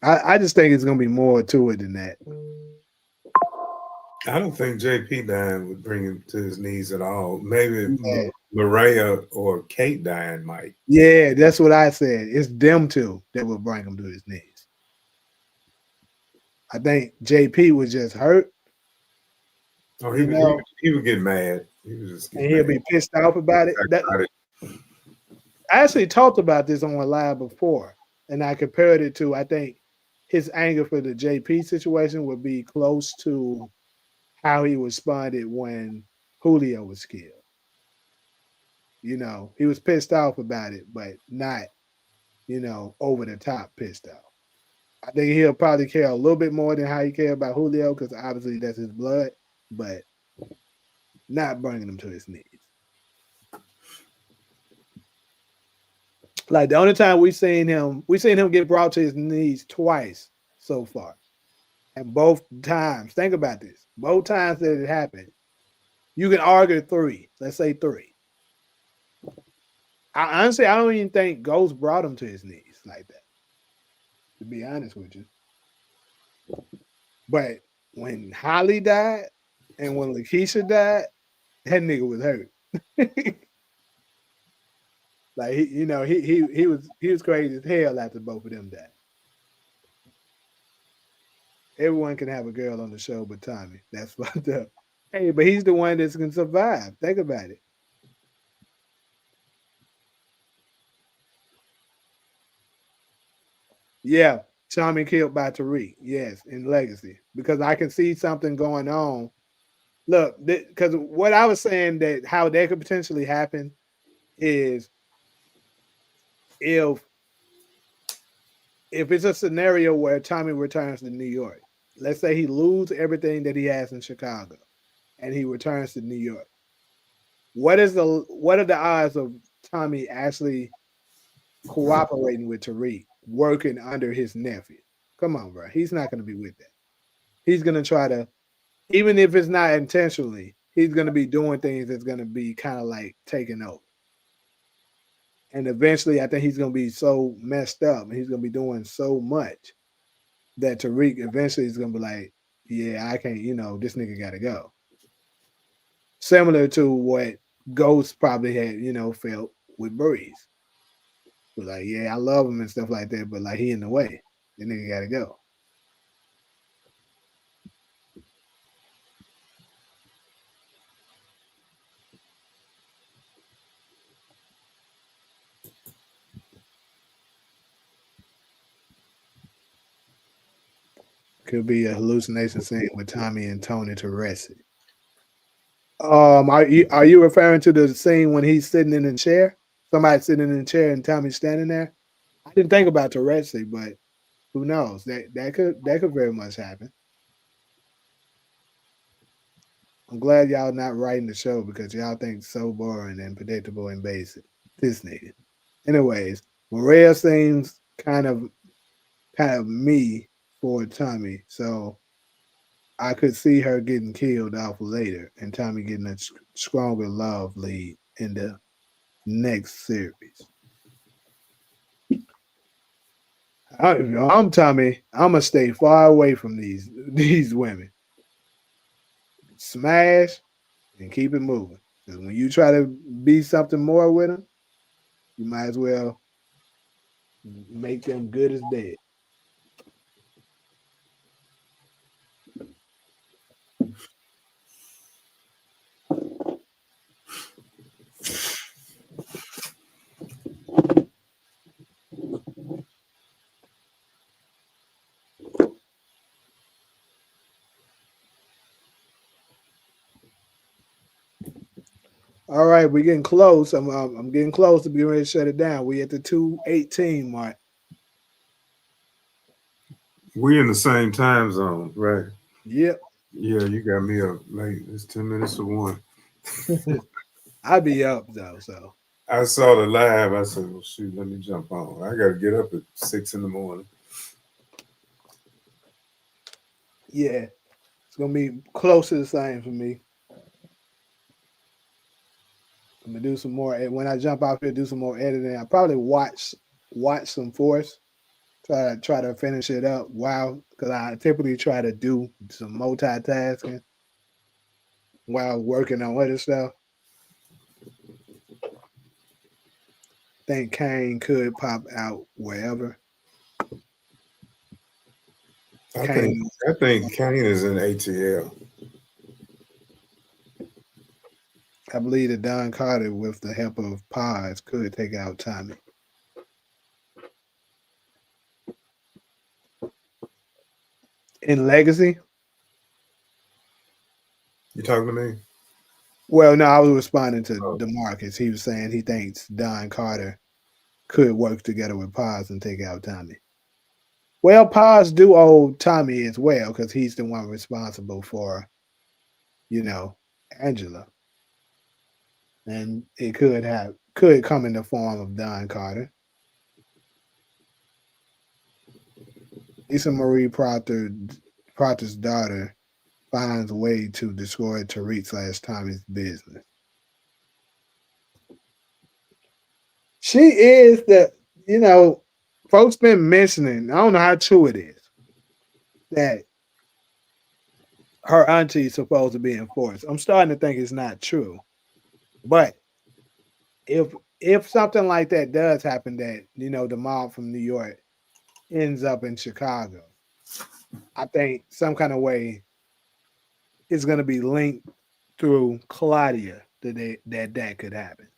I just think it's gonna be more to it than that. I don't think JP dying would bring him to his knees at all. Maybe Yeah. Maria or Kate dying might. Yeah, that's what I said. It's them two that will bring him to his knees. I think JP was just hurt. Oh, he would get mad. He would just get and he'll mad. be pissed off about it. I actually talked about this on a live before, and I compared it to, I think his anger for the JP situation would be close to how he responded when Julio was killed. He was pissed off about it, but not, over the top pissed off. I think he'll probably care a little bit more than how he cared about Julio, because obviously that's his blood, but not bringing him to his knees. Like the only time we seen him get brought to his knees twice so far. And both times, think about this, both times that it happened, you can argue 3. Let's say 3. Honestly, I don't even think Ghost brought him to his knees like that, to be honest with you. But when Holly died and when Lakeisha died, that nigga was hurt. Like he was crazy as hell after both of them died. Everyone can have a girl on the show but Tommy. That's fucked up. Hey, but he's the one that's gonna survive. Think about it. Yeah, Tommy killed by Tariq. Yes, in Legacy. Because I can see something going on. Look, because what I was saying, that how that could potentially happen is if it's a scenario where Tommy returns to New York. Let's say he loses everything that he has in Chicago and he returns to New York. What are the odds of Tommy actually cooperating with Tariq, working under his nephew? Come on, bro. He's not going to be with that. He's going to try to, even if it's not intentionally, he's gonna be doing things that's gonna be kind of like taking over. And eventually, I think he's gonna be so messed up, and he's gonna be doing so much that Tariq eventually is gonna be like, "Yeah, I can't. This nigga got to go." Similar to what Ghost probably had, felt with Breeze. Was like, "Yeah, I love him and stuff like that, but like he in the way. The nigga got to go." Could be a hallucination scene with Tommy and Tony to rest it. Are you referring to the scene when he's sitting in the chair? Somebody sitting in the chair and Tommy's standing there. I didn't think about Teresi, but who knows? That could very much happen. I'm glad y'all not writing the show because y'all think so boring and predictable and basic. This nigga. Anyways, Maria seems kind of me for Tommy, so I could see her getting killed off later and Tommy getting a stronger love lead in the next series. I'm Tommy. I'm gonna stay far away from these women. Smash and keep it moving. Because when you try to be something more with them, you might as well make them good as dead. All right, we're getting close. I'm getting close to being ready to shut it down. We at the 2:18 mark. We in the same time zone, right? Yep. Yeah, you got me up late. It's 10 minutes to one. I'll be up though, so I saw the live. I said, "Well, shoot, let me jump on." I got to get up at 6 in the morning. yeah, it's gonna be close to the same for me. I'm gonna do some more when I jump off here. Do some more editing. I probably watch some Force. Try to finish it up. Wow, because I typically try to do some multitasking while working on other stuff. Think Kane could pop out wherever. I think Kane, I think Kane is in ATL. I believe that Don Carter, with the help of Paz, could take out Tommy. In Legacy, You talking to me? well, no, I was responding to Oh, DeMarcus. He was saying he thinks Don Carter could work together with Paz and take out Tommy. Well, Paz do owe Tommy as well because he's the one responsible for, you know, Angela, and it could come in the form of Don Carter. Lisa Marie Proctor's daughter finds a way to destroy Tariq / Tommy's business. She is folks been mentioning, I don't know how true it is, that her auntie is supposed to be enforced. I'm starting to think it's not true. But if if something like that does happen, that the mob from New York ends up in Chicago, I think some kind of way it's going to be linked through Claudia that could happen.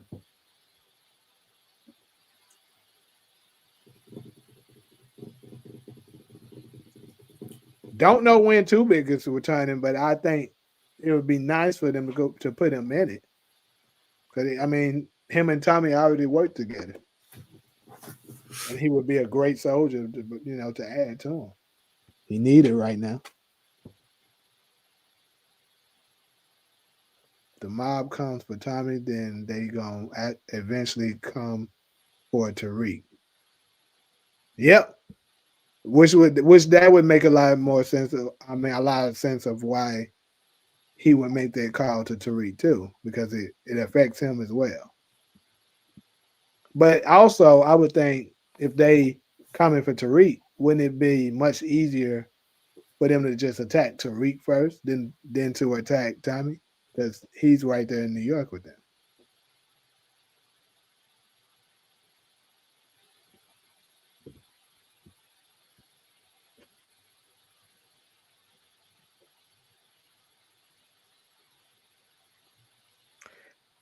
Don't know when Too Big is returning, but I think it would be nice for them to put him in it. Because I mean, him and Tommy already worked together, and he would be a great soldier to add to him. He needed right now. The mob comes for Tommy, then they gonna eventually come for Tariq. Yep. Which that would make a lot more sense. A lot of sense of why he would make that call to Tariq too, because it affects him as well. But also, I would think if they coming for Tariq, wouldn't it be much easier for them to just attack Tariq first, than to attack Tommy? Because he's right there in New York with them.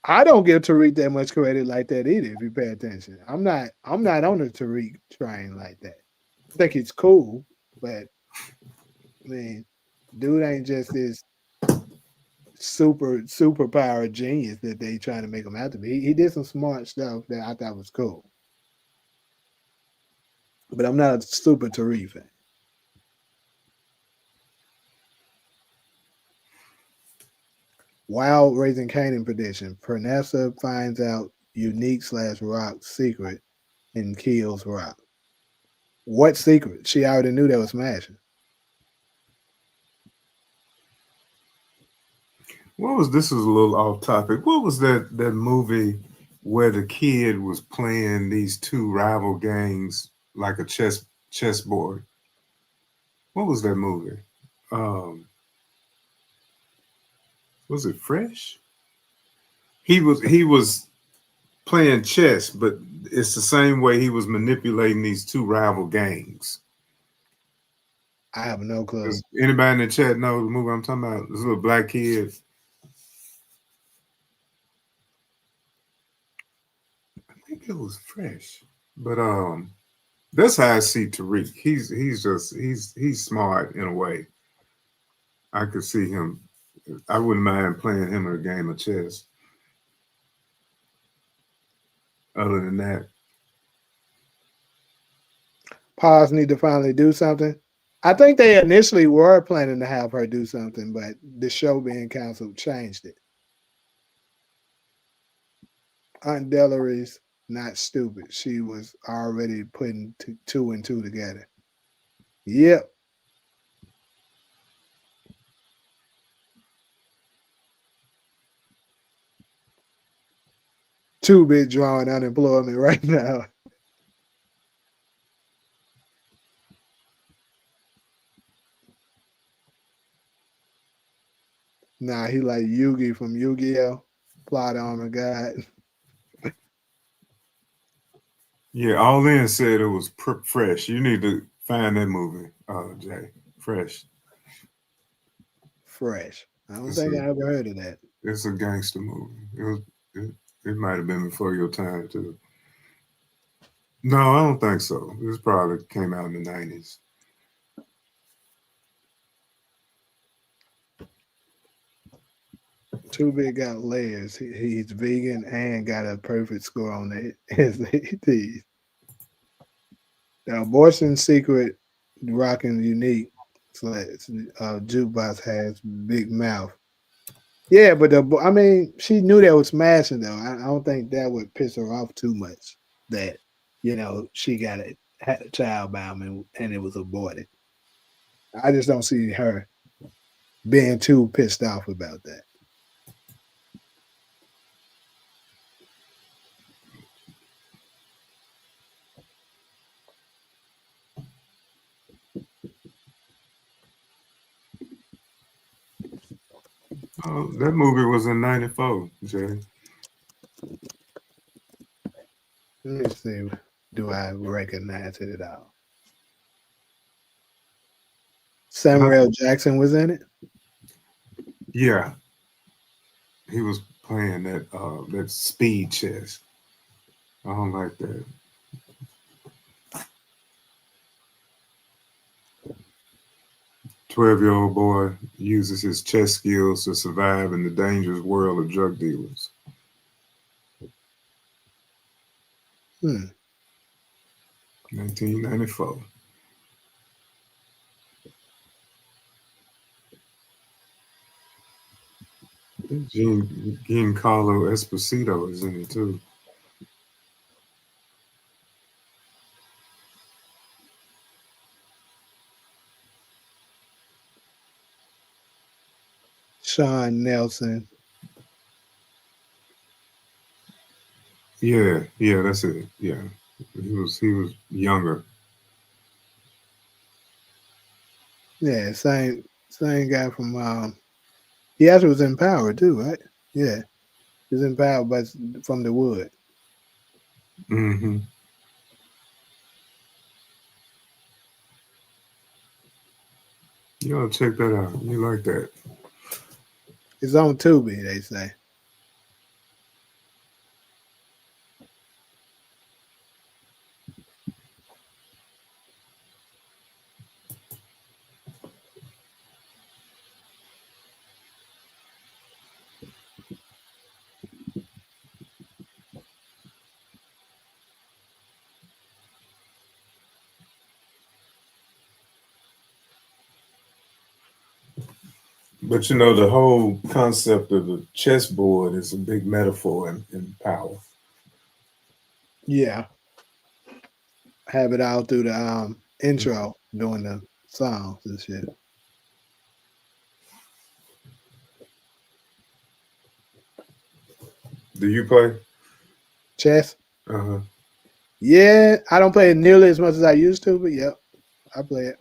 I don't give Tariq that much credit like that either. If you pay attention, I'm not on the Tariq train like that. I think it's cool, but I mean, dude ain't just this superpower genius that they trying to make him out to be. He did some smart stuff that I thought was cool, but I'm not a super Tariq fan. Wild Raising Canaan prediction: Pernessa finds out Unique/Rock's secret and kills Rock. What secret? She already knew that was smashing. What was this? Was a little off topic. What was that movie where the kid was playing these two rival gangs like a chessboard? What was that movie? Um, was it Fresh? He was playing chess, but it's the same way he was manipulating these two rival gangs. I have no clue. Does anybody in the chat know the movie I'm talking about? This little black kid. I think it was Fresh, but that's how I see Tariq. He's smart in a way. I could see him. I wouldn't mind playing him in a game of chess. Other than that, Pause need to finally do something. I think they initially were planning to have her do something, but the show being canceled changed it. Aunt Delary's not stupid. She was already putting two and two together. Yep. 2-bit drawing unemployment right now. Nah, he like Yugi from Yu-Gi-Oh! Plot armor god. yeah. All in said it was Fresh. You need to find that movie, Jay. Fresh. Fresh. I don't It's think a I ever heard of that. it's a gangster movie. It, it might have been before your time too. No, I don't think so. This probably came out in the 90s. 2-bit got layers. He's vegan and got a perfect score on the SATs. The abortion secret, rocking unique. Jukebox has big mouth. Yeah, but I mean, she knew that was smashing though. I don't think that would piss her off too much. That she had a child by him and it was aborted. I just don't see her being too pissed off about that. Oh, that movie was in '94, Jay. Let me see. Do I recognize it at all? I, Samuel Jackson was in it. yeah, he was playing that speed chess. I don't like that. 12-year-old boy uses his chess skills to survive in the dangerous world of drug dealers. Hmm. 1994. Giancarlo Esposito is in it too. Sean Nelson. Yeah, that's it. Yeah, he was younger. Yeah, same guy from. He actually was in Power too, right? Yeah, he was in Power, but from the Wood. Mm-hmm. You ought to check that out. You like that? It's on Tubi, they say. But you know, the whole concept of the chessboard is a big metaphor in Power. Yeah, have it all through the intro doing the songs and shit. Do you play? Chess. Uh-huh. Yeah, I don't play it nearly as much as I used to, but yep, I play it.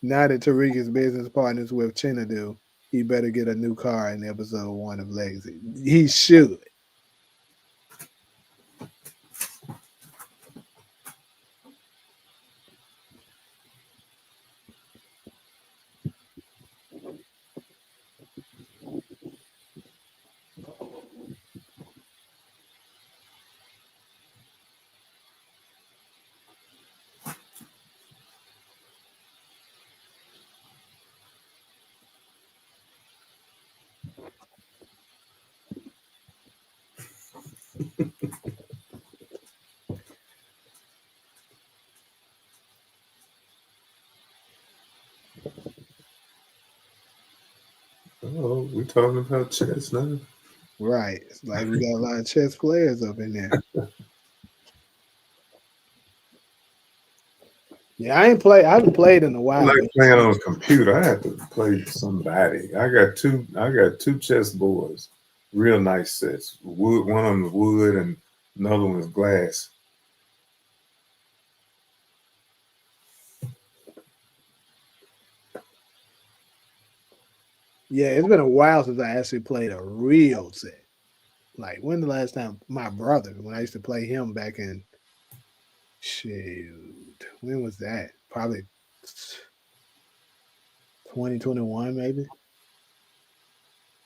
Now that Tariq is business partners with Chinadu, he better get a new car in episode 1 of Legacy. He should. Oh, we talking about chess now. Right. It's like we got a lot of chess players up in there. Yeah, I haven't played in a I while, like but playing on a computer. I have to play somebody. I got two chess boards, real nice sets. Wood, one of them is wood, and another one is glass. yeah, it's been a while since I actually played a real set. Like when the last time my brother, when I used to play him back in shoot, when was that? Probably 2021 maybe.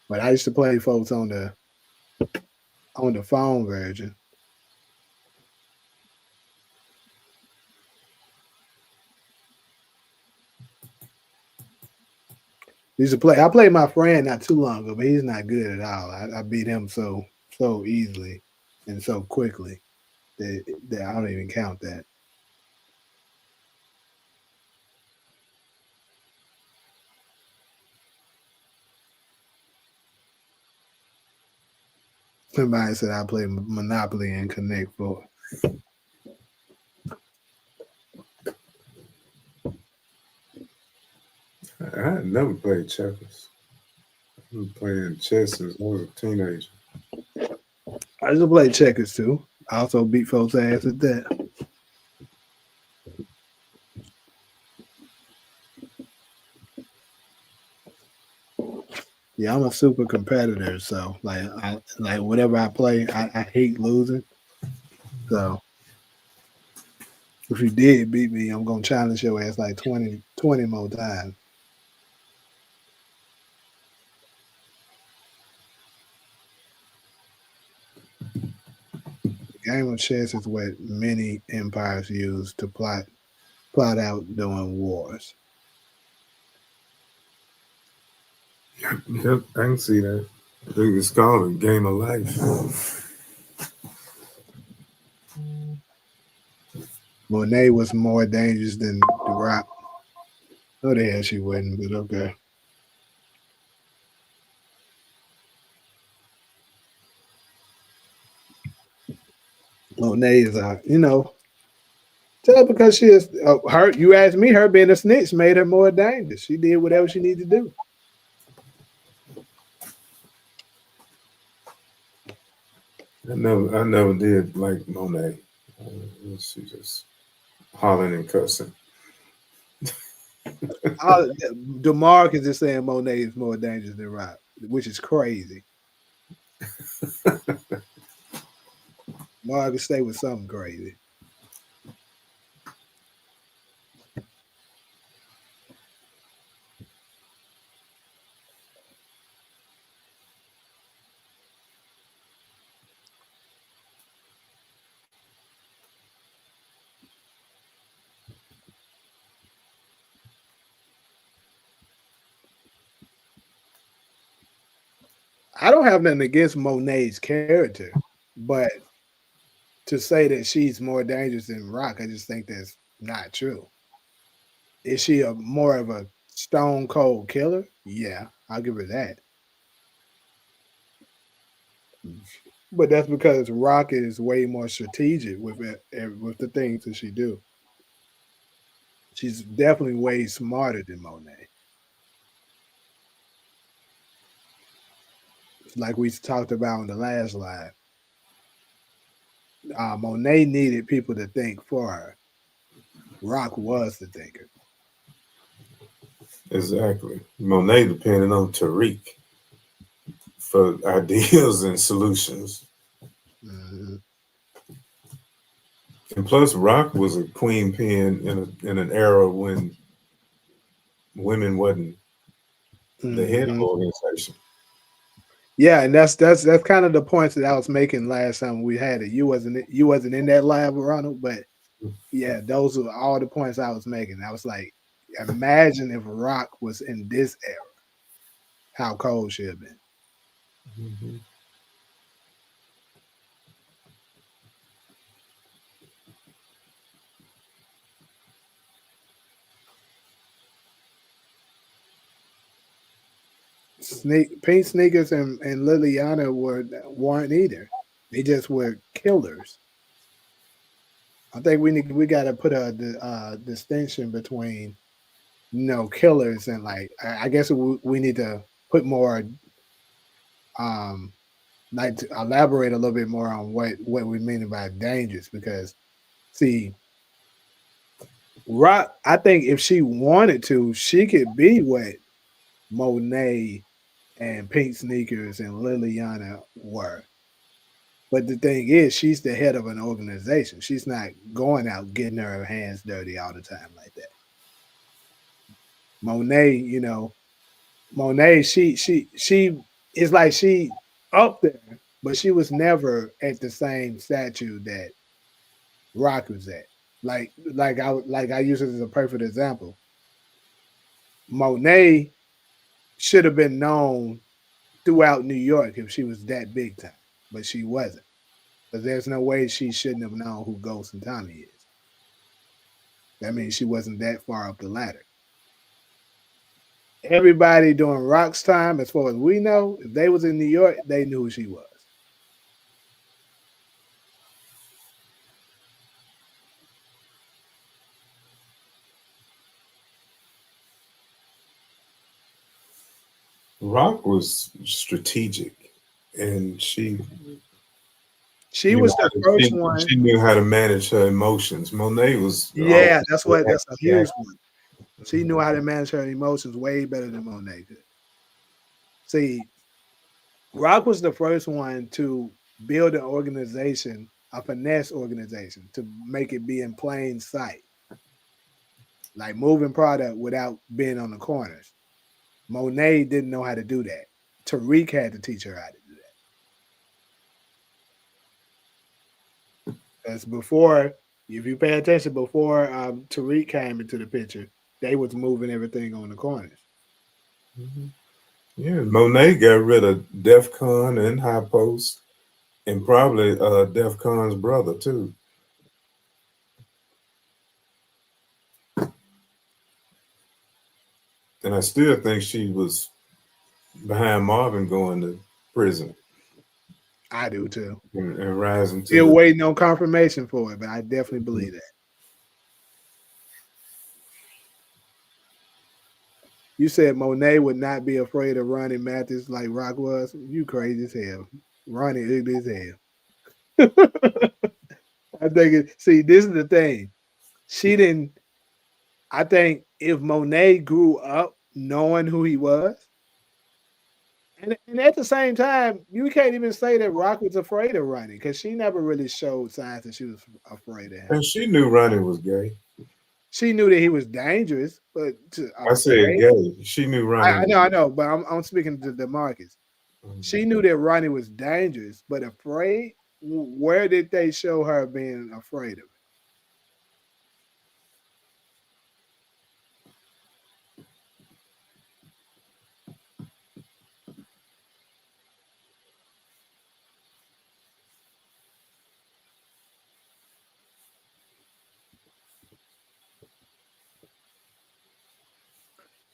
But I used to play folks on the phone version. Used to play. I played my friend not too long ago, but he's not good at all. I beat him so easily and so quickly that I don't even count that. Somebody said I play Monopoly and Connect Four. I had never played checkers. I was playing chess since I was a teenager. I used to play checkers too. I also beat folks' ass at that. Yeah, I'm a super competitor, so like whatever I play, I hate losing. So if you did beat me, I'm gonna challenge your ass like 20 more times. The game of chess is what many empires use to plot out during wars. Yep, I can see that. I think it's called a game of life. Monet was more dangerous than the Rock. Oh, the hell she wasn't, but okay. Monet is a, Just because she is her, you asked me, her being a snitch made her more dangerous. She did whatever she needed to do. I never did like Monet. She just hollering and cussing. DeMarcus is saying Monet is more dangerous than Rock, which is crazy. Marcus stay with something crazy. I don't have nothing against Monet's character, but to say that she's more dangerous than Rock, I just think that's not true. Is she a more of a stone cold killer? Yeah, I'll give her that. But that's because Rock is way more strategic with it, with the things that she do. She's definitely way smarter than Monet. Like we talked about in the last live, Monet needed people to think for her. Rock was the thinker. Exactly. Monet depended on Tariq for ideas and solutions. Mhm. And plus, Rock was a queen pin in an era when women wasn't the head of Mhm. the organization. Yeah, and that's kind of the points that I was making last time we had it. You wasn't in that live, Ronald, but yeah, those were all the points I was making. I was like, imagine if Rock was in this era, how cold she'd have been. Mhm. Pink sneakers and Liliana weren't either. They just were killers. I think we got to put a distinction between killers and like I guess we need to put more um like to elaborate a little bit more on what we mean by dangerous because see Rock I think if she wanted to she could be what Monet and Pink Sneakers and Liliana were. But the thing is, she's the head of an organization. She's not going out getting her hands dirty all the time like that. Monet, Monet, she is like she up there, but she was never at the same statue that Rock was at. Like I use it as a perfect example. Monet should have been known throughout New York if she was that big time, but she wasn't. Because there's no way she shouldn't have known who Ghost and Tommy is. That means she wasn't that far up the ladder. Everybody during Rock's time, as far as we know, if they was in New York, they knew who she was. Rock was strategic, and She was the first one. she knew how to manage her emotions. Monet was Yeah, always that's a huge reactive. one. She knew how to manage her emotions way better than Monet could. See, Rock was the first one to build an organization, a finesse organization, to make it be in plain sight, like moving product without being on the corners. Monet didn't know how to do that. Tariq had to teach her how to do that. Because before, if you pay attention, before Tariq came into the picture, they was moving everything on the corners. Mhm. Yeah, Monet got rid of Def Con and High Post, and probably Def Con's brother too. And I still think she was behind Marvin going to prison I do too. and rising to Still the. waiting on confirmation for it, but I definitely believe that. You said Monet would not be afraid of Ronnie Mathis like Rock was. You crazy as hell. Ronnie ugly as hell. I think see, this is the thing. She didn't. I think if Monet grew up knowing who he was, and at the same time, you can't even say that Rock was afraid of Ronnie because she never really showed signs that she was afraid of him. And she knew Ronnie was gay. She knew that he was dangerous, but I said afraid. gay. She knew Ronnie was I know, but I'm speaking to DeMarcus. gay. She knew that Ronnie was dangerous, but afraid. Where did they show her being afraid of it?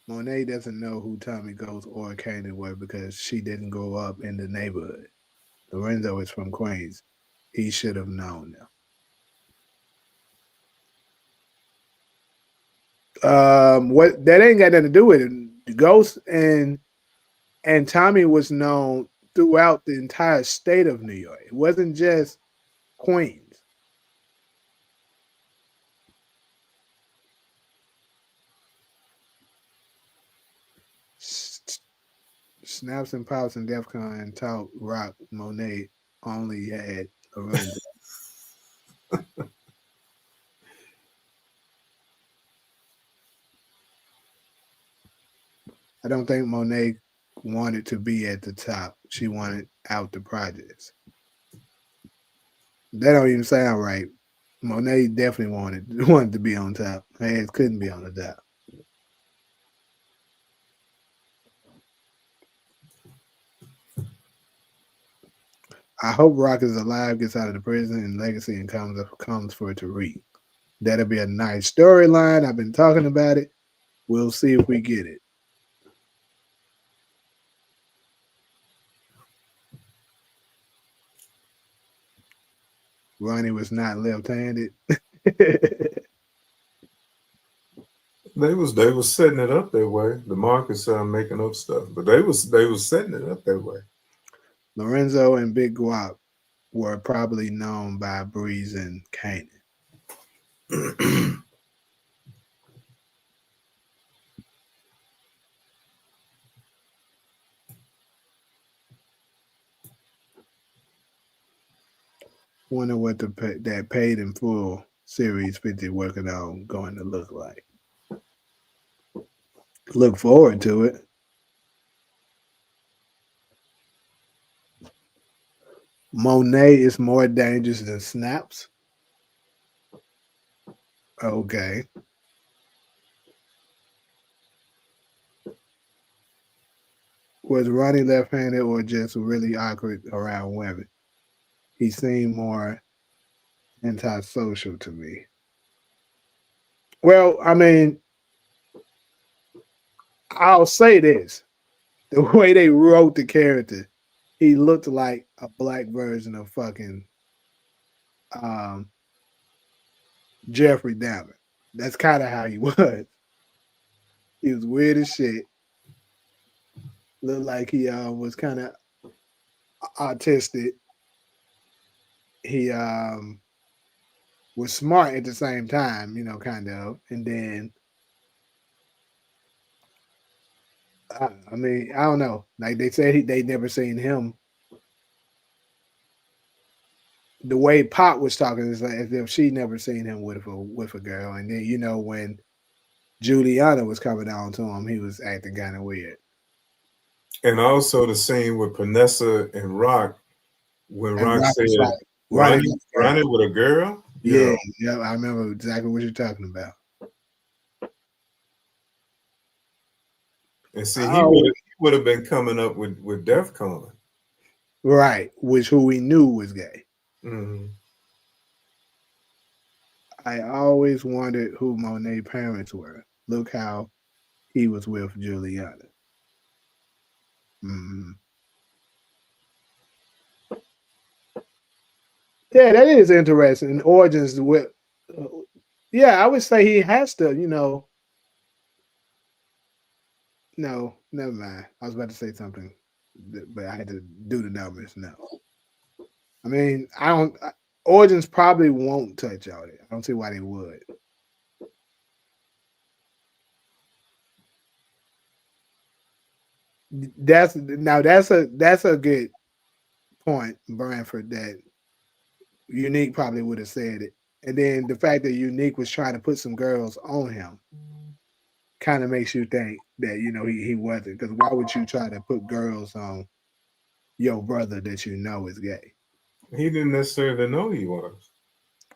Monet doesn't know who Tommy Ghost or Kanan were because she didn't grow up in the neighborhood. Lorenzo is from Queens. He should have known them. What that ain't got nothing to do with it. Ghost and Tommy was known throughout the entire state of New York. It wasn't just Queens. Snaps and Pops and Defcon taught Rock Monet only had Lorenzo. I don't think Monet wanted to be at the top. She wanted out the projects. That don't even sound right. Monet definitely wanted to be on top. Her ass couldn't be on the top. I hope Rock is alive, gets out of the prison, and Legacy and comes for it to read. That'll be a nice storyline. I've been talking about it. We'll see if we get it. Ronnie was not left-handed. They was setting it up that way. The Marcus making up stuff, but they was setting it up that way. Lorenzo and Big Guap were probably known by Breeze and Kanan. Wonder what that paid in full series 50 working on going to look like. Look forward to it. Monet is more dangerous than Snaps. Okay. Was Ronnie left-handed or just really awkward around women? He seemed more antisocial to me. Well, I mean, I'll say this. The way they wrote the character, he looked like a black version of fucking Jeffrey Dahmer. That's kind of how he was. He was weird as shit. Looked like he was kind of autistic. He was smart at the same time, you know, kind of. And then, I mean, I don't know. Like they said, they never seen him. The way Pop was talking is like as if she never seen him with a girl. And then, you know, when Juliana was coming on to him, he was acting kind of weird. And also the scene with Panessa and Rock when And Rock said, like, Ronnie with a girl? Yeah, I remember exactly what you're talking about. And see, he would have been coming up with DEFCON. Right, which who we knew was gay. Mm-hmm. I always wondered who Monet's parents were. Look how he was with Juliana. Mm-hmm. Yeah, that is interesting. Origins with, yeah, I would say he has to, you know, No, never mind. I was about to say something, but I had to do the numbers. No, I mean I don't. Origins probably won't touch on it. I don't see why they would. That's a good point, Branford. That Unique probably would have said it, and then the fact that Unique was trying to put some girls on him kind of makes you think that he wasn't. Because why would you try to put girls on your brother that you know is gay? He didn't necessarily know he was.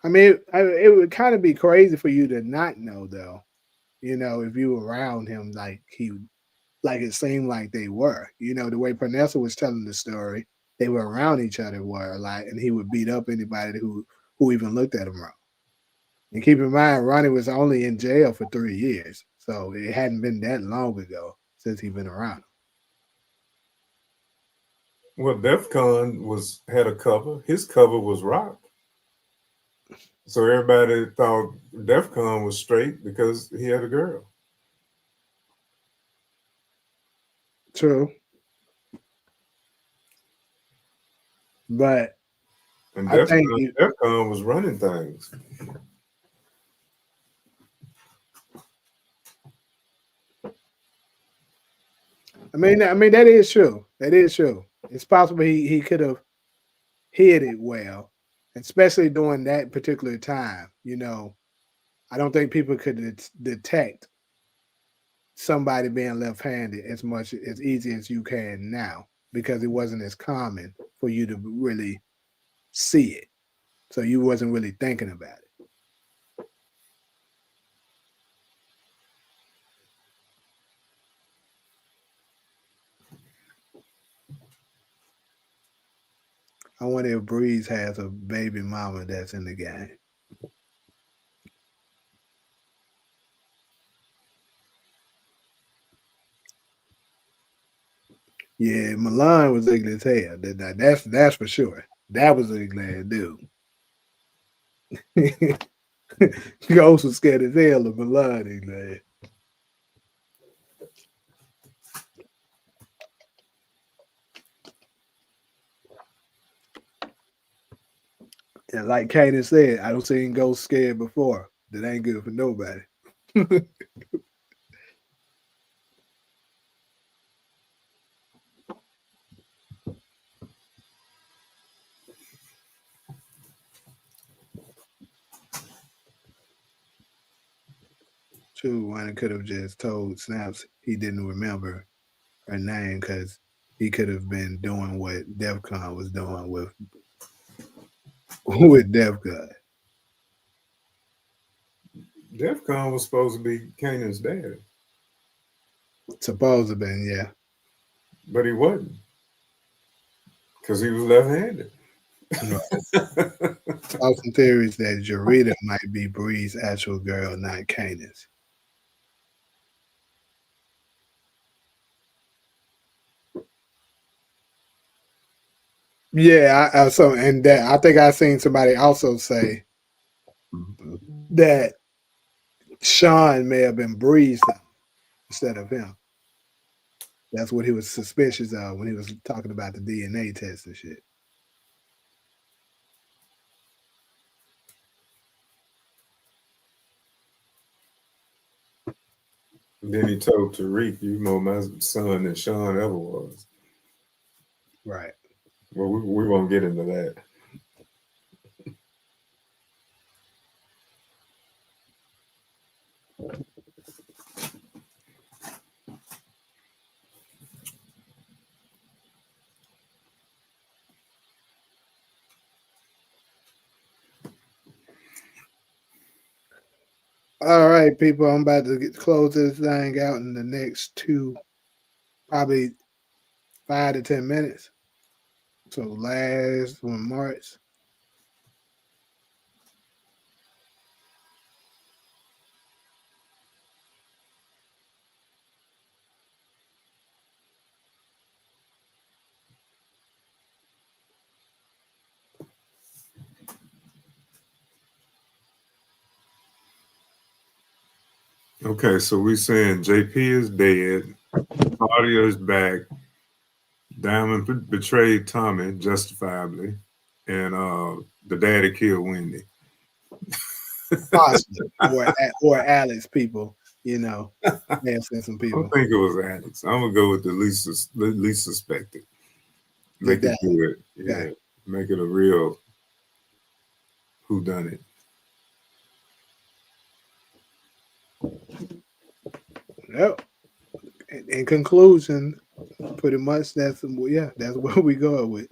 I mean, it would kind of be crazy for you to not know, though. If you were around him, like it seemed like they were. The way Panessa was telling the story, they were around each other were a lot, and he would beat up anybody who even looked at him wrong. And keep in mind, Ronnie was only in jail for 3 years, so it hadn't been that long ago since he'd been around. Well, DEFCON had a cover. His cover was rock. So everybody thought DEFCON was straight because he had a girl. True, but And I think DEFCON was running things. I mean that is true. That is true. It's possible he could have hid it well, especially during that particular time. I don't think people could detect somebody being left-handed as much as easy as you can now because it wasn't as common for you to really see it. So you wasn't really thinking about it. I wonder if Breeze has a baby mama that's in the game. Yeah, Milan was ugly as hell. That's for sure. That was an ugly dude. Ghost was scared as hell of Milan, man. And like Kanan said, I don't seen Ghost scared before. That ain't good for nobody. True, one could have just told Snaps he didn't remember her name because he could have been doing what DEFCON was doing with with DEFCON. DEFCON was supposed to be Kanan's dad, Supposed to been, yeah. but he wasn't because he was left-handed. Right. Saw some theories that Jarita might be Bree's actual girl, not Kanan's. Yeah, so and that I think I seen somebody also say that Sean may have been Bree's son instead of him. That's what he was suspicious of when he was talking about the DNA test and shit. Then he told Tariq, "You more my son than Sean ever was." Right. Well, we won't get into that. All right, people. I'm about to close this thing out in the next probably 5 to 10 minutes. So last one, March. Okay, so we saying JP is dead. Claudia's back. Diamond betrayed Tommy justifiably, and the daddy killed Wendy. Possibly, or Alex people, may have seen some I don't people. think it was Alex. I'm gonna go with the least suspected. The Make it dad. good. Okay. Yeah. Make it a real whodunit. Yep. In conclusion, pretty much that's what we go with.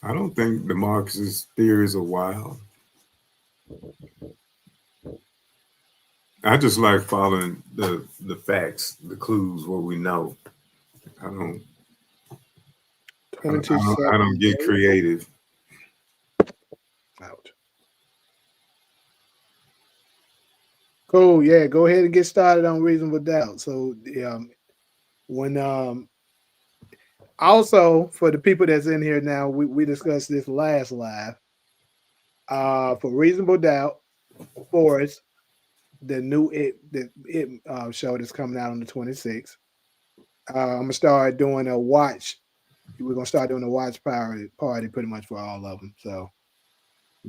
I don't think the Marxist theories are wild. I just like following the facts, the clues, what we know. I don't. I don't, 22 I don't, I don't seconds. get creative. Ouch. Cool. Yeah, go ahead and get started on reasonable doubt. So when also for the people that's in here now, we discussed this last live. For reasonable doubt, Forrest, the new show that's coming out on the 26th. I'm gonna start doing a watch. We're gonna start doing a watch party pretty much for all of them. So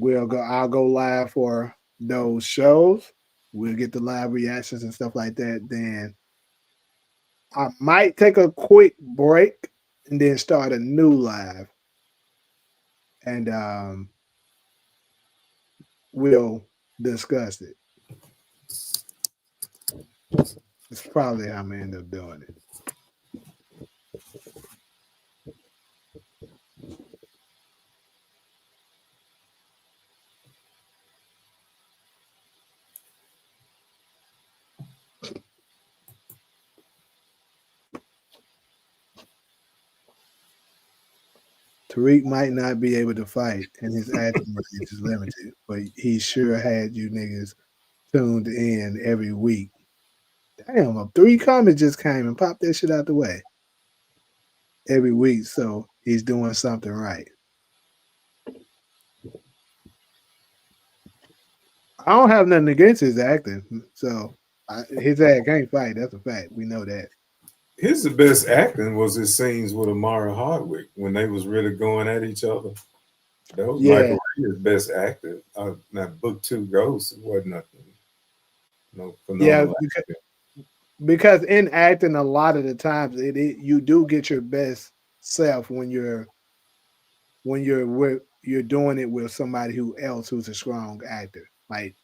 I'll go live for those shows. We'll get the live reactions and stuff like that. Then I might take a quick break and then start a new live. And we'll discuss it. It's probably how I'm gonna end up doing it. Tariq might not be able to fight, and his acting range is limited, but he sure had you niggas tuned in every week. Damn, 3 comments just came and popped that shit out the way every week, so he's doing something right. I don't have nothing against his acting, so his act can't fight. That's a fact. We know that. His the best acting was his scenes with Amara Hardwick when they was really going at each other. That was Yeah, Michael Ray's best actor. Now book 2 Ghosts wasn't nothing, no yeah, phenomenal acting. because in acting, a lot of the times you do get your best self you're doing it with somebody who's a strong actor. Like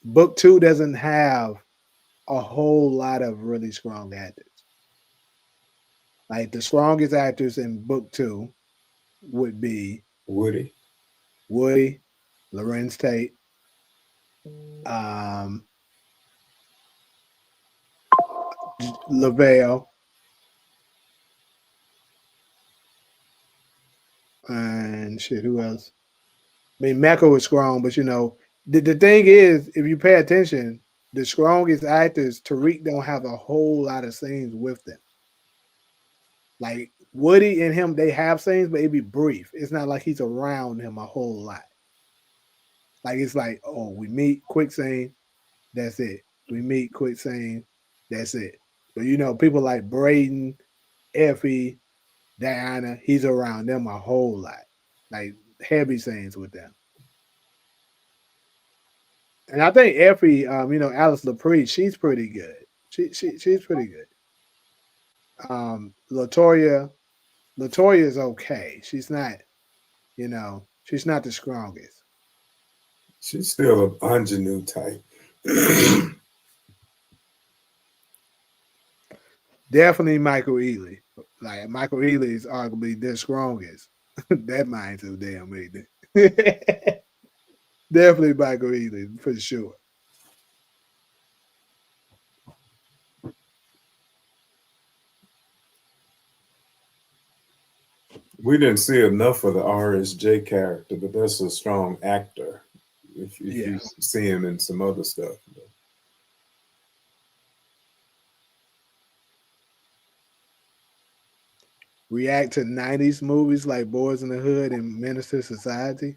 book 2 doesn't have a whole lot of really strong actors. Like the strongest actors in book 2 would be Woody. Woody, Lorenz Tate, um, Lavelle, and shit. Who else? I mean, Mecca is strong, but the thing is, if you pay attention, the strongest actors, Tariq don't have a whole lot of scenes with them. Like Woody and him, they have scenes, but it'd be brief. It's not like he's around him a whole lot. Like it's like, oh, we meet, quick scene, that's it. We meet, quick scene, that's it. But people like Braden, Effie, Diana, he's around them a whole lot. Like heavy scenes with them. And I think Effie, Alice Lepre, she's pretty good. She's pretty good. Latoya is okay. She's not, she's not the strongest. She's still an ingenue type. Definitely Michael Ealy. Like Michael Ealy is arguably the strongest. That mind so damn big. Definitely Michael Ealy for sure. We didn't see enough of the RSJ character, but that's a strong actor. If Yeah. you see him in some other stuff. React to 90s movies like Boys in the Hood and Minister Society.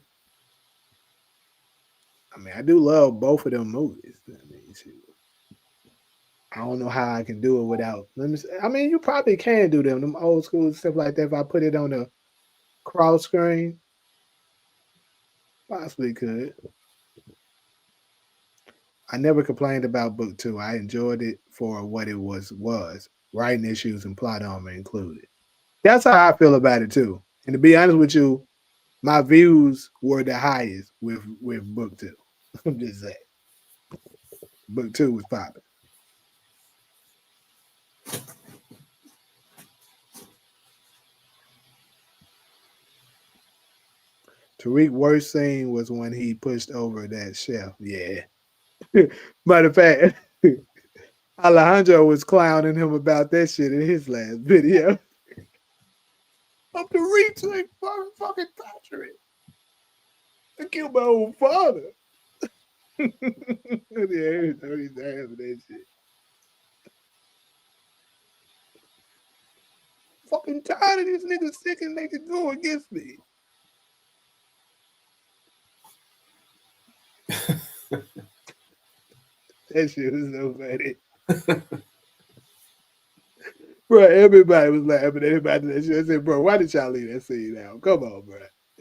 I mean, I do love both of them movies. I mean, shoot. I don't know how I can do it without. Let me. I mean, you probably can do them old school stuff like that. If I put it on the cross screen, possibly could. I never complained about book two. I enjoyed it for what it was. Writing issues and plot armor included. That's how I feel about it too. And to be honest with you, my views were the highest with book two. I'm just saying, book two was popping. Tariq worst scene was when he pushed over that chef. Yeah. Matter of fact, Alejandro was clowning him about that shit in his last video. I'm Tariq's like fucking Patrick. I killed my own father. Yeah, he was dirty damn that shit. Fucking tired of these niggas thinking they could go against me. That shit was so funny. Bro, everybody was laughing at him after that shit. I said, bro, why did y'all leave that scene out? Come on, bro.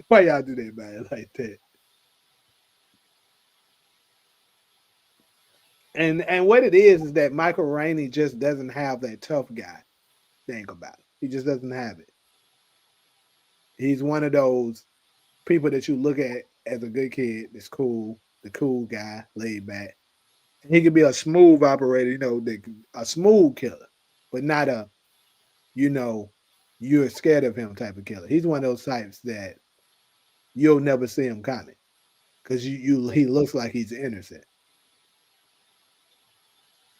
Why y'all do that, man, like that? And what it is that Michael Rainey just doesn't have that tough guy thing about him. He just doesn't have it. He's one of those people that you look at as a good kid, that's cool, the cool guy, laid back. He could be a smooth operator, a smooth killer, but not a, you know, you're scared of him type of killer. He's one of those types that you'll never see him coming because he looks like he's innocent,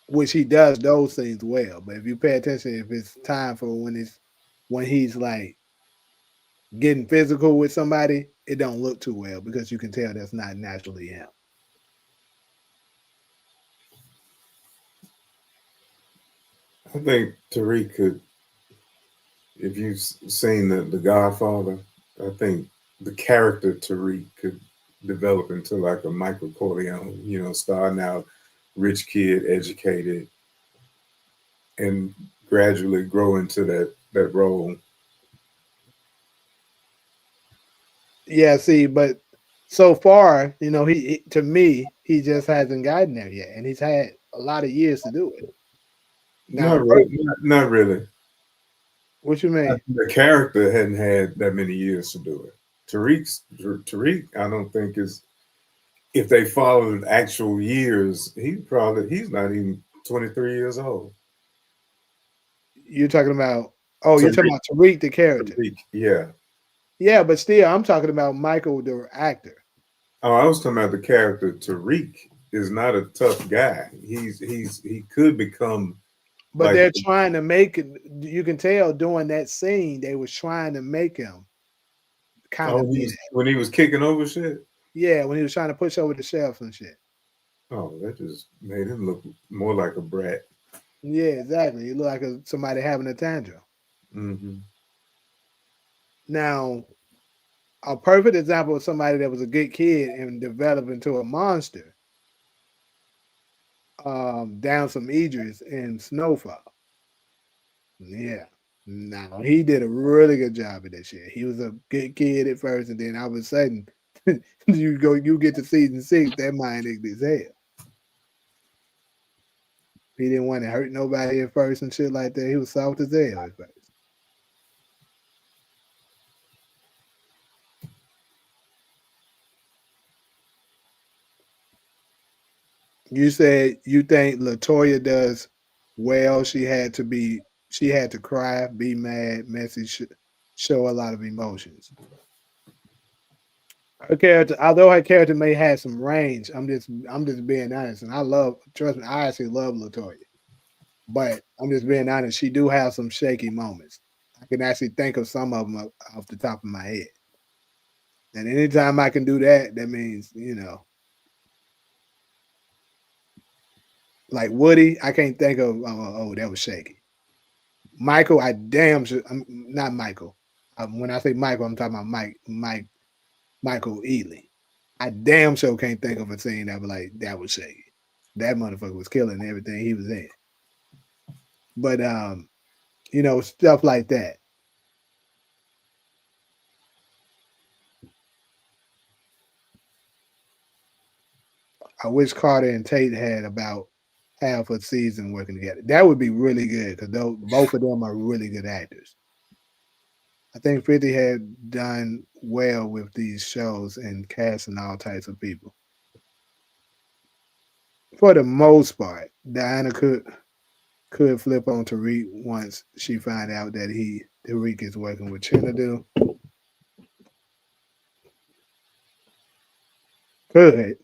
which he does those things well. But if you pay attention, if it's time for when he's like getting physical with somebody, it don't look too well because you can tell that's not naturally him. I think Tariq could, if you've seen the Godfather, I think the character Tariq could develop into like a Michael Corleone. Starting out rich kid, educated, and gradually grow into that role. Yeah, see, but so far, to me, he just hasn't gotten there yet, and he's had a lot of years to do it. Now, Not really. what you mean? The character hadn't had that many years to do it. Tariq, I don't think is. If they followed actual years, he's not even 23 years old. You're talking about? Oh, you're talking Tariq, about Tariq the character. yeah. Yeah, but still, I'm talking about Michael the actor. Oh, I was talking about the character. Tariq is not a tough guy. He could become But like they're trying to make it. You can tell during that scene they was trying to make him kind of be that. When he was kicking over shit. Yeah, when he was trying to push over the shelves and shit. Oh, that just made him look more like a brat. Yeah, exactly. You look like somebody having a tantrum. Hmm. Now, a perfect example of somebody that was a good kid and developed into a monster. Down some Idris in Snowfall. Yeah. No, he did a really good job of that shit. He was a good kid at first, and then all of a sudden, you get to season 6, that mind ignorant as hell. He didn't want to hurt nobody at first and shit like that. He was soft as hell at first. You said you think Latoya does well. She had to cry, be mad, messy, show a lot of emotions. Her character, although her character may have some range, I'm just being honest, and trust me, I actually love Latoya, but I'm just being honest. She do have some shaky moments. I can actually think of some of them off the top of my head, and anytime I can do that, that means like Woody, I can't think of. Oh, that was shaky. Michael, I damn sure. I'm not Michael. When I say Michael, I'm talking about Michael Ealy. I damn sure can't think of a scene that was like that was shaky. That motherfucker was killing everything he was in. But stuff like that. I wish Carter and Tate had about half a season working together. That would be really good because both of them are really good actors. I think 50 had done well with these shows and casting all types of people. For the most part, Diana could flip on Tariq once she find out that Tariq is working with Chinadu. Could.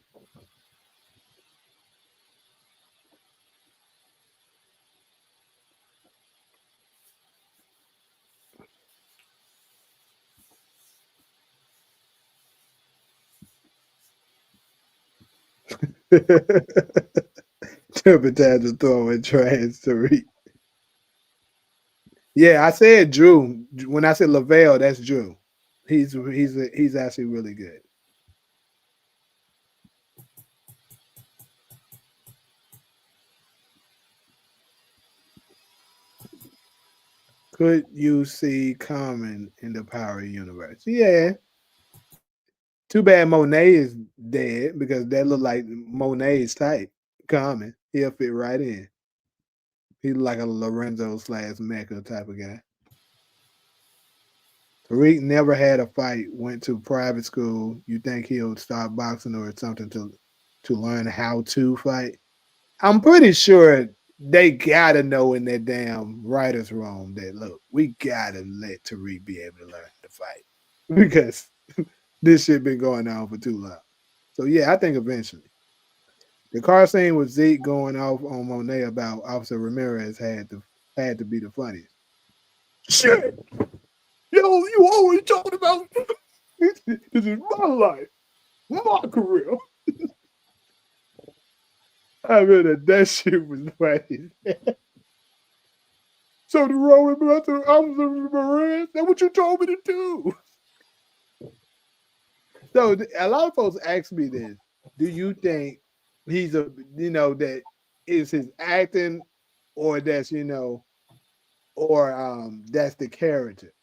Turpentine to throw in trash Tariq. Yeah, I said Drew. When I said Lavelle, that's Drew. He's actually really good. Could you see Common in the Power universe? Yeah. Too bad Monet is dead because that look like Monet's type. Common. He'll fit right in. He's like a Lorenzo / Mecca type of guy. Tariq never had a fight, went to private school. You think he'll start boxing or something to learn how to fight? I'm pretty sure they gotta know in that damn writer's room that look, we gotta let Tariq be able to learn how to fight. Because this shit been going on for too long. So yeah, I think eventually. The car scene with Zeke going off on Monet about Officer Ramirez had to be the funniest. Shit! Yo, you always talking about this is my life, my career. I mean that shit was funny. So the road about the Officer Ramirez, that's what you told me to do. So a lot of folks ask me this: do you think he's that is his acting, or that's the character?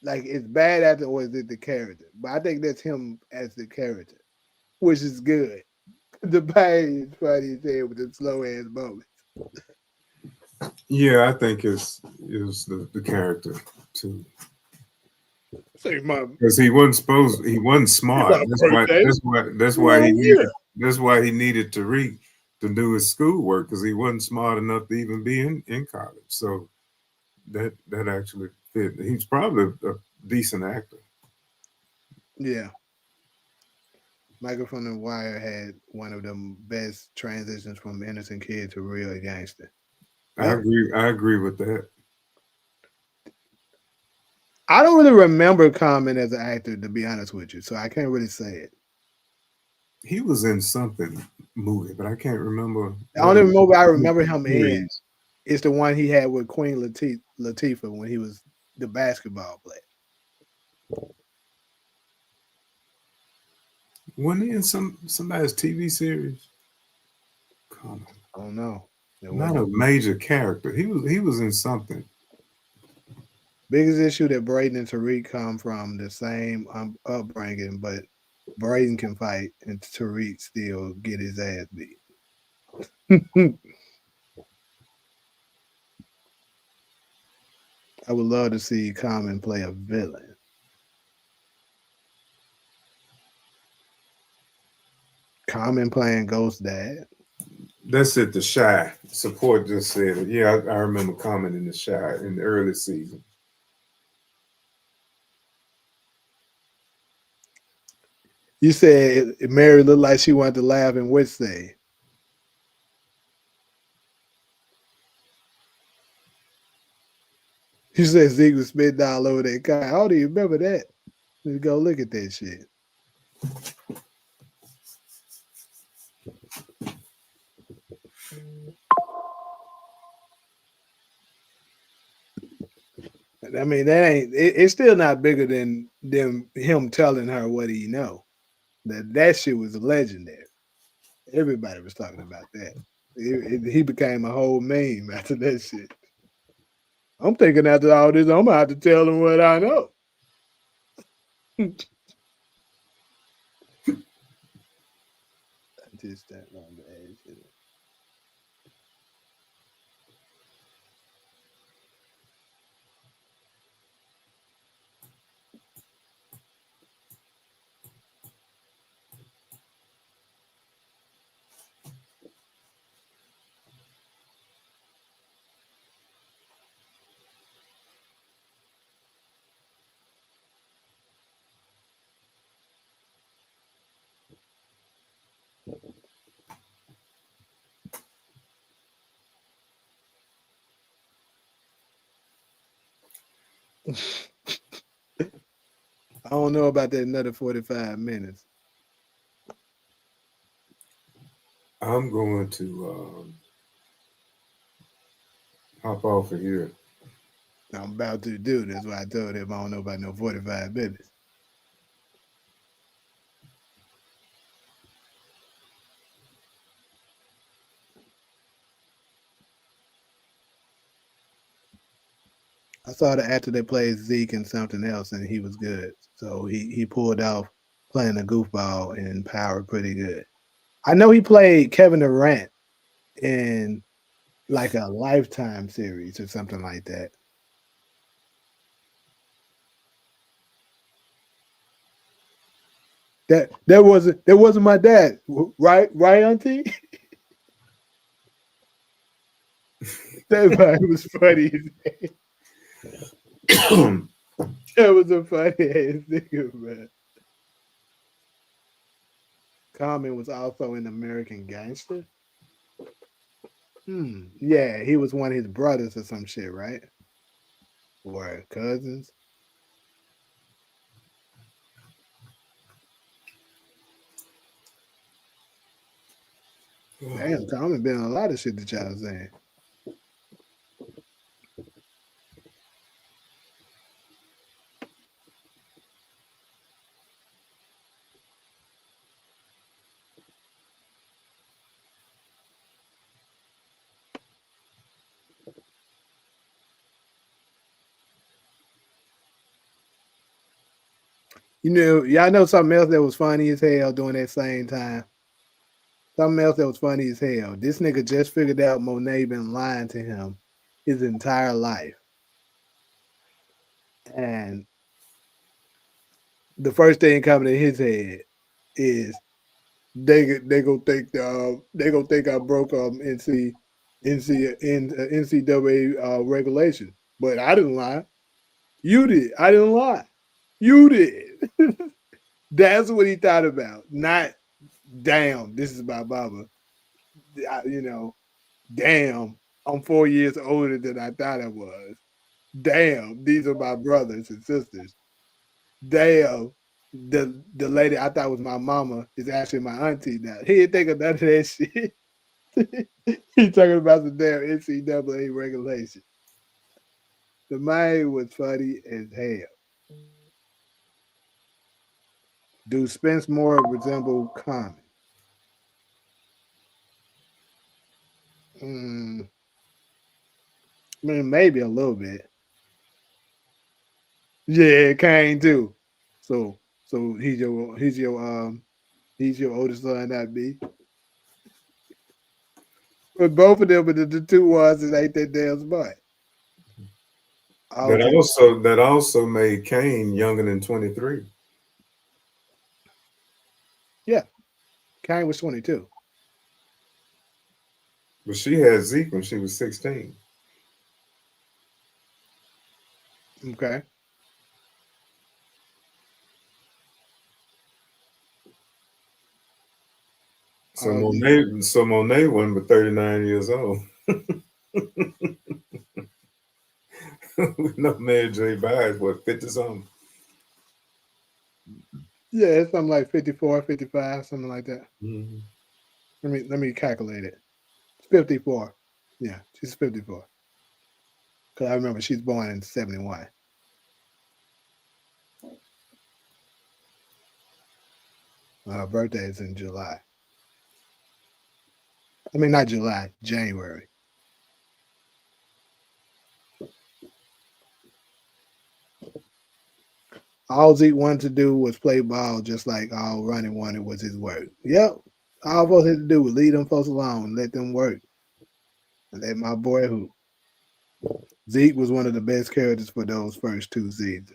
Like it's bad acting, or is it the character? But I think that's him as the character, which is good. The pain is funny as hell with the slow ass moments. Yeah, I think it's the character too. Say my Because he wasn't smart. birthday. That's why he Wrong needed year. Tariq to do his schoolwork because he wasn't smart enough to even be in college. So that actually fit. He's probably a decent actor. Yeah. Michael from the Wire had one of the best transitions from innocent kid to real gangster. Yep. I agree with that. I don't really remember Common as an actor, to be honest with you, so I can't really say it. He was in something movie, but I can't remember The what only it movie I was. remember him in Series. is the one he had with Queen Latifah when he was the basketball player. Wasn't he in somebody's TV series? Come on. I don't know. It Not a wasn't. major character. He was in something. Biggest issue that Braden and Tariq come from the same upbringing, but Braden can fight and Tariq still get his ass beat. I would love to see Common play a villain. Common playing Ghost Dad. That's it. The Shy support just said it. Yeah, I remember commenting the Shy in the early season. You said Mary looked like she wanted to laugh in which scene? You said Zeke was spitting all over that car. I don't even remember that. Let's go look at that shit. I mean, that ain't. It's still not bigger than him telling her what he know. That shit was legendary. Everybody was talking about that. He became a whole meme after that shit. I'm thinking after all this, I'm gonna have to tell him what I know. Just that on the edge. I don't know about that another 45 minutes. I'm going to hop off of here. I'm about to do. That's why I told him I don't know about no 45 minutes. I saw the actor that plays Zeke in something else, and he was good. So he pulled off playing a goofball in Power pretty good. I know he played Kevin Durant in like a Lifetime series or something like that. That wasn't my dad, right, Auntie? That was funny. That was a funny ass nigga, man. Common was also in American Gangster. Yeah, he was one of his brothers or some shit, right? Or cousins. Damn, Common been in a lot of shit that y'all saying. Y'all know something else that was funny as hell during that same time. Something else that was funny as hell. This nigga just figured out Monet been lying to him his entire life. And the first thing coming in his head is they gonna think I broke NCAA regulation, but I didn't lie. You did. I didn't lie. You did. That's what he thought about. Not damn. This is my mama. Damn. I'm 4 years older than I thought I was. Damn. These are my brothers and sisters. Damn, the lady I thought was my mama is actually my auntie now. He didn't think of none of that shit. He talking about the damn NCAA regulation. The man was funny as hell. Do Spence more resemble Common? I mean, maybe a little bit. Yeah, Kane too. So, so he's your oldest son, not me. But both of them are the two ones that ain't that damn smart. That Okay. also made Kane younger than 23. Yeah, Kane was 22. But she had Zeke when she was 16. Okay. So all these. Monet wasn't but 39 years old. We know Mary J. Blige, what, 50 something? Yeah, it's something like 54, 55, something like that. Mm-hmm. Let me calculate it. It's 54. Yeah, she's 54. Because I remember she's born in 71. Her birthday is in July. I mean, not July, January. All Zeke wanted to do was play ball, just like all Ronnie wanted was his work. Yep. All folks had to do was leave them folks alone and let them work. And let my boy hoop. Zeke was one of the best characters for those first two seasons.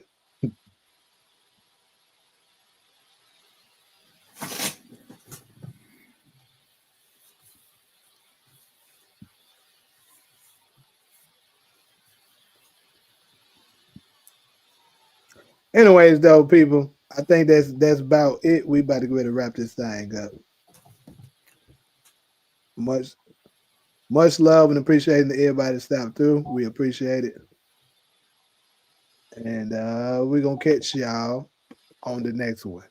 Anyways, though, people, I think that's about it. We about to go ahead and wrap this thing up. Much much love and appreciating to everybody that stopped through. We appreciate it. And we're gonna catch y'all on the next one.